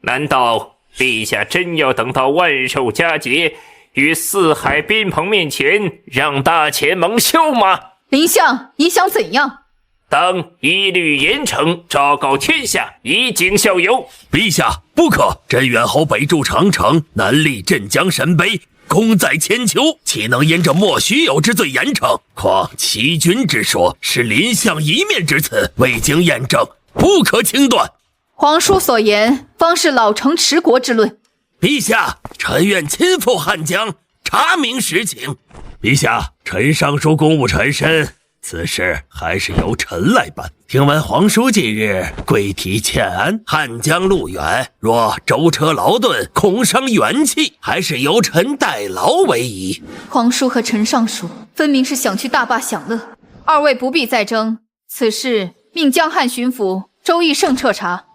难道陛下真要等到万寿佳节，于四海宾朋面前让大钱蒙羞吗？林相，你想怎样？当一律严惩，昭告天下，以儆效尤。陛下不可！镇远侯北筑长城，南立镇江神碑，功在千秋，岂能因这莫须有之罪严惩？况欺君之说是林相一面之词，未经验证，不可轻断。皇叔所言方是老成持国之论。陛下，臣愿亲赴汉江，查明实情。陛下，臣上书公务臣身，此事还是由臣来办。听闻皇叔近日贵体欠安，汉江路远，若舟车劳顿，恐伤元气，还是由臣代劳为宜。皇叔和陈尚书分明是想去大坝享乐，二位不必再争，此事命江汉巡抚周义胜彻查。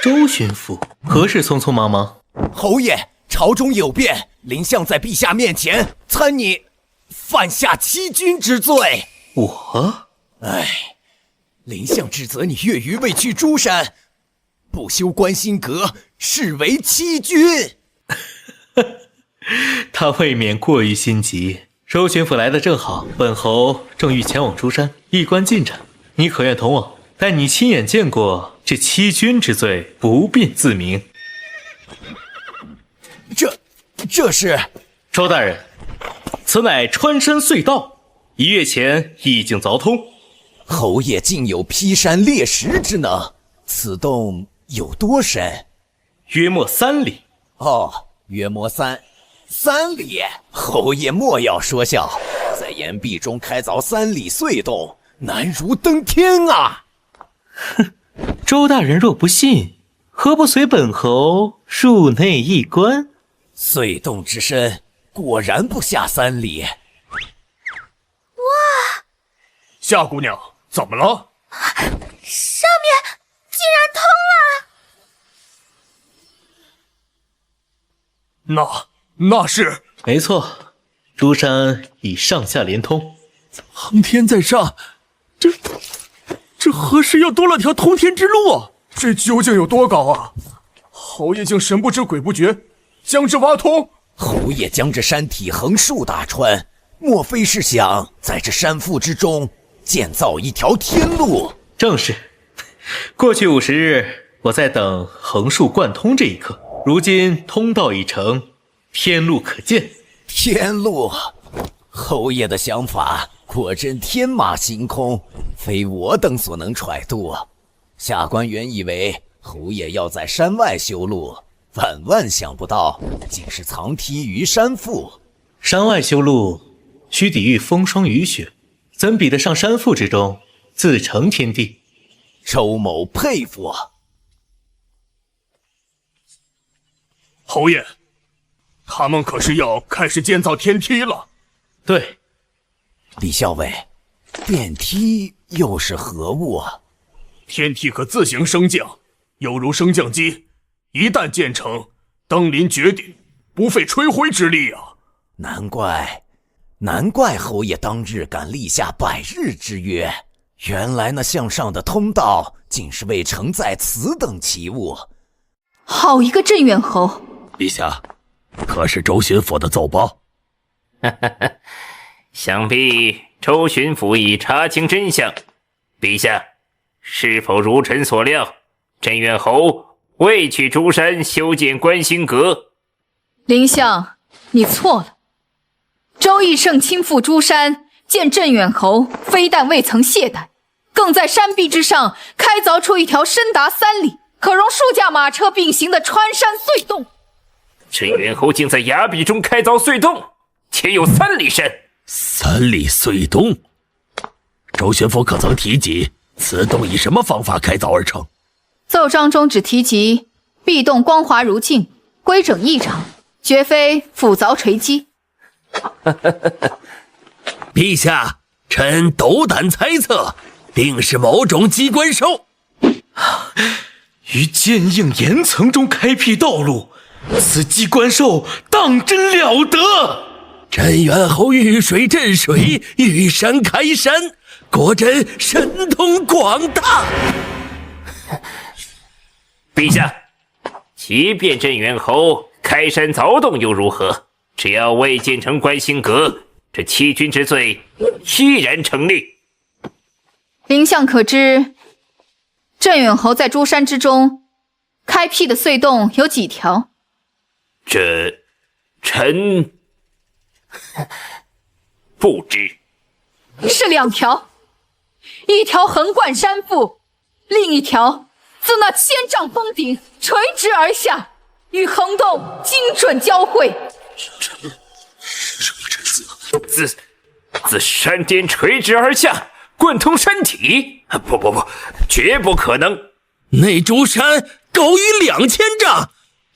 周巡抚何事匆匆忙忙？侯爷，朝中有变，林相在陛下面前参你犯下欺君之罪。我？林相指责你越狱未去诸山，不修关心阁，视为欺君。他未免过于心急。周巡抚来得正好，本侯正欲前往诸山，一观进展。你可愿同往？待你亲眼见过这欺君之罪，不便自明。这是周大人，此乃穿山隧道，1月前已经凿通。侯爷竟有劈山裂石之能，此洞有多深？约莫3里。约莫3里。侯爷莫要说笑，在岩壁中开凿3里隧洞，难如登天啊！哼，周大人若不信，何不随本侯入内一观？隧洞之深，果然不下3里。哇！夏姑娘，怎么了？上面竟然通了！那是……没错，诸山已上下连通。苍天在上，这何时又多了条通天之路啊？这究竟有多高啊？侯爷竟神不知鬼不觉，将之挖通。侯爷将这山体横竖打穿，莫非是想在这山腹之中建造一条天路？正是。过去50日，我在等横竖贯通这一刻。如今通道已成，天路可见。天路，侯爷的想法果真天马行空，非我等所能揣度。下官原以为侯爷要在山外修路，万想不到竟是藏梯于山腹。山外修路需抵御风霜雨雪，怎比得上山腹之中自成天地？周某佩服。侯爷，他们可是要开始建造天梯了。对。李校尉，电梯又是何物啊？天梯可自行升降，犹如升降机，一旦建成，登临绝顶，不费吹灰之力啊！难怪侯爷当日敢立下100日之约，原来那向上的通道竟是为承载此等奇物。好一个镇远侯！陛下，可是周巡抚的奏报？想必周巡抚已查清真相。陛下，是否如臣所料，镇远侯未去诸山修建观星阁？林相，你错了。周义胜亲赴诸山见镇远侯，非但未曾懈怠，更在山壁之上开凿出一条深达3里，可容数架马车并行的穿山隧洞。镇远侯竟在崖壁中开凿隧洞，且有3里深。3里隧洞，周巡抚可曾提及此洞以什么方法开凿而成？奏章中只提及壁洞光滑如镜，规整异常，绝非斧凿锤击。陛下，臣斗胆猜测，定是某种机关兽。于坚硬岩层中开辟道路，此机关兽当真了得！镇远侯遇水镇水，遇山开山，果真神通广大。陛下，即便镇远侯开山凿洞又如何？只要未建成观星阁，这欺君之罪依然成立。丞相可知，镇远侯在诸山之中开辟的隧洞有几条？这臣不知。是2条，一条横贯山腹，另一条自那1000丈峰顶垂直而下，与横洞精准交汇。自山巅垂直而下，贯通山体？不，绝不可能。那株山高于2000丈，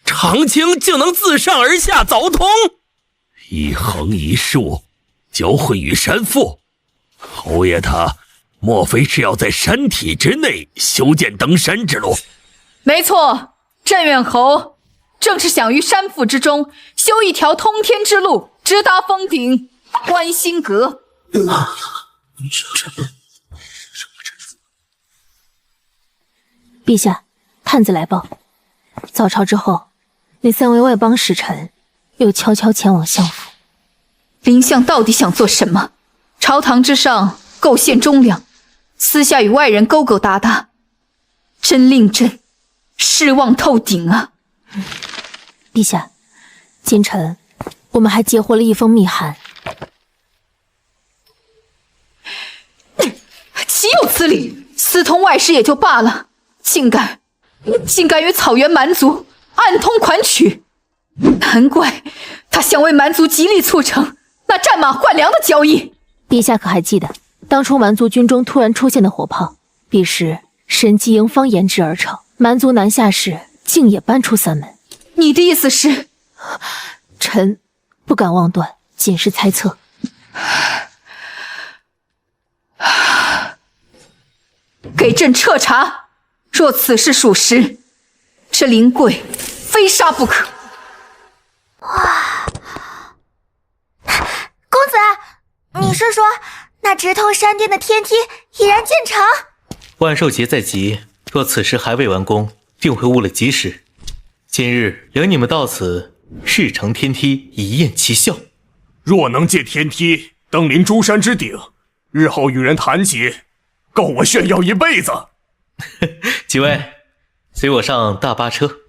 长青竟能自上而下凿通，一横一竖，交汇于山腹。侯爷他莫非是要在山体之内修建登山之路？没错，镇远侯正是想于山腹之中修一条通天之路，直达峰顶观星阁。陛下，探子来报，早朝之后，那3位外邦使臣又悄悄前往相府。丞相到底想做什么？朝堂之上构陷忠良，私下与外人勾勾搭搭，真令朕失望透顶啊！陛下，今晨我们还截获了一封密函。岂有此理！私通外事也就罢了，竟敢与草原蛮族暗通款曲，难怪他想为蛮族极力促成那战马换粮的交易。陛下可还记得，当初蛮族军中突然出现的火炮，彼时神机营方研制而成，蛮族南下时竟也搬出3门。你的意思是？臣不敢妄断，仅是猜测。给朕彻查，若此事属实，这林贵非杀不可。哇，公子，你是说那直通山巅的天梯已然建成？万寿节在即，若此事还未完工，定会误了吉时。今日领你们到此，事成天梯，以验其效。若能借天梯登临诸山之顶，日后与人谈及，够我炫耀一辈子。几位，随我上大巴车。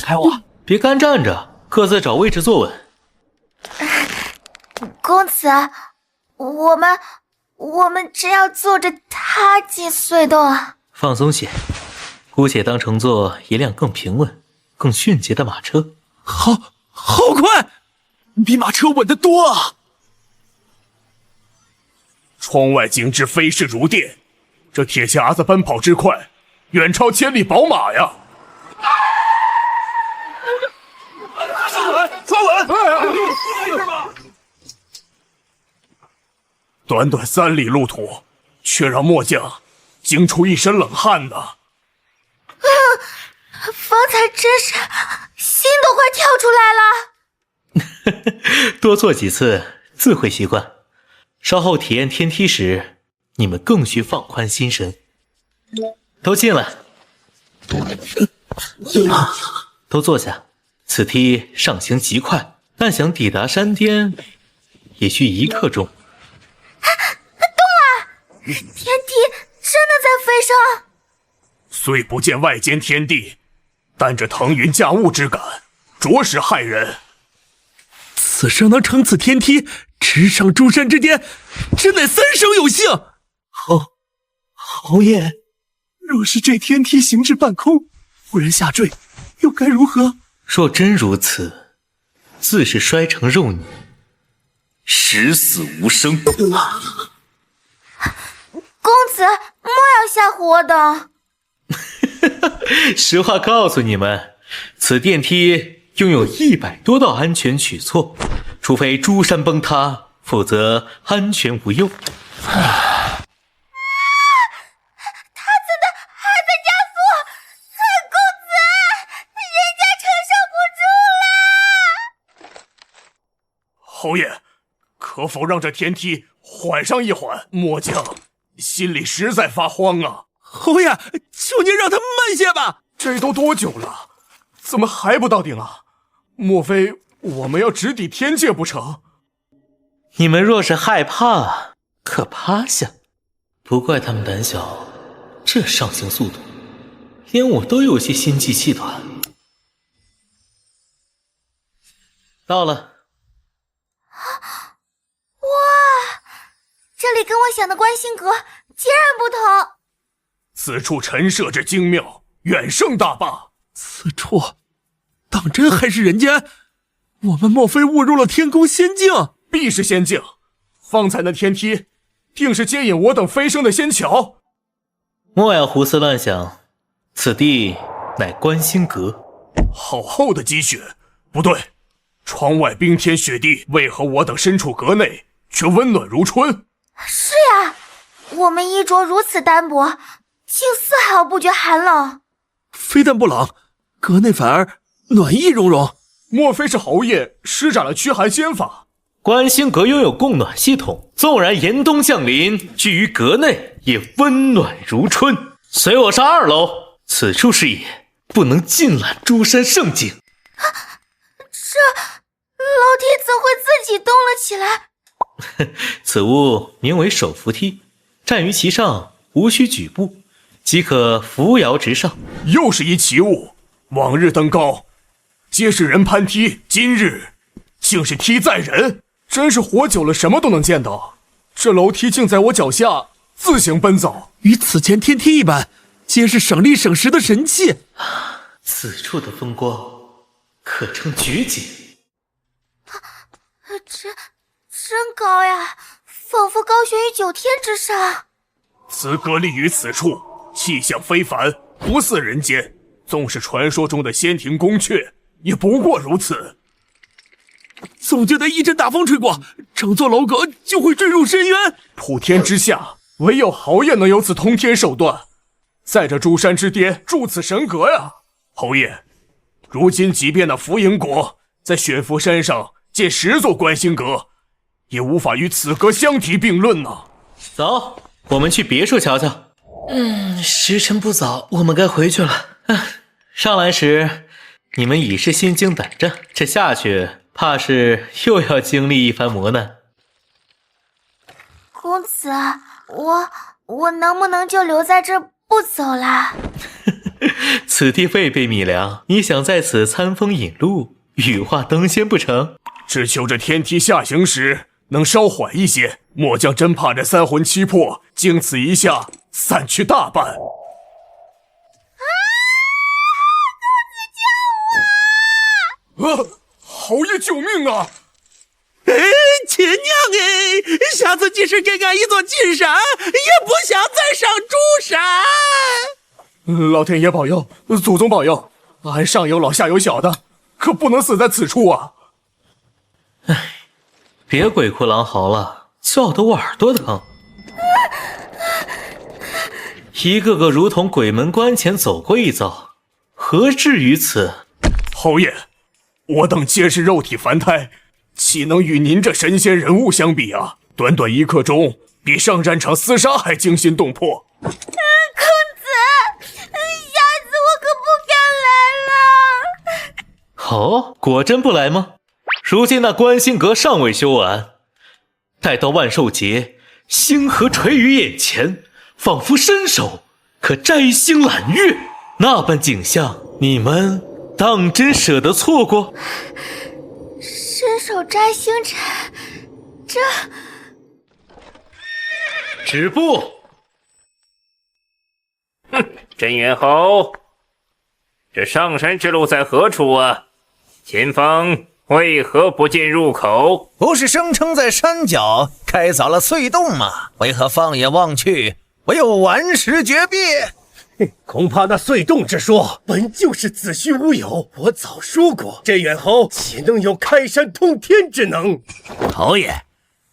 开我！别干站着，各自找位置坐稳。公子，我们只要坐着它进隧洞啊！放松些，姑且当乘坐一辆更平稳、更迅捷的马车。好快，比马车稳得多啊！窗外景致飞逝如电，这铁匣子奔跑之快，远超千里宝马呀！抓稳！短短3里路途，却让末将惊出一身冷汗呢。方才真是心都快跳出来了。多坐几次，自会习惯。稍后体验天梯时，你们更需放宽心神。都进来，都坐下。此梯上行极快，但想抵达山巅，也需1刻钟。动了！天梯真的在飞升。虽不见外间天地，但这腾云驾雾之感，着实骇人。此生能乘此天梯直上诸山之巅，真乃3生有幸。侯爷，若是这天梯行至半空，忽然下坠，又该如何？若真如此，自是摔成肉泥，十死无生。公子莫要吓唬我等。实话告诉你们，此电梯拥有100多道安全举措，除非诸山崩塌，否则安全无忧。侯爷，可否让这天梯缓上一缓？末将心里实在发慌啊！侯爷，求您让他慢些吧。这都多久了，怎么还不到顶啊？莫非我们要直抵天界不成？你们若是害怕，可趴下。不怪他们胆小，这上行速度，连我都有些心悸气短。到了。哇，这里跟我想的观星阁截然不同。此处陈设之精妙，远胜大坝。此处当真还是人间？我们莫非误入了天宫仙境？必是仙境。方才那天梯定是接引我等飞升的仙桥。莫要胡思乱想，此地乃观星阁。好厚的积雪，不对，窗外冰天雪地，为何我等身处阁内却温暖如春？是呀，我们衣着如此单薄，竟丝毫不觉寒冷。非但不冷，阁内反而暖意融融。莫非是侯爷施展了驱寒仙法？观星阁拥有供暖系统，纵然严冬降临，居于阁内也温暖如春。随我上2楼，此处视野不能尽览诸山胜景。这楼梯怎会自己动了起来？此物名为手扶梯，站于其上无需举步，即可扶摇直上。又是一奇物，往日登高皆是人攀梯，今日竟是梯载人，真是活久了什么都能见到。这楼梯竟在我脚下自行奔走，与此前天梯一般，皆是省力省时的神器。此处的风光可称绝景。真高呀，仿佛高悬于9天之上。此阁立于此处，气象非凡，不似人间。纵是传说中的仙庭宫阙，也不过如此。总觉得一阵大风吹过，整座楼阁就会坠入深渊。普天之下，唯有侯爷能有此通天手段，在这诸山之巅筑此神阁呀！侯爷，如今即便那伏营国在雪伏山上建10座观星阁，也无法与此阁相提并论呢。走，我们去别处瞧瞧。时辰不早，我们该回去了。上来时你们已是心惊胆战，这下去怕是又要经历一番磨难。公子，我能不能就留在这不走啦？此地未备米粮，你想在此餐风饮露，羽化登仙不成？只求这天梯下行时能稍缓一些，末将真怕这3魂7魄经此一下散去大半。侯爷救命啊！亲娘下次即使给俺一座金山，也不想再上诸山。老天爷保佑，祖宗保佑，俺上有老下有小的，可不能死在此处啊！别鬼哭狼嚎了，叫得我耳朵疼。一个个如同鬼门关前走过一遭，何至于此？侯爷，我等皆是肉体凡胎，岂能与您这神仙人物相比啊？短短1刻钟，比上战场厮杀还惊心动魄。公子，下次我可不敢来了。哦，果真不来吗？如今那观星阁尚未修完，待到万寿节，星河垂于眼前，仿佛伸手可摘星揽月，那般景象，你们当真舍得错过？伸手摘星辰，这止步！镇元侯，这上山之路在何处啊？前方为何不见入口？不是声称在山脚开凿了隧洞吗？为何放眼望去，唯有顽石绝壁？恐怕那隧洞之说本就是子虚乌有。我早说过，镇元侯岂能有开山通天之能？侯爷，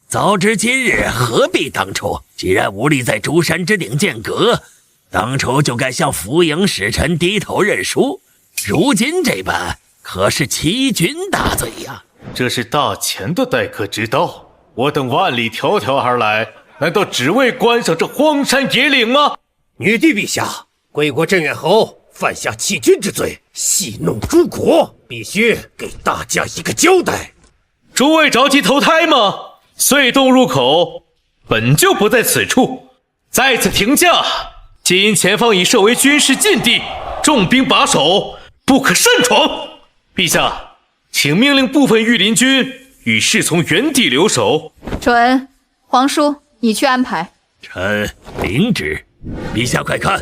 早知今日，何必当初？既然无力在诸山之顶建阁，当初就该向伏营使臣低头认输。如今这般，可是欺君大罪呀！这是大钱的待客之道，我等万里迢迢而来，难道只为观赏这荒山野岭吗？女帝陛下，贵国镇远侯犯下欺君之罪，戏弄诸国，必须给大家一个交代。诸位着急投胎吗？隧洞入口本就不在此处，在此停驾。皆因前方已设为军事禁地，重兵把守，不可擅闯。陛下，请命令部分御林军与侍从原地留守。准，皇叔，你去安排。臣领旨。陛下快看，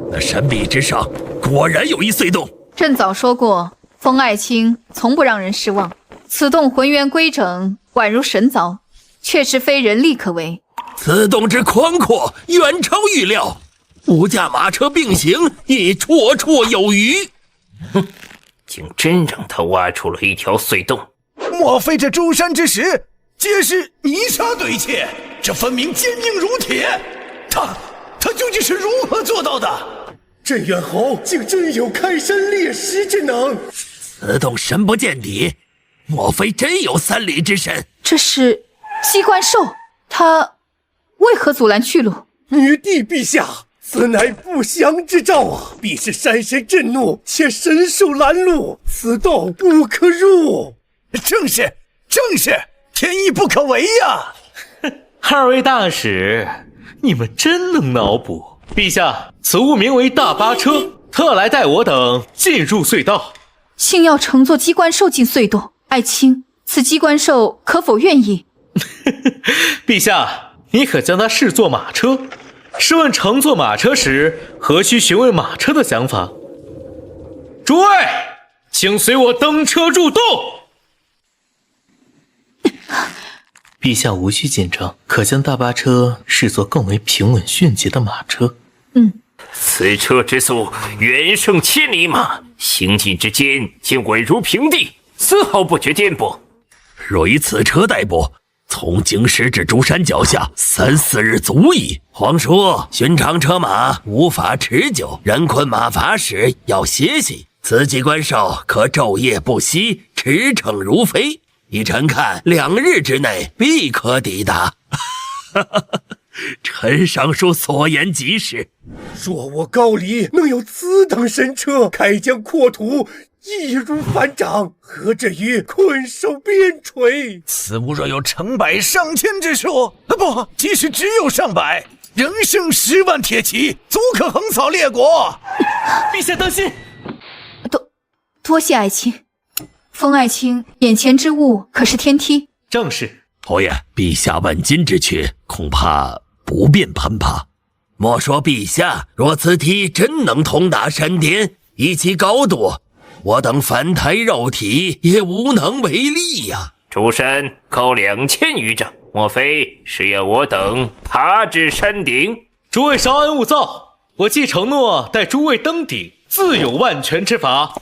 那山壁之上果然有一隧洞。朕早说过，封爱卿从不让人失望。此洞浑圆规整，宛如神凿，确实非人力可为。此洞之宽阔，远超预料。5驾马车并行，亦绰绰有余。哼，竟真让他挖出了一条隧洞。莫非这诸山之石皆是泥沙堆砌？这分明坚硬如铁。他究竟是如何做到的？镇远侯竟真有开山裂石之能。此洞深不见底，莫非真有3里之深？这是机关兽，他为何阻拦去路？女帝陛下，此乃不祥之兆啊！必是山神震怒，且神兽拦路，此洞不可入。正是，天意不可违呀！2位大使，你们真能脑补。陛下，此物名为大巴车，特来带我等进入隧道。竟要乘坐机关兽进隧洞，爱卿，此机关兽可否愿意？陛下，你可将它视作马车。试问乘坐马车时，何须询问马车的想法？诸位，请随我登车入洞。陛下无需紧张，可将大巴车视作更为平稳迅捷的马车。此车之速远胜千里马，行进之间竟稳如平地，丝毫不觉颠簸。若以此车代步，从京师至竹山脚下3、4日足矣。皇叔，寻常车马无法持久，人困马乏时要歇息。此机关兽可昼夜不息，驰骋如飞。依臣看，2日之内必可抵达。臣上书所言极是。若我高丽能有此等神车，开疆扩土，易如反掌，何至于困守边陲？此物若有成百上千之数，不，即使只有上百，仍胜10万铁骑，足可横扫列国。陛下当心！多谢爱卿。封爱卿，眼前之物可是天梯？正是。侯爷，陛下万金之躯，恐怕不便攀爬。莫说陛下，若此梯真能通达山巅，以其高度，我等凡胎肉体也无能为力呀。竹山高2000余丈，莫非是要我等爬至山顶？诸位稍安勿躁，我既承诺带诸位登顶，自有万全之法。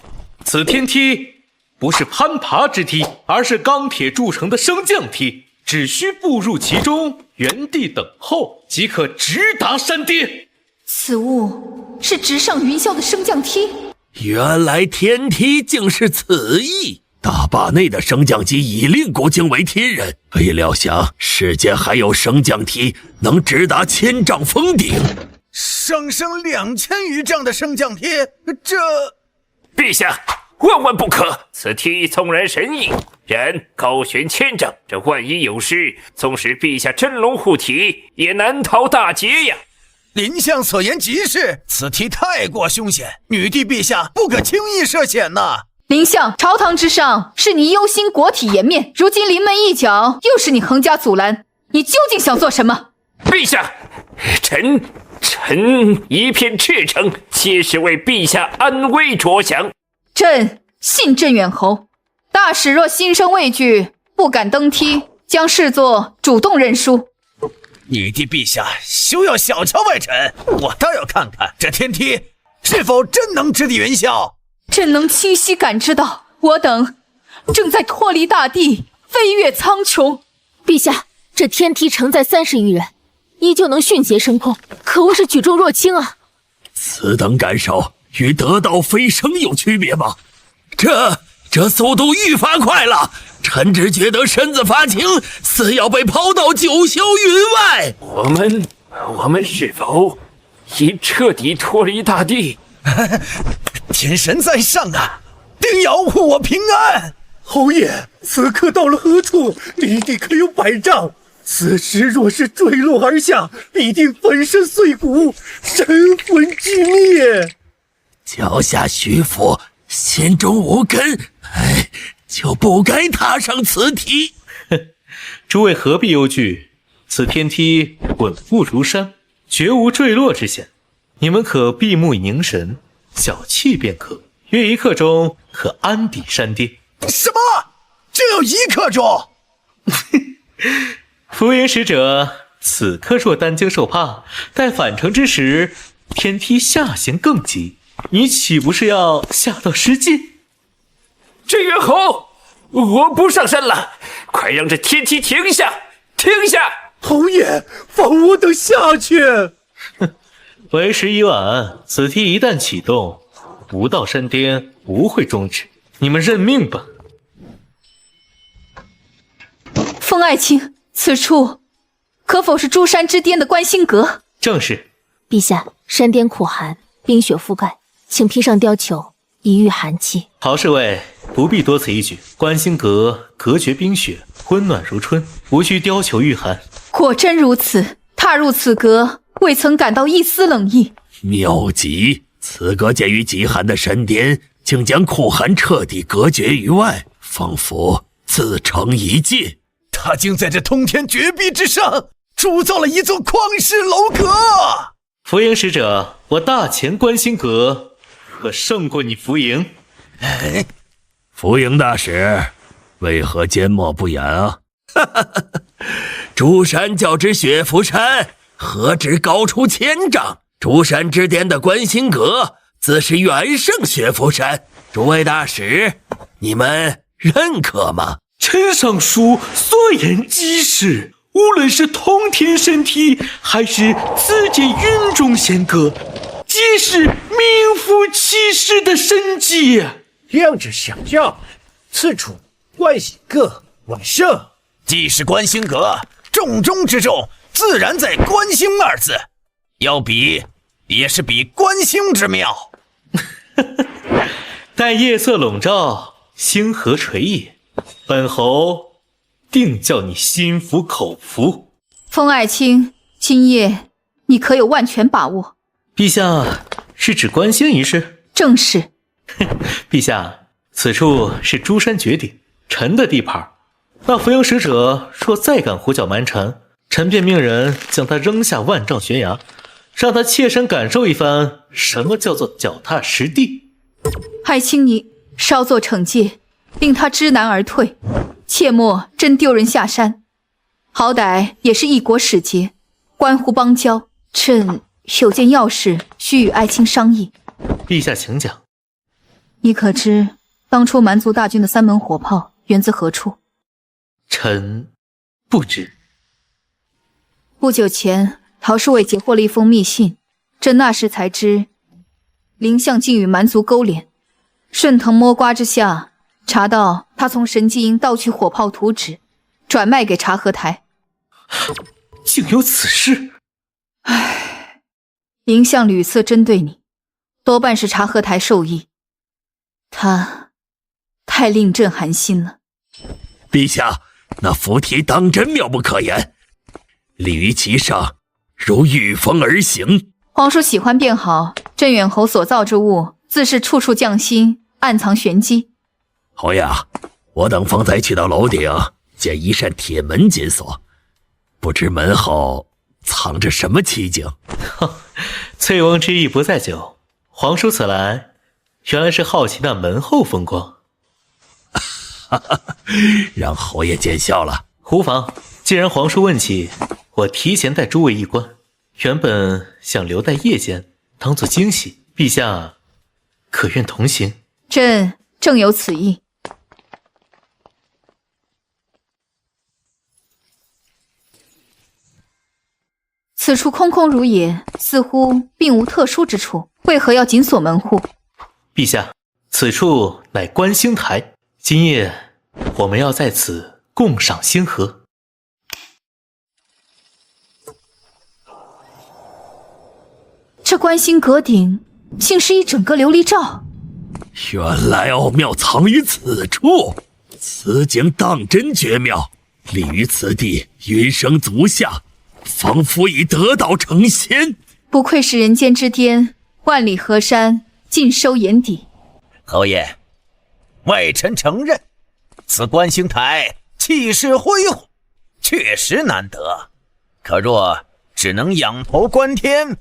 此天梯不是攀爬之梯，而是钢铁铸成的升降梯，只需步入其中，原地等候，即可直达山巅。此物是直上云霄的升降梯？原来天梯竟是此意。大坝内的升降机已令古惊为天人，未料想世间还有升降梯能直达1000丈峰顶。上升2000余丈的升降梯，这……陛下，万万不可！此梯纵然神异，然高悬1000丈，这万一有失，纵使陛下真龙护体，也难逃大劫呀！林相所言极是，此梯太过凶险，女帝陛下不可轻易涉险呐。林相，朝堂之上是你忧心国体颜面，如今临门一脚，又是你横加阻拦，你究竟想做什么？陛下，臣一片赤诚，皆是为陛下安危着想。朕信镇远侯，大使若心生畏惧，不敢登梯，将视作主动认输。女帝陛下休要小瞧外臣，我倒要看看这天梯是否真能直抵云霄。朕能清晰感知到，我等正在脱离大地，飞越苍穹。陛下，这天梯承载30余人，依旧能迅捷升空，可谓是举重若轻啊！此等感受与得道飞升有区别吗？这速度愈发快了，臣只觉得身子发轻，似要被抛到九霄云外。我们是否已彻底脱离大地。天神在上啊，定要护我平安。侯爷，此刻到了何处？离地可有100丈。此时若是坠落而下，必定粉身碎骨，神魂俱灭。脚下虚浮，心中无根，就不该踏上此梯。诸位何必忧惧？此天梯稳固如山，绝无坠落之险。你们可闭目凝神，小憩便可，约1刻钟可安抵山巅。什么？就要1刻钟？福音使者，此刻若担惊受怕，待返程之时，天梯下行更急，你岂不是要下到失禁？镇元侯，我不上山了，快让这天梯停下！停下！侯爷，放我等下去！为时已晚，此梯一旦启动，不到山巅不会终止，你们认命吧。风爱卿，此处可否是诸山之巅的观星阁？正是。陛下，山巅苦寒，冰雪覆盖，请披上貂裘，以御寒气。陶侍卫不必多此一举，观星阁隔绝冰雪，温暖如春，无需貂裘御寒。果真如此，踏入此阁，未曾感到一丝冷意。妙极！此阁建于极寒的山巅，竟将酷寒彻底隔绝于外，仿佛自成一界。他竟在这通天绝壁之上铸造了一座旷世楼阁。福营使者，我大前观星阁可胜过你福营。福营大使，为何缄默不言啊？诸山较之雪浮山，何止高出1000丈？诸山之巅的观星阁，自是远胜雪浮山。诸位大使，你们认可吗？陈尚书所言极是，无论是通天神梯，还是此间云中仙阁，皆是名副其实的神迹。量之小将，此处观星阁完胜。既是观星阁，重中之重自然在观星2字，要比也是比观星之妙。待夜色笼罩，星河垂野，本侯定叫你心服口服。风爱卿，今夜你可有万全把握？陛下是指观星一事？正是。陛下，此处是诸山绝顶，臣的地盘。那福营使者若再敢胡搅蛮缠，臣便命人将他扔下万丈悬崖，让他切身感受一番什么叫做脚踏实地。爱卿你稍作惩戒，令他知难而退，切莫真丢人下山。好歹也是一国使节，关乎邦交，朕有件要事需与爱卿商议。陛下请讲。你可知当初蛮族大军的3门火炮源自何处？臣不知。不久前，陶侍卫截获了一封密信，朕那时才知林相竟与蛮族勾连。顺藤摸瓜之下，查到他从神机营盗取火炮图纸，转卖给察合台。竟有此事！唉，林相屡次针对你，多半是察合台授意。他太令朕寒心了。陛下，那符题当真妙不可言，立于其上，如御风而行。皇叔喜欢便好，镇远侯所造之物，自是处处匠心，暗藏玄机。侯爷，我等方才去到楼顶，见一扇铁门紧锁，不知门后藏着什么奇景。醉翁之意不在酒，皇叔此来，原来是好奇那门后风光。让侯爷见笑了。无妨，既然皇叔问起，我提前带诸位一观。原本想留待夜间当做惊喜，陛下可愿同行？朕正有此意。此处空空如也，似乎并无特殊之处，为何要紧锁门户？陛下，此处乃观星台，今夜我们要在此共赏星河。这观星阁顶竟是一整个琉璃罩。原来奥妙藏于此处，此景当真绝妙，立于此地，云生足下，仿佛已得道成仙。不愧是人间之巅，万里河山尽收眼底。侯爷，外臣承认，此观星台气势恢宏，确实难得。可若只能仰头观天，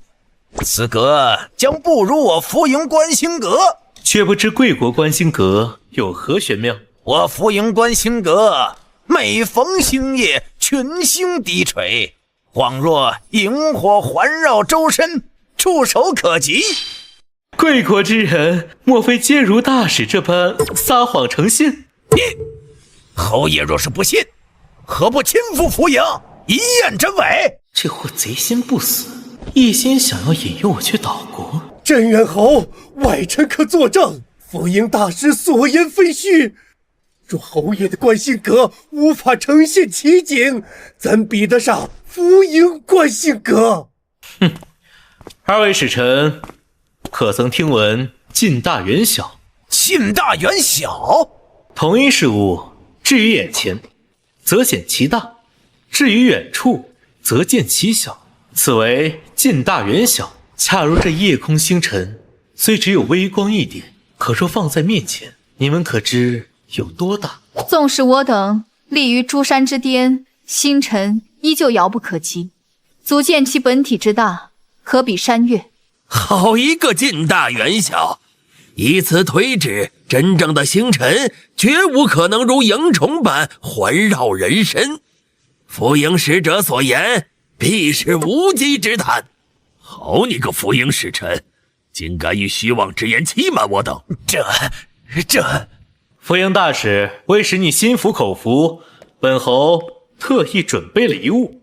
此阁将不如我浮营观星阁。却不知贵国观星阁有何玄妙？我浮营观星阁每逢星夜，群星低垂，恍若萤火环绕周身，触手可及。贵国之人，莫非皆如大使这般撒谎成性？侯爷若是不信，何不亲赴浮营，一验真伪？这货贼心不死，一心想要引诱我去岛国。镇远侯，外臣可作证，浮营大师所言非虚。若侯爷的观星阁无法呈现奇景，怎比得上浮营观星阁？哼，二位使臣，可曾听闻近大远小？近大远小，同一事物，置于眼前，则显其大；置于远处，则见其小。此为近大远小。恰如这夜空星辰，虽只有微光一点，可若放在面前，你们可知有多大？纵使我等立于诸山之巅，星辰依旧遥不可及，足见其本体之大，可比山岳。好一个近大远小！以此推之，真正的星辰绝无可能如萤虫般环绕人身。浮营使者所言，必是无稽之谈。好你个浮营使臣，竟敢以虚妄之言欺瞒我等！这浮营大使为使你心服口服，本侯特意准备了一物。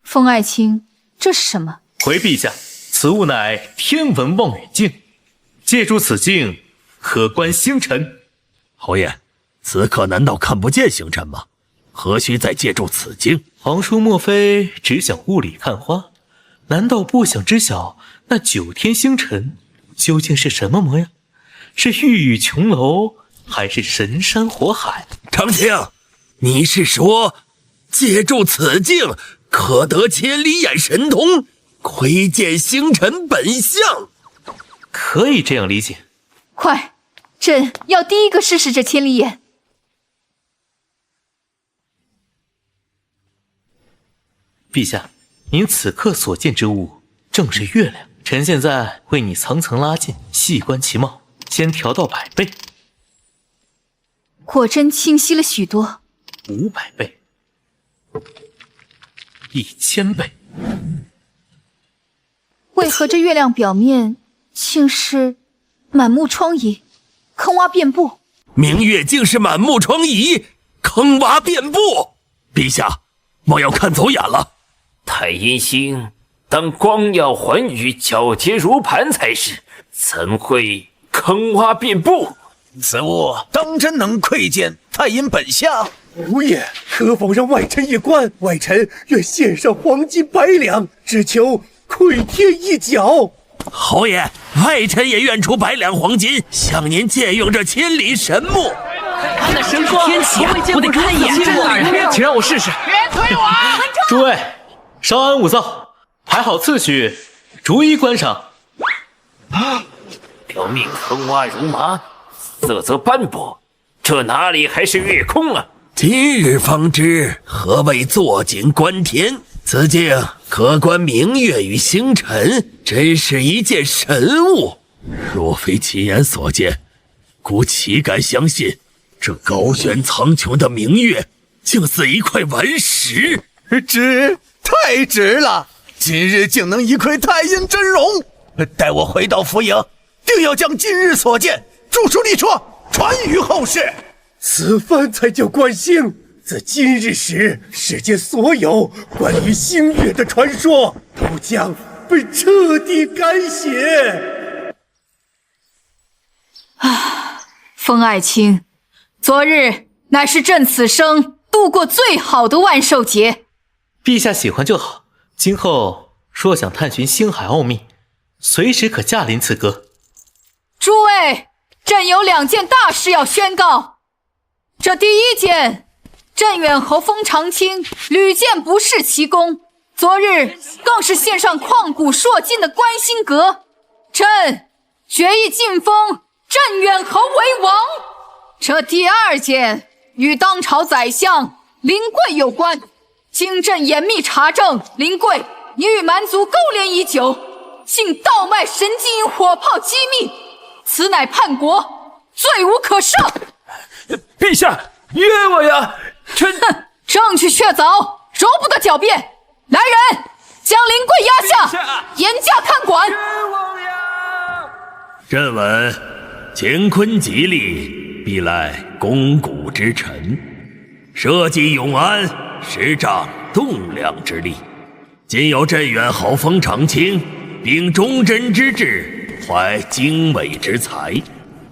风爱卿，这是什么？回陛下，此物乃天文望远镜，借助此镜可观星辰。侯爷，此刻难道看不见星辰吗？何须再借助此镜？皇叔莫非只想雾里看花？难道不想知晓那9天星辰究竟是什么模样？是玉宇琼楼，还是神山火海？长卿，你是说借助此镜可得千里眼神通，窥见星辰本相？可以这样理解。快，朕要第一个试试这千里眼。陛下，您此刻所见之物正是月亮，臣现在为你层层拉近，细观其貌，先调到100倍，果真清晰了许多。500倍，1000倍。为何这月亮表面竟是满目疮痍，坑洼遍布？明月竟是满目疮痍，坑洼遍布。陛下，莫要看走眼了。太阴星当光耀环宇，皎洁如盘才是，怎会坑洼遍布？此物当真能窥见太阴本相？侯爷，可否让外臣一观？外臣愿献上黄金100两，只求窥天一角。侯爷，外臣也愿出100两黄金，向您借用这千里神木。他的神光天启，我得看一眼。大人，请让我试试。别推我！诸位，稍安勿躁，排好次序，逐一观赏。表面坑洼如麻，色泽斑驳，这哪里还是月空啊？今日方知何谓坐井观天。此镜可观明月与星辰，真是一件神物。若非亲眼所见，孤岂敢相信这高悬苍穹的明月竟似一块顽石。太值了！今日竟能一窥太阴真容，待我回到浮营，定要将今日所见著书立说，传于后世。此番才叫观星。自今日始，世间所有关于星月的传说都将被彻底改写。风爱卿，昨日乃是朕此生度过最好的万寿节。陛下喜欢就好，今后若想探寻星海奥秘，随时可驾临此阁。诸位，朕有2件大事要宣告。这第一件，镇远侯封长清屡见不世奇功，昨日更是献上旷古烁今的观星阁，朕决意晋封镇远侯为王。这第二件，与当朝宰相林贵有关，经朕严密查证，林贵已与蛮族勾连已久，竟倒卖神机引火炮机密，此乃叛国，罪无可赦。陛下，约我呀！哼，证据确凿，容不得狡辩。来人，将林贵押下，严加看管。朕闻乾坤吉利，必赖肱骨之臣，社稷永安，实仗栋梁之力。今有镇远侯封长清，秉忠贞之志，怀精伟之才，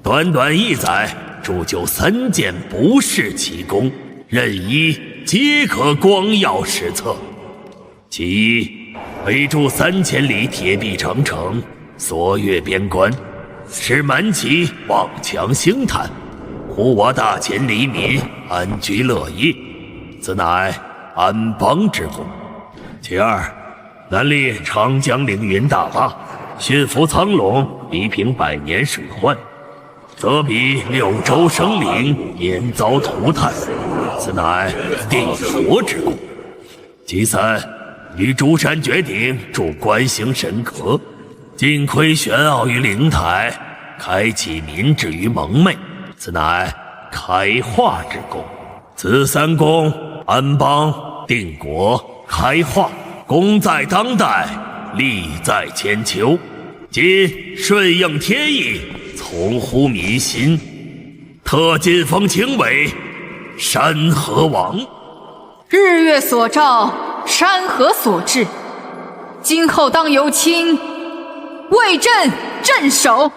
短短1载，铸就3件不世奇功，任意皆可光耀史册。其一，围筑3000里铁壁长城，锁越边关，使蛮骑望强兴叹，护我大秦黎民安居乐业，此乃安邦之功。其二，南立长江凌云大坝，驯服苍龙，弥平100年水患，则比6州生灵免遭涂炭，此乃定国之功。其三，与诸山绝顶筑观星神阁，尽窥玄奥于灵台，开启民智于蒙昧，此乃开化之功。此3功，安邦、定国、开化，功在当代，利在千秋。今顺应天意，从乎民心，特晋封清为山河王。日月所照，山河所致，今后当由卿为朕镇守。